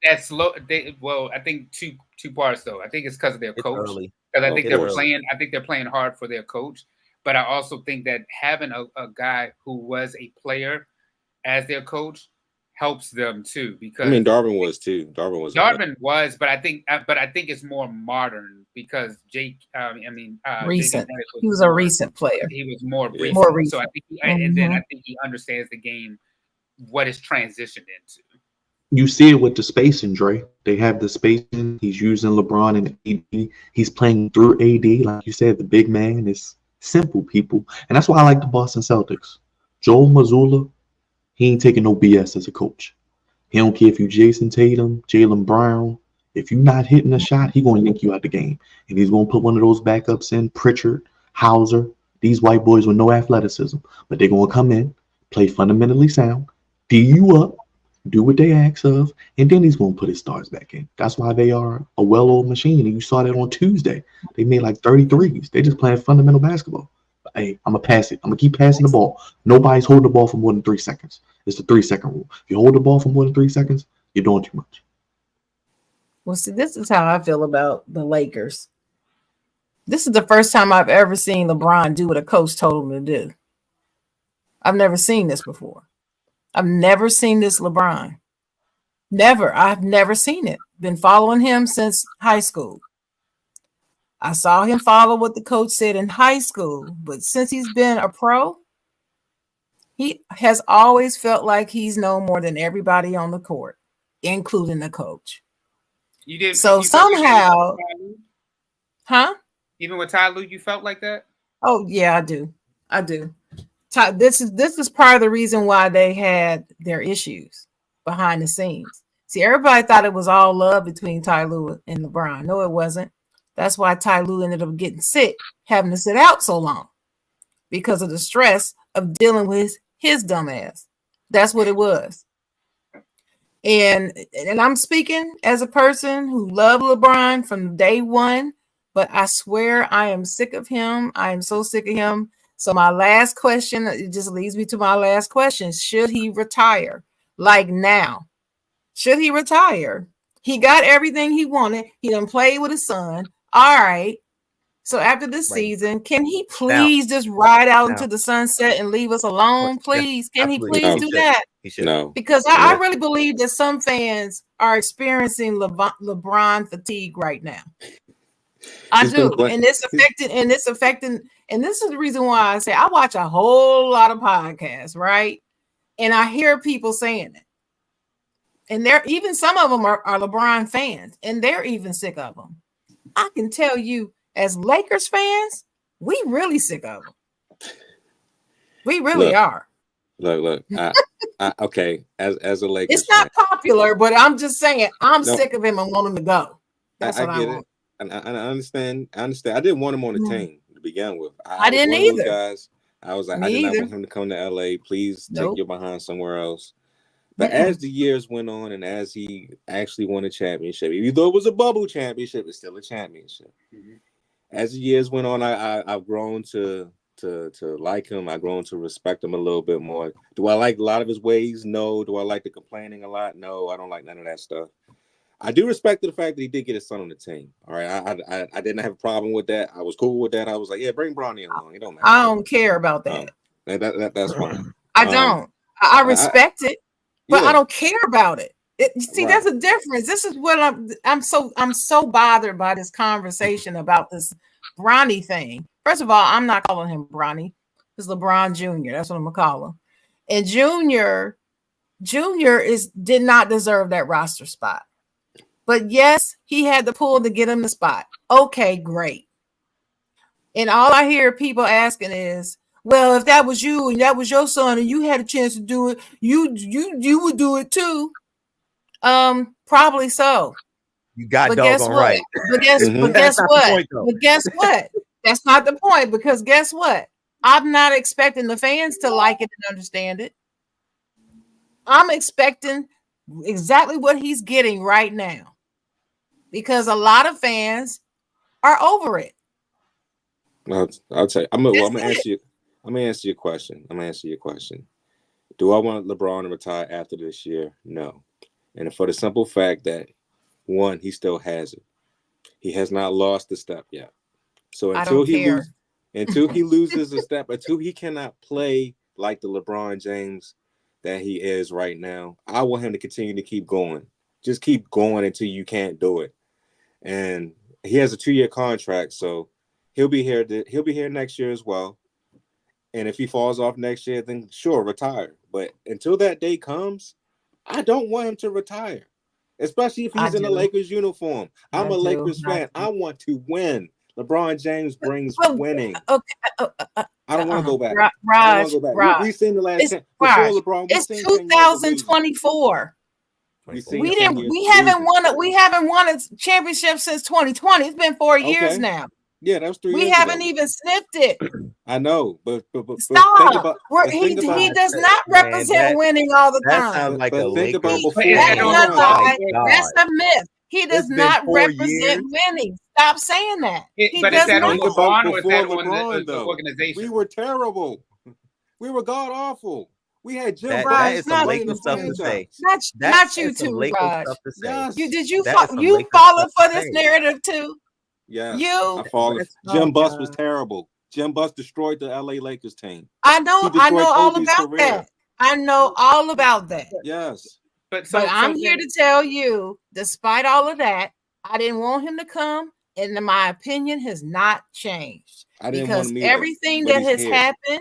that's slow. I think two parts though. I think it's because of their coach. Because I think they're playing. I think they're playing hard for their coach. But I also think that having a guy who was a player as their coach helps them too. Because I mean, Darvin was too. Darvin was, but I think it's more modern because recent. He was a recent player. He was more recent. So I think, and then I think he understands the game, what it's transitioned into. You see it with the spacing, Dre. They have the spacing. He's using LeBron and AD. He's playing through AD, like you said. The big man is simple, people, and that's why I like the Boston Celtics. Joel Mazzulla, he ain't taking no BS as a coach. He don't care if you Jason Tatum, Jaylen Brown. If you're not hitting a shot, he gonna yank you out the game, and he's gonna put one of those backups in, Pritchard, Hauser. These white boys with no athleticism, but they're gonna come in, play fundamentally sound, D you up, do what they ask of, and then he's going to put his stars back in. That's why they are a well-oiled machine, and you saw that on Tuesday. They made like 33s. They just playing fundamental basketball. Hey, I'm going to pass it. I'm going to keep passing the ball. Nobody's holding the ball for more than 3 seconds. It's the 3-second rule. If you hold the ball for more than 3 seconds, you're doing too much. Well, see, this is how I feel about the Lakers. This is the first time I've ever seen LeBron do what a coach told him to do. I've never seen this before. I've never seen this LeBron. Never. I've never seen it. Been following him since high school. I saw him follow what the coach said in high school, but since he's been a pro, he has always felt like he's known more than everybody on the court, including the coach. You did so somehow, huh? Even with Ty Lue, you felt like that? Oh yeah, I do. This is part of the reason why they had their issues behind the scenes. See, everybody thought it was all love between Ty Lue and LeBron. No, it wasn't. That's why Ty Lue ended up getting sick, having to sit out so long because of the stress of dealing with his dumb ass. That's what it was. And I'm speaking as a person who loved LeBron from day one, but I swear I am sick of him. I am so sick of him. So my last question, it just leads me to my last question. Should he retire? Like now? Should he retire? He got everything he wanted. He done played with his son. All right. So after this season, can he please just ride out into the sunset and leave us alone? Please. Can he please do that? He should. No. Because I really believe that some fans are experiencing LeBron fatigue right now. I do. And it's affecting, and this is the reason why I say I watch a whole lot of podcasts, right? And I hear people saying it. And even some of them are LeBron fans, and they're even sick of him. I can tell you, as Lakers fans, we really sick of him. We really are. Look. Okay, as a Lakers, it's not popular, but I'm just saying I'm sick of him and want him to go. That's what I want. And I understand. I didn't want him on the team to begin with. I didn't either. Guys, I was like, I did not want him to come to LA. Please take your behind somewhere else. But as the years went on, and as he actually won a championship, even though it was a bubble championship, it's still a championship. Mm-hmm. As the years went on, I've grown to like him. I've grown to respect him a little bit more. Do I like a lot of his ways? No. Do I like the complaining a lot? No. I don't like none of that stuff. I do respect the fact that he did get his son on the team. All right, I didn't have a problem with that. I was cool with that. I was like, yeah, bring Bronny along. It don't matter. I don't care about that. That's fine. I don't. I respect it, but I don't care about it. See, that's a difference. This is what I'm so bothered by this conversation about this Bronny thing. First of all, I'm not calling him Bronny. It's LeBron Jr. That's what I'm gonna call him. And Junior did not deserve that roster spot. But yes, he had the pull to get him the spot. Okay, great. And all I hear people asking is, well, if that was you and that was your son and you had a chance to do it, you would do it too. Probably so. You got doggone right. But guess what? But guess what? That's not the point, because guess what? I'm not expecting the fans to like it and understand it. I'm expecting exactly what he's getting right now, because a lot of fans are over it. I'll tell you. I'm gonna answer you. I'm gonna answer your question. Do I want LeBron to retire after this year? No. And for the simple fact that, one, he still has it. He has not lost the step yet. So until he loses a step, until he cannot play like the LeBron James that he is right now, I want him to continue to keep going. Just keep going until you can't do it. And he has a 2-year contract, so he'll be here next year as well. And if he falls off next year, then sure, retire. But until that day comes, I don't want him to retire, especially if he's in a Lakers uniform. I'm a Lakers fan. I want to win. LeBron James brings winning. Okay. I don't want to go back. Raj, we've seen the last 10 before LeBron. It's 2024. We haven't won a championship since 2020. It's been 4 years now. Yeah, that was 3 years We haven't even sniffed it. I know, but stop. He does not represent winning all the time. That sounds like a think about before. That's a myth. He does not represent winning. Stop saying that. But is that on LeBron or is that on the organization? We were terrible. We were god awful. We had Jim. That is some Lakers stuff to say. Not you too, Raj. You falling for this narrative too? Yeah, I followed. Jim Buss was terrible. Jim Buss destroyed the LA Lakers team. I know all about that. I know all about that. Yes. But I'm here to tell you, despite all of that, I didn't want him to come, and my opinion has not changed. Because everything that has happened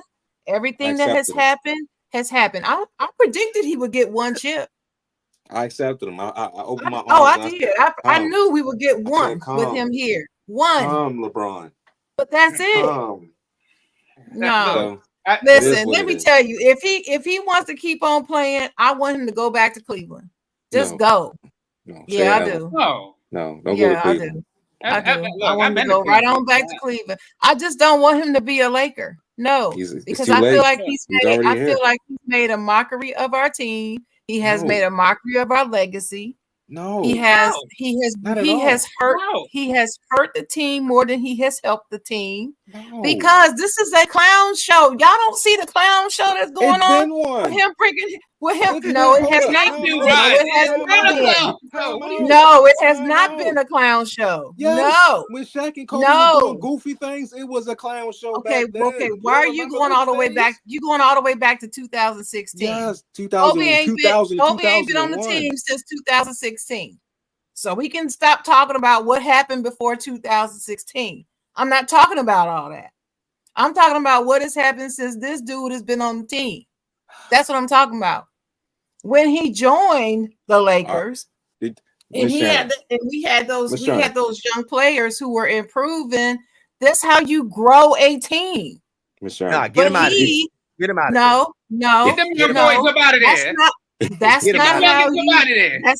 has happened. I predicted he would get one chip. I accepted him. I opened my arms. Oh, I did. I knew we would get one with him here. One. LeBron. But that's it. No. Listen, let me tell you, if he wants to keep on playing, I want him to go back to Cleveland. Just go. No, yeah, I do. No, don't go to Cleveland. I do. I want him to go right on back to Cleveland. I just don't want him to be a Laker. No, because I feel like he's made a mockery of our team. He has made a mockery of our legacy. No, he has hurt the team more than he has helped the team. No. Because this is a clown show. Y'all don't see the clown show that's going on with him freaking with him. No, it has not been. No, it has not been a clown show. Yes. No, when Shaq and Kobe were doing goofy things, it was a clown show. Okay, why are you going all the way back? You going all the way back to 2016? Yes, 2000. Kobe ain't been on the team since 2016. So we can stop talking about what happened before 2016. I'm not talking about all that. I'm talking about what has happened since this dude has been on the team. That's what I'm talking about. When he joined the Lakers, and we had those young players who were improving. That's how you grow a team. Nah, get him out of here. Get him out of here. No. Get them young boys up out of there. That's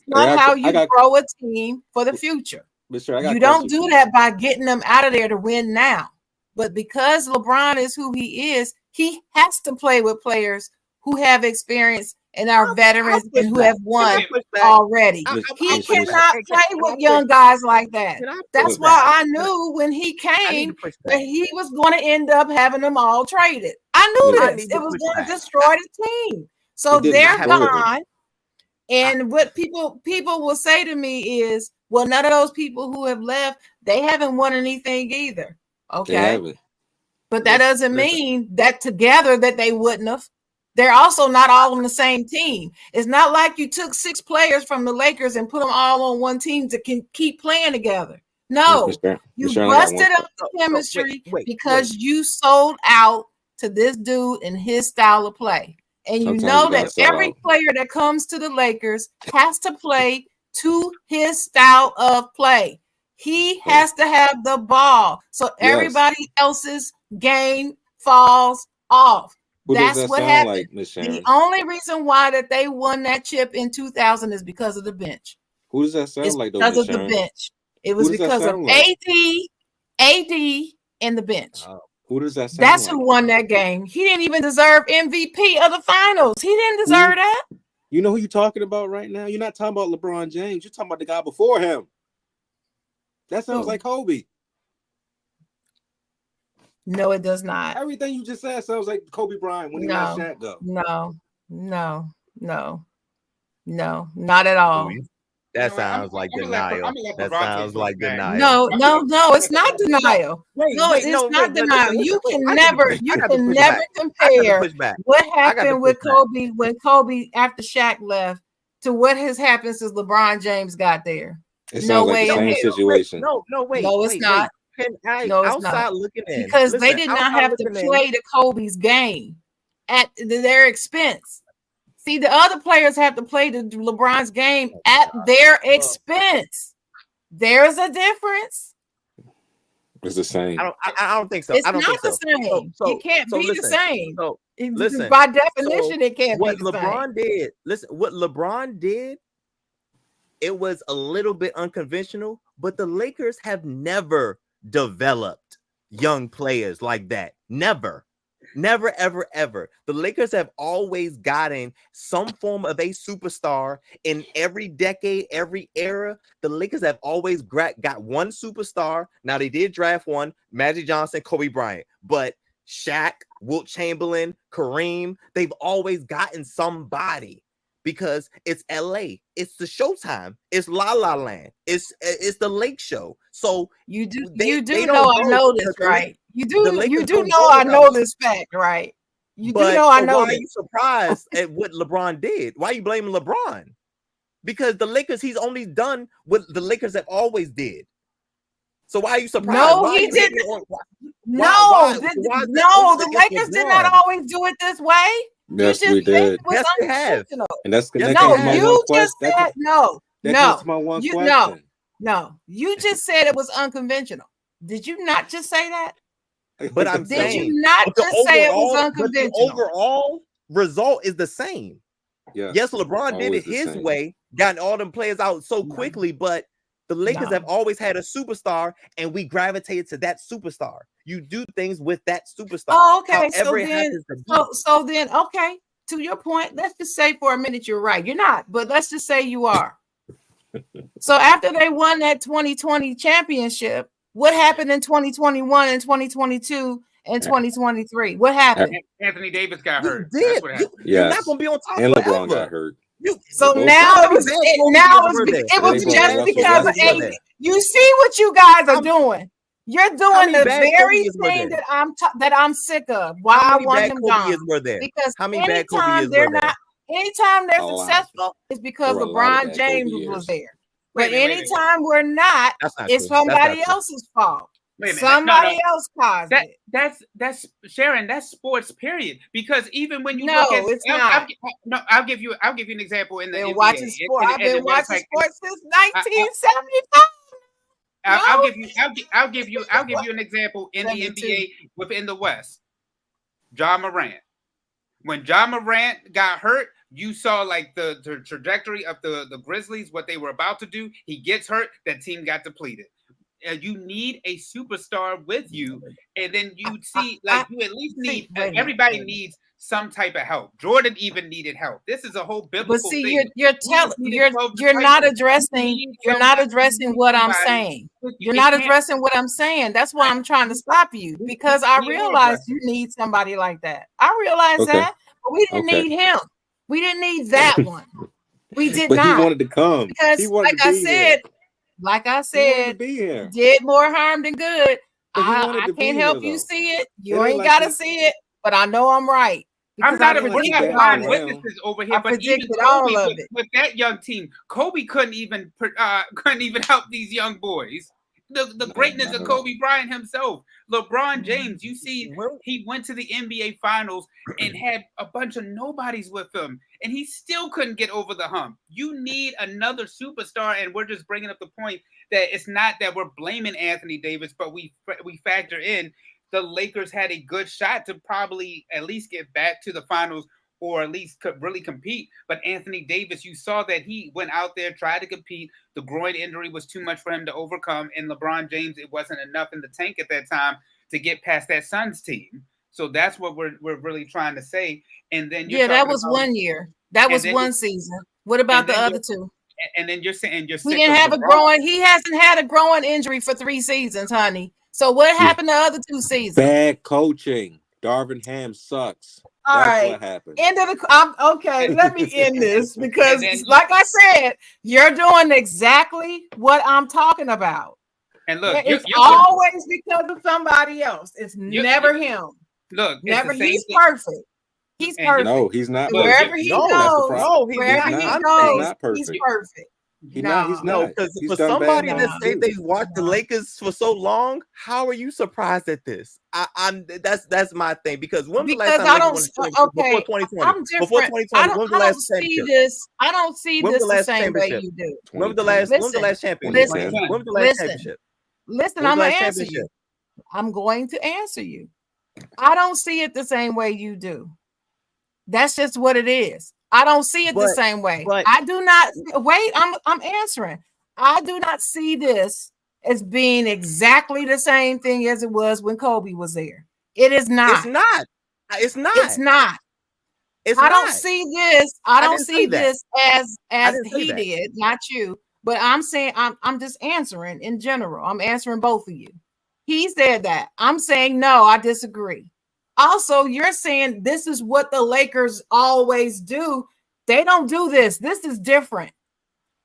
not how you grow a team for the future. You don't do that by getting them out of there to win now. But because LeBron is who he is, he has to play with players who have experience and are veterans and who have won already. He cannot play with young guys like that. That's why I knew when he came that he was going to end up having them all traded. I knew this. It was going to destroy the team. So they're gone. And what people will say to me is, well, none of those people who have left, they haven't won anything either. Okay. But that doesn't mean that together that they wouldn't have. They're also not all on the same team. It's not like you took 6 players from the Lakers and put them all on one team to keep playing together. No, you busted up the chemistry because you sold out to this dude and his style of play. And you know that every player that comes to the Lakers has to play to his style of play. He has to have the ball. So everybody else's game falls off. That's what happened. The only reason why that they won that chip in 2000 is because of the bench. Who does that sound like? Because of the bench. It was because of AD, and the bench. Who does that sound That's like? who won that game. He didn't even deserve MVP of the finals. He didn't deserve that. You know who you're talking about right now? You're not talking about LeBron James. You're talking about the guy before him. That sounds like Kobe. No, it does not. Everything you just said sounds like Kobe Bryant when he let Shaq go. No, not at all. That sounds like denial. That sounds like denial. No, it's not denial. It's not denial. You can never compare what happened with Kobe when Kobe after Shaq left to what has happened since LeBron James got there. It sounds like the same situation. No, it's not. Outside looking in, because they did not have to play the Kobe's game at their expense. See, the other players have to play the LeBron's game at their expense. There's a difference. It's the same. I don't think so. It's I don't not think the same. It can't be the same. Listen, by definition, it can't be the same. What LeBron did, what LeBron did, it was a little bit unconventional, but the Lakers have never developed young players like that. Never, ever. The Lakers have always gotten some form of a superstar in every decade, every era. The Lakers have always got one superstar. Now they did draft one, Magic Johnson, Kobe Bryant, but Shaq, Wilt Chamberlain, Kareem, they've always gotten somebody. Because it's LA, it's the Showtime, it's La La Land, it's the Lake Show. So you do know I know this, right? You do know I know this fact, right? You do know I know. Why are you surprised at what LeBron did? Why are you blaming LeBron? Because the Lakers, he's only done what the Lakers have always did. So why are you surprised? No, he didn't. No, the Lakers did not always do it this way. Yes, we did. Yes, we have. And that's you just said no. You just said it was unconventional. Did you not just say that? But I'm did saying, you not just say it was unconventional? The overall result is the same. Yeah. Yes, LeBron did it his way, gotten all them players out so quickly, but the Lakers have always had a superstar, and we gravitated to that superstar. You do things with that superstar. Oh, okay. So then, okay. To your point, let's just say for a minute you're right. You're not, but let's just say you are. So after they won that 2020 championship, what happened in 2021 and 2022 and 2023? What happened? Anthony Davis got hurt. That's what happened. You're not gonna be on top. And LeBron got hurt. So now it was just because of AD. You see what you guys are doing. You're doing the very thing that I'm sick of. Why I want him gone? Because anytime they're successful, it's because LeBron James was there. But anytime we're not, it's somebody else's fault. Somebody else caused it. That's Sharon. That's sports. Period. Because even when you look at, it's not. I'll give you an example in the NBA. Watching sport. I've been watching sports since 1975. I'll give you an example in the NBA within the West. Jawn Morant. When Jawn Morant got hurt, you saw like the trajectory of the Grizzlies, what they were about to do. He gets hurt, that team got depleted. You need a superstar with you, and then you see you at least need everybody needs some type of help. Jordan even needed help. This is a whole biblical But see, thing. you're not addressing what I'm saying. You're not addressing what I'm saying. That's why I'm trying to stop you, because I realize you need somebody like that. I realize that, but we didn't need him. We didn't need that one. We did not. But he wanted to come because, like I said, did more harm than good. I can't help you see it. You ain't got to see it, but I know I'm right. Because we're not blind witnesses over here, but even Kobe with that young team, Kobe couldn't even help these young boys. The greatness of Kobe Bryant himself. LeBron James, you see, he went to the NBA Finals and had a bunch of nobodies with him, and he still couldn't get over the hump. You need another superstar, and we're just bringing up the point that it's not that we're blaming Anthony Davis, but we factor in the Lakers had a good shot to probably at least get back to the finals or at least could really compete. But Anthony Davis, you saw that he went out there, tried to compete. The groin injury was too much for him to overcome. And LeBron James, it wasn't enough in the tank at that time to get past that Suns team. So that's what we're really trying to say. And then that was 1 year. That was one season. What about the other two? And then you're saying we didn't have a growing. He hasn't had a growing injury for 3 seasons, honey. So what happened the other 2 seasons? Bad coaching. Darvin Ham sucks. All That's right. what happened. End of the. Okay, let me end this because, like I said, you're doing exactly what I'm talking about. And look, it's always because of somebody else. It's never him. Look, never. He's perfect. He's perfect. No, he's not. Wherever he goes, wherever he goes, he's perfect. He's not. Because for somebody that say they've watched the Lakers for so long, how are you surprised at this? That's my thing. Because when was the last time I don't. Before 2020? I'm different. Before 2020, when was the last championship? I don't see this the same way you do. When was the last? When was the last championship? When was the last championship? Listen, I'm gonna answer you. I'm going to answer you. I don't see it the same way you do. That's just what it is. I don't see it the same way. I do not wait. I'm answering. I do not see this as being exactly the same thing as it was when Kobe was there. It is not. It's not. It's not. It's not. I don't see this. I don't see this as he did, not you. But I'm saying I'm just answering in general. I'm answering both of you. He said that. I'm saying no, I disagree. Also, you're saying this is what the Lakers always do. They don't do this. This is different.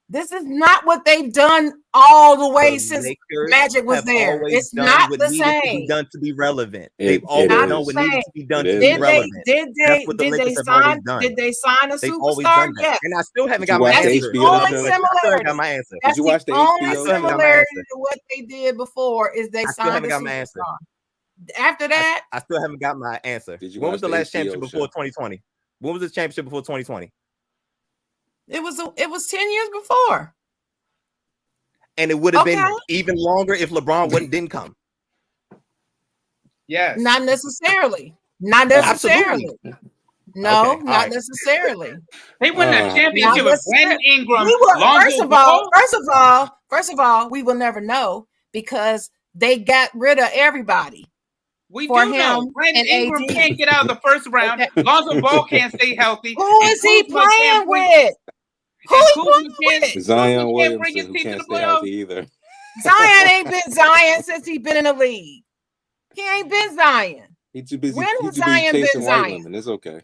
This is not what they've done all the way since Magic was there. It's not the same. To be done to be relevant. They've always done what needed to be done to be relevant. Did they sign a superstar? Yes. And I still haven't got my answer. That's the only similarity to what they did before is they signed a superstar. After that, I still haven't got my answer. When was the last championship before 2020? When was the championship before 2020? It was 10 years before. And it would have been even longer if LeBron didn't come. Yes. Not necessarily. Not necessarily. No, not necessarily. They wouldn't have championship with Brandon Ingram. First of all, we will never know because they got rid of everybody. We do know Brandon Ingram can't get out of the first round. Lonzo Ball can't stay healthy. Who is he playing with? Who is he playing with? Zion Williamson, who can't stay healthy either. Zion ain't been Zion since he's been in the league. He ain't been Zion. He's too busy. When has Zion been Zion? It's okay.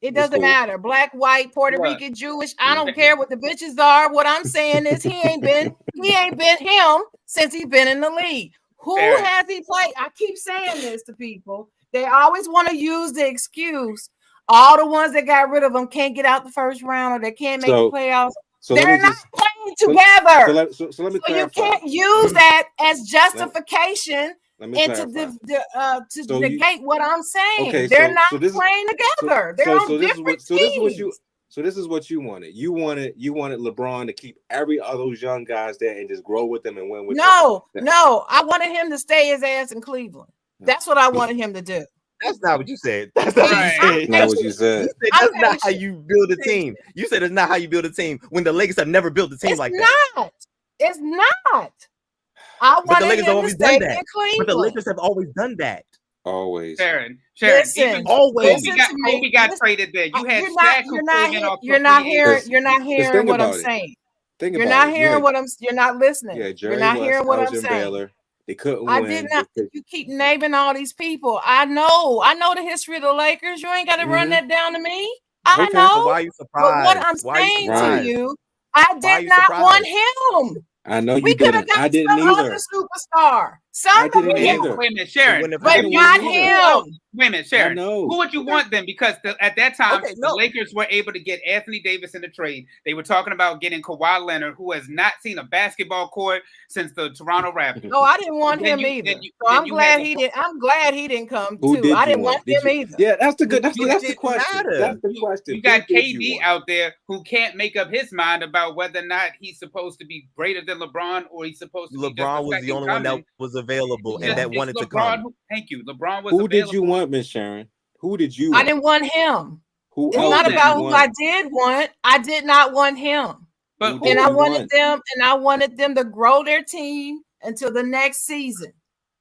It doesn't matter. Black, white, Puerto Rican, Jewish. I don't care what the bitches are. What I'm saying is he ain't been him since he's been in the league. Who has he played? I keep saying this to people. They always want to use the excuse. All the ones that got rid of them can't get out the first round or they can't make the playoffs. So they're not playing together. So you can't use that as justification and to negate what I'm saying. Okay, they're not playing together. They're on different teams. So this is what you wanted. You wanted LeBron to keep every of those young guys there and just grow with them and win with them. No. I wanted him to stay his ass in Cleveland. That's what I wanted him to do. That's not what you said. That's not what you said. That's not how you build a team. You said it's not how you build a team when the Lakers have never built a team like that. It's not. I wanted him to stay in Cleveland. But the Lakers have always done that. Always. Sharon, listen, always. Kobe got traded there. You had Shaq who came in off. You're not hearing what I'm saying. You're not hearing what I'm. You're not listening. Yeah, you're not hearing what I'm saying. Baylor. They couldn't win. I did not. You keep naming all these people. I know the history of the Lakers. You ain't got to run that down to me. I know. Why are you surprised? But what I'm saying to you, I did not want him. I know you didn't. I didn't either. Superstar. Somebody didn't else. either. Wait a minute, Sharon. But not him. Wait a minute, Sharon. know. Who would you want then? Because at that time, Okay, the no. Lakers were able to get Anthony Davis in the trade. They were talking about getting Kawhi Leonard, who has not seen a basketball court since the Toronto Raptors. No, I didn't want Then him either. then So I'm you glad had he didn't. I'm glad he didn't come Who too. did I you didn't want want? Did him you? either. Yeah, that's the good. That's It the didn't question. matter. That's the question. You got Who did KD you want? out there who can't make up his mind about whether or not he's supposed to be greater than LeBron or he's supposed to be just LeBron a was the second only one that coming. was available Yeah. and that It's wanted to LeBron come. thank you. LeBron was Who available. did you want, Miss Sharon? Who did you I want? didn't want him. Who It's else not did about you who want? I did want. I did not want him. But Who did And I you wanted want? them, and I wanted them to grow their team until the next season.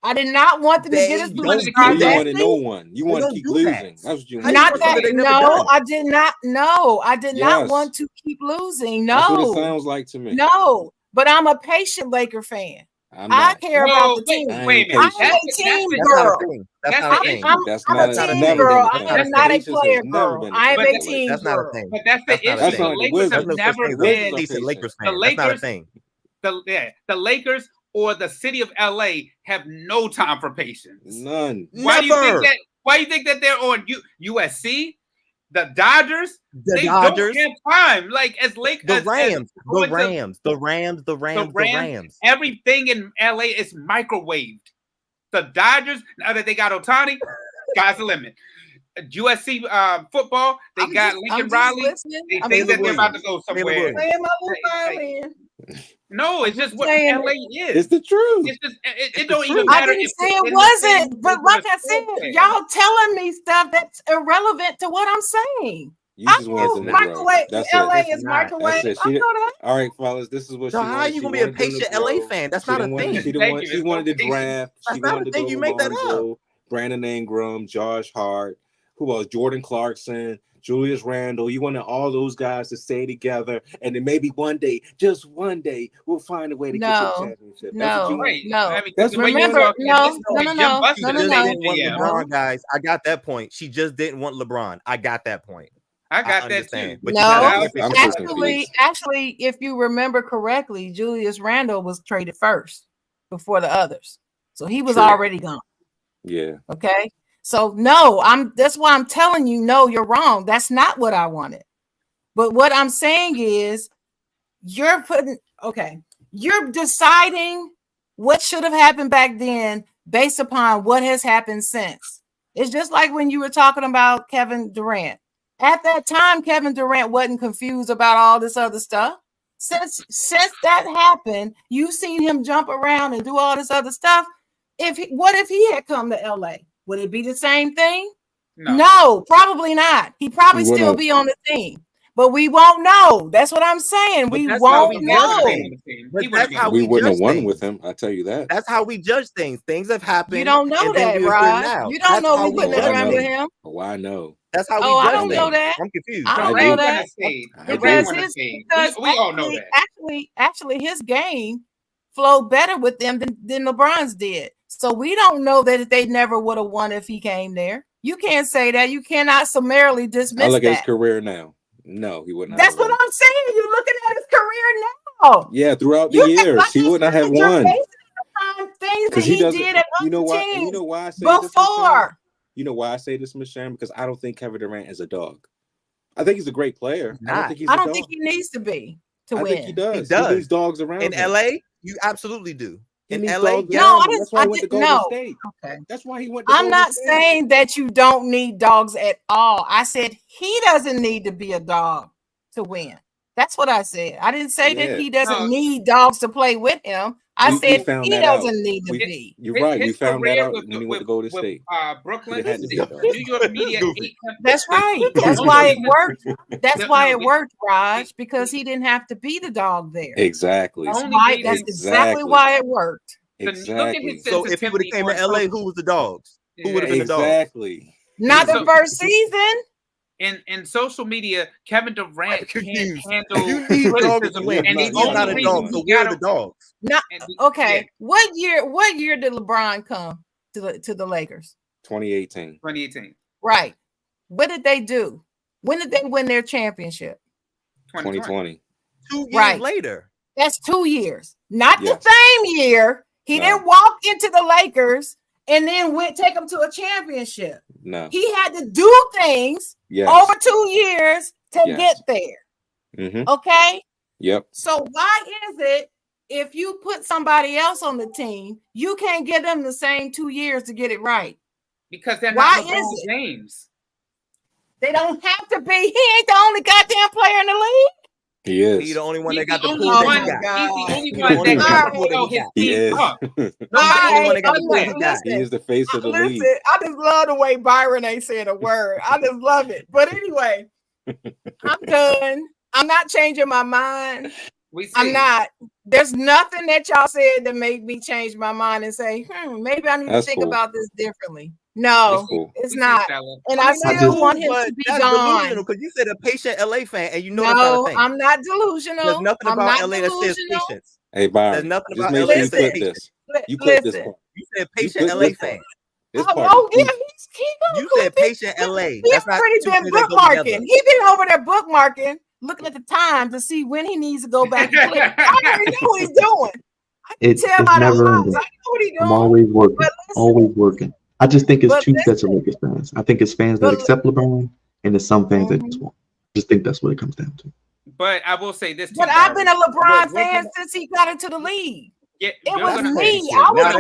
I did not want them to get us They to don't the do So start you that. that wanted no season. one. You They want to don't keep do losing. that. That's what you How you want. Not want something that. they never No, done? I did not. No, I did not Yes. want to keep losing. That's what it No, sounds like to me. no. But I'm a patient Laker fan. I'm I not. care about no, the wait, team. wait a minute. I'm patient. a team That's not a girl. thing. That's That's not a the thing. issue. That's I'm not. a That's not a team thing. never been girl. a I thing. am not a Patience has player never girl. been a I am thing But a with the team That's Lakers. not a girl. thing. But that's the That's not a issue. That thing. sounds The like the Lakers have Wizards. There's no such never thing as The Wizards been are decent patient. Lakers the fan. That's not a Lakers. thing. The Lakers or the city of LA have no time for patience. None. Why do you think Never. that? Why do you think that they're on USC? The Dodgers, The they Dodgers, don't have time. Like as Lake the as Rams, the going to Rams, the Rams, the the Rams, the Rams, Rams. everything in LA is microwaved. The Dodgers, now that they got Otani, sky's the limit. USC football, they I'm got just Lincoln just Riley. listening. They I'm think just that they're about to listening. go Caleb somewhere. Williams. Playing my little Like, violin. no, it's just what saying LA It's is. the truth. It's just it It's the don't even truth. I matter didn't if say it's it in the city wasn't, but or like the I sport said, there. y'all telling me stuff that's irrelevant to what I'm saying. You I just wanted know to know. microwave. That's LA it. is It's not. microwave. That's it. I She did. know that. All right, fellas. This is what So she how are wanted. you She gonna be a wanted them to patient LA grow. fan? That's She not a didn't want. thing. She didn't Thank want. you. She It's wanted no to patience. draft. That's She not a wanted to thing. go You make that up. Lonzo, Brandon Ingram, Josh Hart. Who else? Jordan Clarkson, Julius Randle. You wanted all those guys to stay together, and then maybe one day, just one day, we'll find a way to get to the No, championship. That's what you no, want. Right. no. I mean, That's the what way you you Remember, want. talking, no, this is no, like no, Jim no, She no, Buster no, just no, saying didn't want GM. no. LeBron, guys. I got that point. She just didn't want LeBron. I got that point. I I got that understand. too. But you got a No, I'm championship. so actually, confused. if you remember correctly, Julius Randle was traded first before the others, so he was True. already gone. Yeah. Okay, so no, that's why I'm telling you, no, you're wrong. That's not what I wanted. But what I'm saying is, you're deciding what should have happened back then based upon what has happened since. It's just like when you were talking about Kevin Durant. At that time, Kevin Durant wasn't confused about all this other stuff. Since that happened, you've seen him jump around and do all this other stuff. What if he had come to LA? Would it be the same thing? No, probably not. He'd probably still be on the team. But we won't know. That's what I'm saying. But We that's how won't we know. judge things. But that's how We we wouldn't judge have won things. with him. I tell you that. That's how we judge things. Things have happened. You don't know and then that, we're here Rod. now. You don't That's know how we wouldn't have judge done know. with things. him. Oh, I know. That's how Oh, we I judge don't know things. that. I'm confused. I don't I know do. that. I Because do. we all know that. Actually, his game flowed better with them than LeBron's did. So we don't know that they never would have won if he came there. You can't say that. You cannot summarily I dismiss look at his that. career now. No, he would not. That's have what won. I'm saying. You're looking at his career now. Yeah, throughout the You years, he would not have you're won. basing it on things that Because he doesn't. did at You know other why? And teams you know why I say this, Miss Sharon? before. You know why I say this, Miss Sharon? Because I don't think Kevin Durant is a dog. I think he's a great player. I don't think he's a I dog. don't think he needs to be to I win. think he does. He does. He needs dogs around In him. LA, you absolutely do. He In needs LA, dogs yes. No, around I him. That's why he went to didn't. Golden No. State. Okay. That's why he went to I'm Golden not State. saying that you don't need dogs at all. I said he doesn't need to be a dog to win. That's what I said. I didn't say that he doesn't need dogs to play with him. I said found he that out. doesn't need to be. You're right. We found that career out with- when he went to Golden State. Brooklyn, It had to be the a dog. New York media ate him. That's right. That's why it worked. That's why it worked, Raj, because he didn't have to be the dog there. Exactly. That's exactly why it worked. Exactly. So if he would have came to LA, who was the dogs? Who would have been the dogs? Exactly. Not the first season. In social media, Kevin Durant can't handle You need dogs to criticism, win. and He's the not only a reason dog, so he where got are the him. dogs? Not okay. What year did LeBron come to the Lakers? 2018. 2018. Right. What did they do? When did they win their championship? 2020. 2 years Right. later. That's 2 years. Not Yes. the same year. He didn't walk into the Lakers and then take them to a championship. No. He had to do things over 2 years to get there. Mm-hmm. Okay? Yep. So why is it if you put somebody else on the team, you can't give them the same 2 years to get it right? Because they're not LeBron James. They don't have to be. He ain't the only goddamn player in the league. He is. He's the only one that got the only pool one. that he got. He's the only one that got his He team is. up. He is the face of the league. I just love the way Byron ain't saying a word. I just love it. But anyway, I'm done. I'm not changing my mind. I'm not. There's nothing that y'all said that made me change my mind and say, maybe I need to think about this differently. No, it's not. And I still want him to be gone. Because you said a patient LA fan, and you know no, I'm not delusional. There's nothing about LA that says patience. Hey, Byron, there's nothing just about make LA sure you clip this. You clip this part. You said patient LA fan. You said patient LA. That's not pretty been bookmarking. He been over there bookmarking, looking at the time to see when he needs to go back and click. I already know what he's doing. It's never ending. I'm always working. Always working. I just think it's two sets of Lakers fans. I think it's fans that accept LeBron and there's some fans that just won't. I just think that's what it comes down to. But I will say this too. But I've been a LeBron fan since he got into the league. Yeah, it was me. I was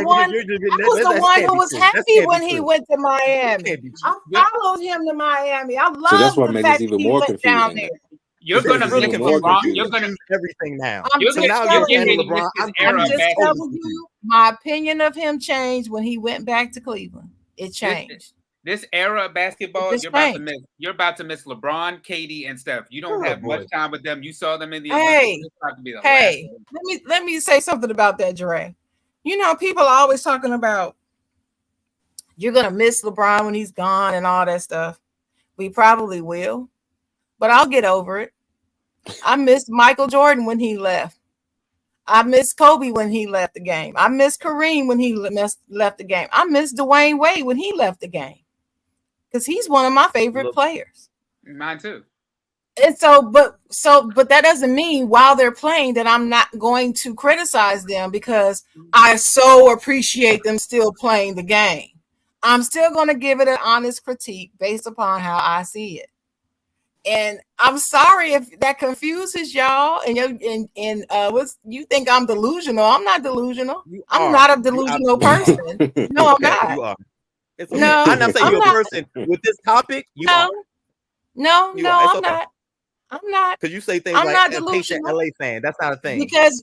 the one who was happy when he went to Miami. I followed him to Miami. I love the fact that he went down there. You're gonna miss LeBron. You're gonna everything now. I'm just telling you, my opinion of him changed when he went back to Cleveland. It changed. This era of basketball, you're about to miss LeBron, KD, and Steph. You don't have much time with them. You saw them in the let me say something about that, Dre. You know, people are always talking about you're gonna miss LeBron when he's gone and all that stuff. We probably will. But I'll get over it. I missed Michael Jordan when he left. I missed Kobe when he left the game. I missed Kareem when he left the game. I missed Dwayne Wade when he left the game. Because he's one of my favorite players. Mine too. And but that doesn't mean while they're playing that I'm not going to criticize them because I so appreciate them still playing the game. I'm still going to give it an honest critique based upon how I see it. And I'm sorry if that confuses y'all. And you think I'm delusional? I'm not delusional. I'm not a delusional person. No, I'm not. You are. No, I'm not saying you're a person with this topic. I'm not. I'm not. Because you say things like a patient LA fan. That's not a thing. Because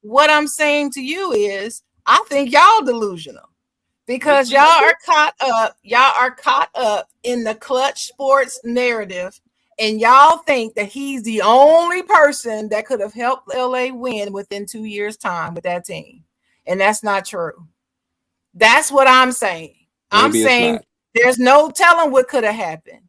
what I'm saying to you is I think y'all delusional. Because y'all are caught up in the clutch sports narrative, and y'all think that he's the only person that could have helped LA win within 2 years' time with that team. And that's not true. That's what I'm saying. I'm saying there's no telling what could have happened,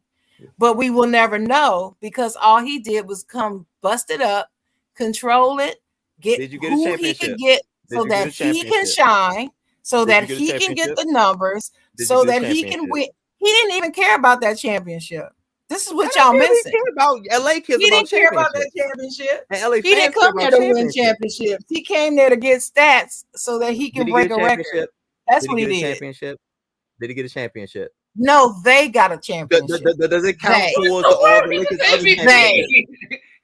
but we will never know because all he did was come busted up, control it, get who he could get so that he can shine. So that he can get the numbers, so that he can win. He didn't even care about that championship. This is what y'all missing. Care about LA kids. He didn't care about that championship. And LA he didn't come there to win championships. He came there to get stats so that he can break a record. That's what he did. Championship? Did he get a championship? No, they got a championship. Does it count towards all the Lakers?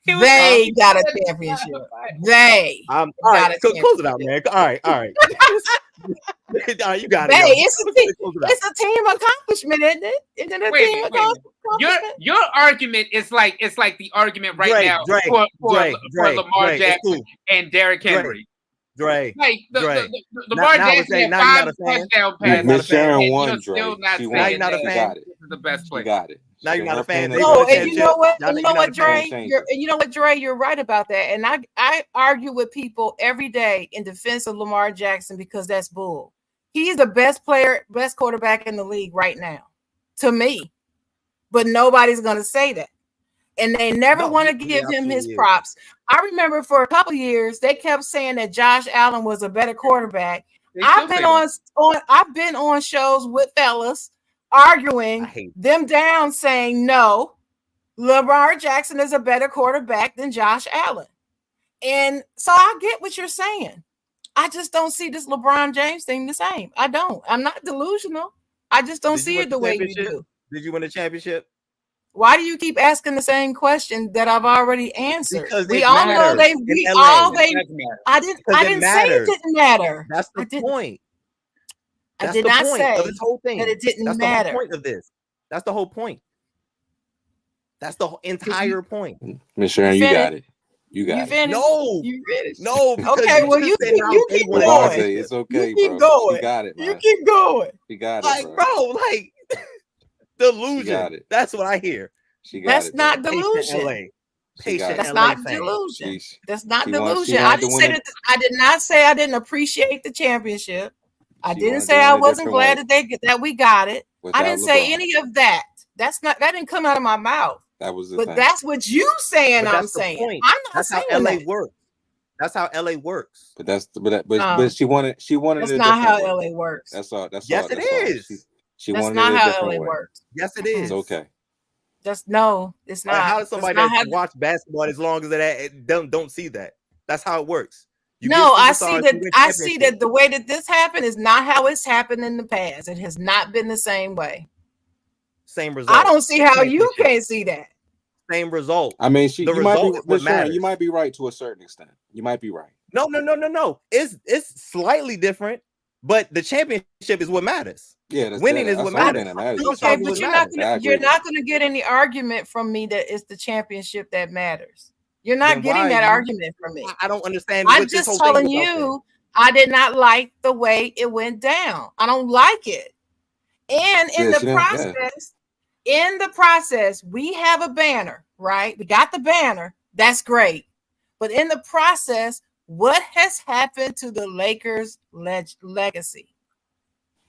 They got a championship. They all right, so close it out, man. All right. All right, you got it. Hey, it's a team accomplishment, isn't it? Isn't it a team accomplishment? Your argument is like the argument now for Lamar Jackson and Derrick Henry. Dre, like Lamar Jackson had 5 touchdown passes. Miss Sharon won, Dre. Still not now you're not a fan. This is the best player. Got it. Now you're not a fan. No, and you know what? Dre? You're right about that. And I argue with people every day in defense of Lamar Jackson because that's bull. He's the best quarterback in the league right now, to me. But nobody's going to say that. And they never want to give him his props. I remember for a couple of years, they kept saying that Josh Allen was a better quarterback. I've been on shows with fellas arguing them down, saying no, Lamar Jackson is a better quarterback than Josh Allen. And so I get what you're saying. I just don't see this LeBron James thing the same. I don't. I'm not delusional. I just don't see it the way you do. Did you win a championship? Why do you keep asking the same question that I've already answered? Because we all know they. We all they. I didn't say it didn't matter. That's the point. I did not say of this whole thing that it didn't That's matter. The whole point of this. That's the whole point. That's the entire point. Miss Sharon, you got it. You got it. No, you finished. No. Okay, well you keep going. It's okay, you keep bro. going. You got it. Man. You keep going. You got it, like, bro. Like delusion. Got it. That's what I hear. She got That's it, not bro. delusion. That's not delusion. That's not delusion. I didn't say that. I did not say I didn't appreciate the championship. I didn't say I wasn't glad that we got it. I didn't say any of that. That didn't come out of my mouth. That was but that's what you saying. I'm saying. I'm not saying how LA that. works. That's how LA works. But she wanted. That's not how LA works. That's all. That's yes, all. it is. She that's wanted not it how LA works. Yes, it is. It's okay. It's not. How does somebody that watch basketball as long as that don't see that? That's how it works. I see that. I see that the way that this happened is not how it's happened in the past. It has not been the same way. Same result. I don't see how you can't see that. Same result. I mean, you might be right to a certain extent. You might be right. No. It's slightly different, but the championship is what matters. Yeah, winning is what matters. Okay, but you're not going to get any argument from me that it's the championship that matters. You're not getting that argument from me. I don't understand. I'm just telling you, I did not like the way it went down. I don't like it. And in the process, we have a banner, right? We got the banner. That's great. But in the process, what has happened to the Lakers' legacy?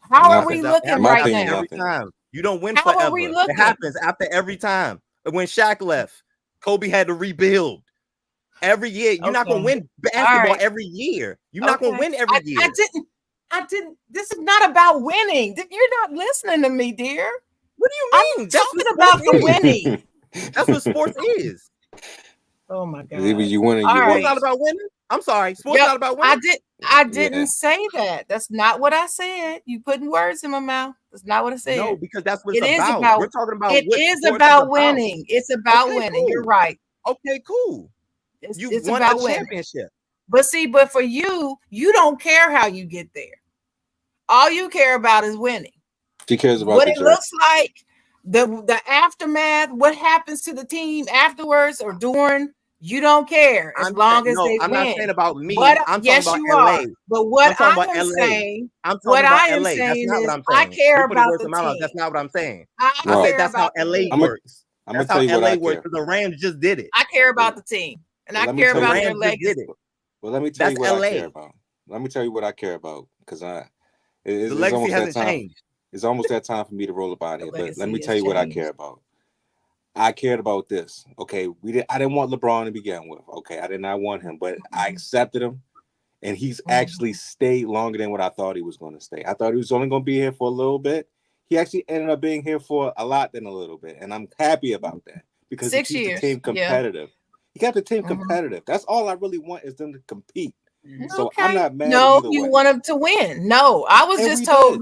How are we looking right now? Every time. You don't win forever. It happens after every time. When Shaq left, Kobe had to rebuild. Every year, you're not going to win basketball every year. You're not going to win every year. I didn't. This is not about winning. You're not listening to me, dear. What do you mean? I'm talking about the winning. That's what sports is. Oh my God! You winning. Sports not about winning. I'm sorry. Sports not about winning. I didn't say that. That's not what I said. You putting words in my mouth. That's not what I said. No, because that's what it's about. We're talking about. It is about winning. It's about winning. Cool. You're right. Okay, cool. It's won about a championship. But for you don't care how you get there. All you care about is winning. She cares about what it looks like, the aftermath, what happens to the team afterwards or during. You don't care as long as they win. I'm not saying about me. I'm talking about LA. But what I'm saying, what I am saying is, I care about the team. That's not what I'm saying. I said that's how LA works. That's how LA works. Because the Rams just did it. I care about the team, and I care about their legacy. Well, let me tell you what I care about. Let me tell you what I care about, because the legacy hasn't changed. It's almost that time for me to roll up out of here. But let me tell you what I care about. I cared about this. Okay, I didn't want LeBron to begin with. Okay, I did not want him, but I accepted him, and he's actually stayed longer than what I thought he was going to stay. I thought he was only going to be here for a little bit. He actually ended up being here for a lot than a little bit, and I'm happy about that because 6 he keeps years. the team competitive. He kept the team competitive. That's all I really want is them to compete. So I'm not mad. No, you want them to win. No, I was just told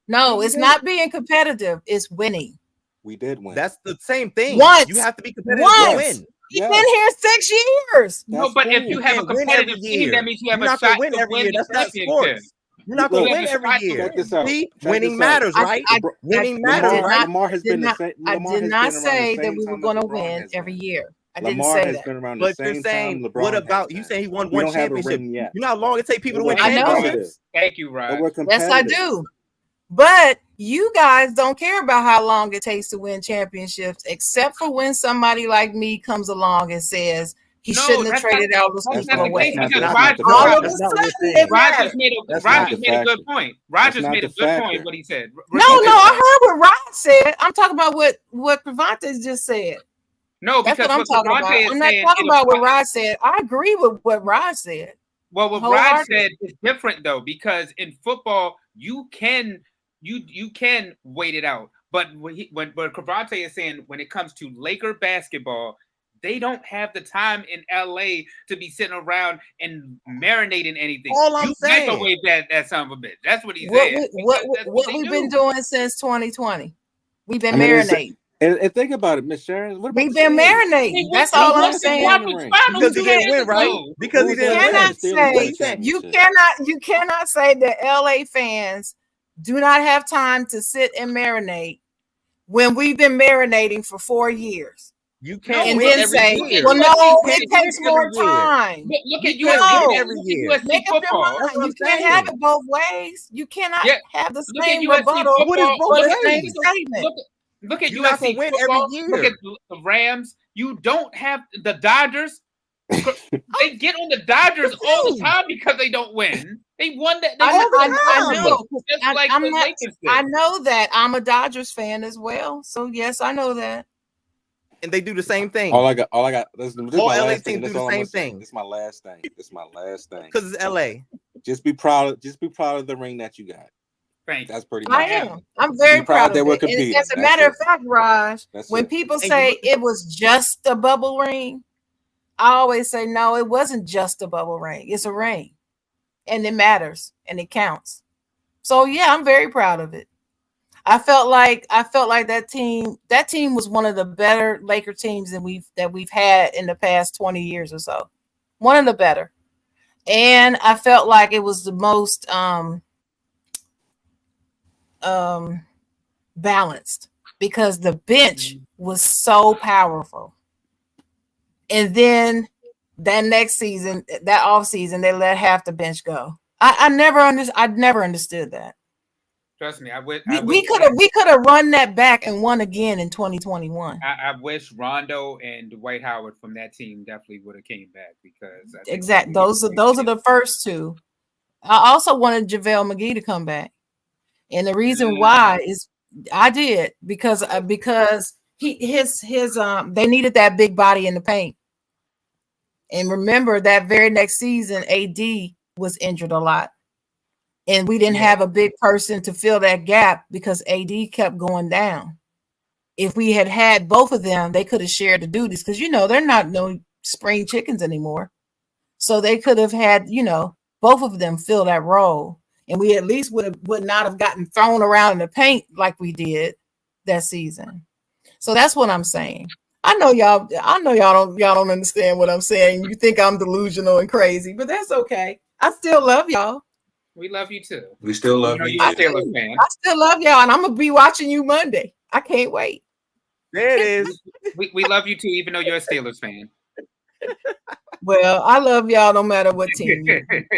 no. It's not being competitive. It's winning. We did win. That's the same thing. Once. You have to be competitive to win. He's been here 6 years. No, but if you have a competitive team, that means you have a shot to win every year. That's not sports. You're not going to win every year. See, winning matters, right? Winning matters, right? Lamar has been the same. I did not say that we were going to win every year. I didn't say that. But you're saying, what about you? Saying he won one championship? You know how long it takes people to win I know. championships? Thank you, Rod. Yes, I do. But you guys don't care about how long it takes to win championships, except for when somebody like me comes along and says he shouldn't have traded Elvis Cooper away. All of a sudden, Rogers made a good point. Rogers made a good point. What he said. No, I heard what Rod said. I'm talking about what Pravante just said. No, that's what I'm talking about. I'm not talking about what Rod said. I agree with what Rod said. Well, what Rod said is different though, because in football you can wait it out, but when Pravante is saying when it comes to Laker basketball, they don't have the time in LA to be sitting around and marinating anything. All I'm you saying, microwave that son of a bitch. That's what he What said. what we've been doing since 2020? We've been marinating. And think about it, Miss Sharon. What about We've been marinating. That's all I'm saying. Because he didn't win, right? Because he didn't win. You cannot say that LA fans do not have time to sit and marinate when we've been marinating for 4 years. You can't and win then every say, year. well, no, it takes more time. Look at USC every year. Make up your mind. You can't have it both ways. You cannot have the same rebuttal. What is both ways? Look at You're USC not gonna win football. every year. Look at the Rams. You don't have the Dodgers. They get on the Dodgers all the time because they don't win. They won that. I know. I know. know that. I'm a Dodgers fan as well. So yes, I know that. And they do the same thing. All I got. This all my LA last teams thing. do the same thing. This is my last thing. Because it's LA. Just be proud of the ring that you got. Thanks. That's pretty much. I am. I'm very proud of it. And as a matter of fact, Raj, when people say it was just a bubble ring, I always say no, it wasn't just a bubble ring. It's a ring, and it matters and it counts. So yeah, I'm very proud of it. I felt like that team was one of the better Laker teams that we've had in the past 20 years or so. One of the better. And I felt like it was the most balanced because the bench was so powerful. And then that next season, that off season, they let half the bench go. I never understood that. Trust me, we could have run that back and won again in 2021. I wish Rondo and Dwight Howard from that team definitely would have came back because exactly those are the first two. I also wanted JaVale McGee to come back, and the reason why is I did because his they needed that big body in the paint. And remember that very next season, AD was injured a lot. And we didn't have a big person to fill that gap because AD kept going down. If we had both of them, they could have shared the duties because, they're not no spring chickens anymore. So they could have had, both of them fill that role. And we at least would not have gotten thrown around in the paint like we did that season. So that's what I'm saying. I know y'all don't understand what I'm saying. You think I'm delusional and crazy, but that's okay. I still love y'all. We love you too. We still love you. I still love y'all, and I'm gonna be watching you Monday. I can't wait. There it is. we love you too, even though you're a Steelers fan. Well, I love y'all no matter what team you like.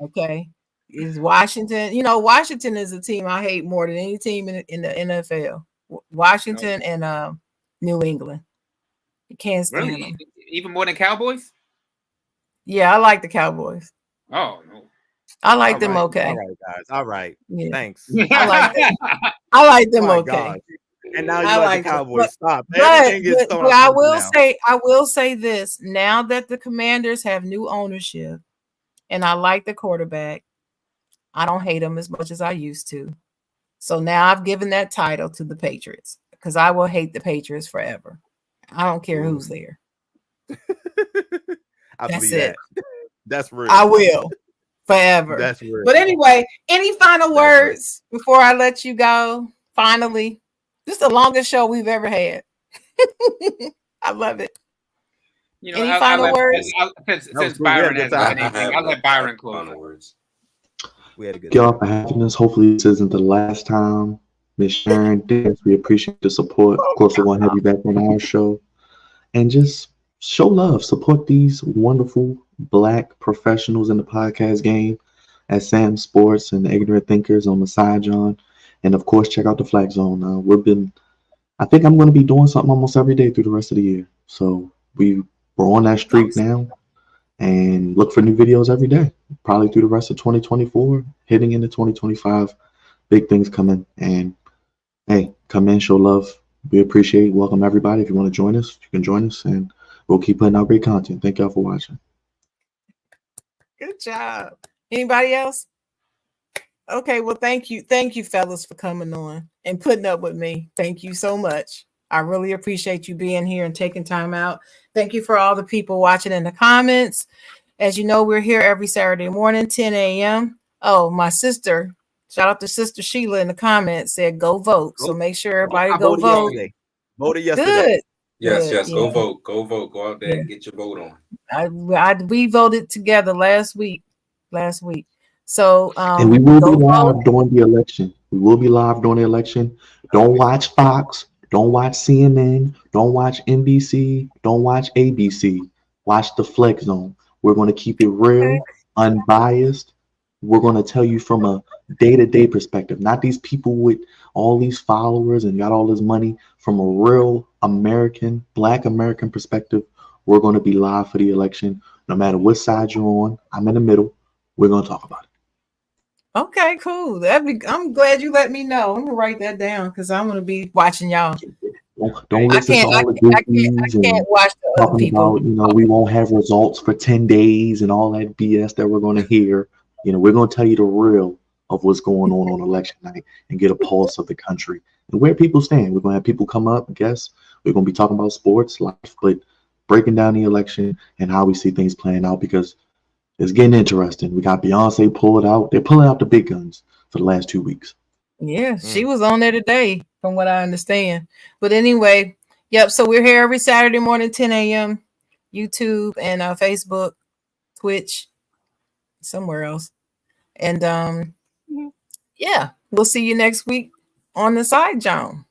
Okay. Is Washington? Washington is a team I hate more than any team in the NFL. Washington and New England. You can't stand them. Even more than Cowboys? Yeah, I like the Cowboys. Oh no. I like them okay. All right, guys. All right. Yeah. Thanks. I like them okay. God. And now you like the Cowboys. Stop. But I will say this. Now that the Commanders have new ownership and I like the quarterback, I don't hate them as much as I used to. So now I've given that title to the Patriots because I will hate the Patriots forever. I don't care who's there. That's it. That's real. I will. Forever. That's real. But anyway, any final words before I let you go? Finally, this is the longest show we've ever had. I love it. Any final words? Since Byron has anything, I'll let Byron close. Final words. We had a good Thank y'all for having us. Hopefully this isn't the last time. Miss Sharon, we appreciate the support. Of course, we want to have you back on our show. And just show love. Support these wonderful Black professionals in the podcast game at Sam Sports and the Ignorant Thinkers on the side, Jawn. And of course, check out the Flag Zone. I think I'm going to be doing something almost every day through the rest of the year. So we're on that streak now. And look for new videos every day, probably through the rest of 2024, hitting into 2025. Big things coming. And hey, come in, show love. We appreciate it. Welcome everybody. If you want to join us, you can join us, and we'll keep putting out great content. Thank y'all for watching. Good job. Anybody else? Okay, well, thank you, fellas, for coming on and putting up with me. Thank you so much. I really appreciate you being here and taking time out. Thank you for all the people watching in the comments. As you know, we're here every Saturday morning, 10 a.m. Oh, my sister, shout out to Sister Sheila in the comments, said go vote. So make sure everybody go vote. Voted yesterday. Good. Yes, Good. yes. Go vote. Go vote. Go out there and get your vote on. We voted together last week. So and we will be live during the election. We will be live during the election. Don't watch Fox. Don't watch CNN. Don't watch NBC. Don't watch ABC. Watch the Flex Zone. We're going to keep it real, unbiased. We're going to tell you from a day-to-day perspective, not these people with all these followers and got all this money. From a real American, Black American perspective, we're going to be live for the election. No matter what side you're on, I'm in the middle. We're going to talk about it. Okay, cool. I'm glad you let me know. I'm gonna write that down because I'm gonna be watching y'all. Don't listen to all the goofies I can't watch the other people. About, we won't have results for 10 days and all that BS that we're going to hear. We're going to tell you the real of what's going on election night and get a pulse of the country and where people stand. We're going to have people come up, I guess. We're going to be talking about sports, life, but breaking down the election and how we see things playing out because it's getting interesting. We got Beyonce pulled out. They're pulling out the big guns for the last 2 weeks. Yeah, she was on there today, from what I understand. But anyway, yep. So we're here every Saturday morning, 10 a.m. YouTube and Facebook, Twitch, somewhere else. And yeah, we'll see you next week on the side, Jawn.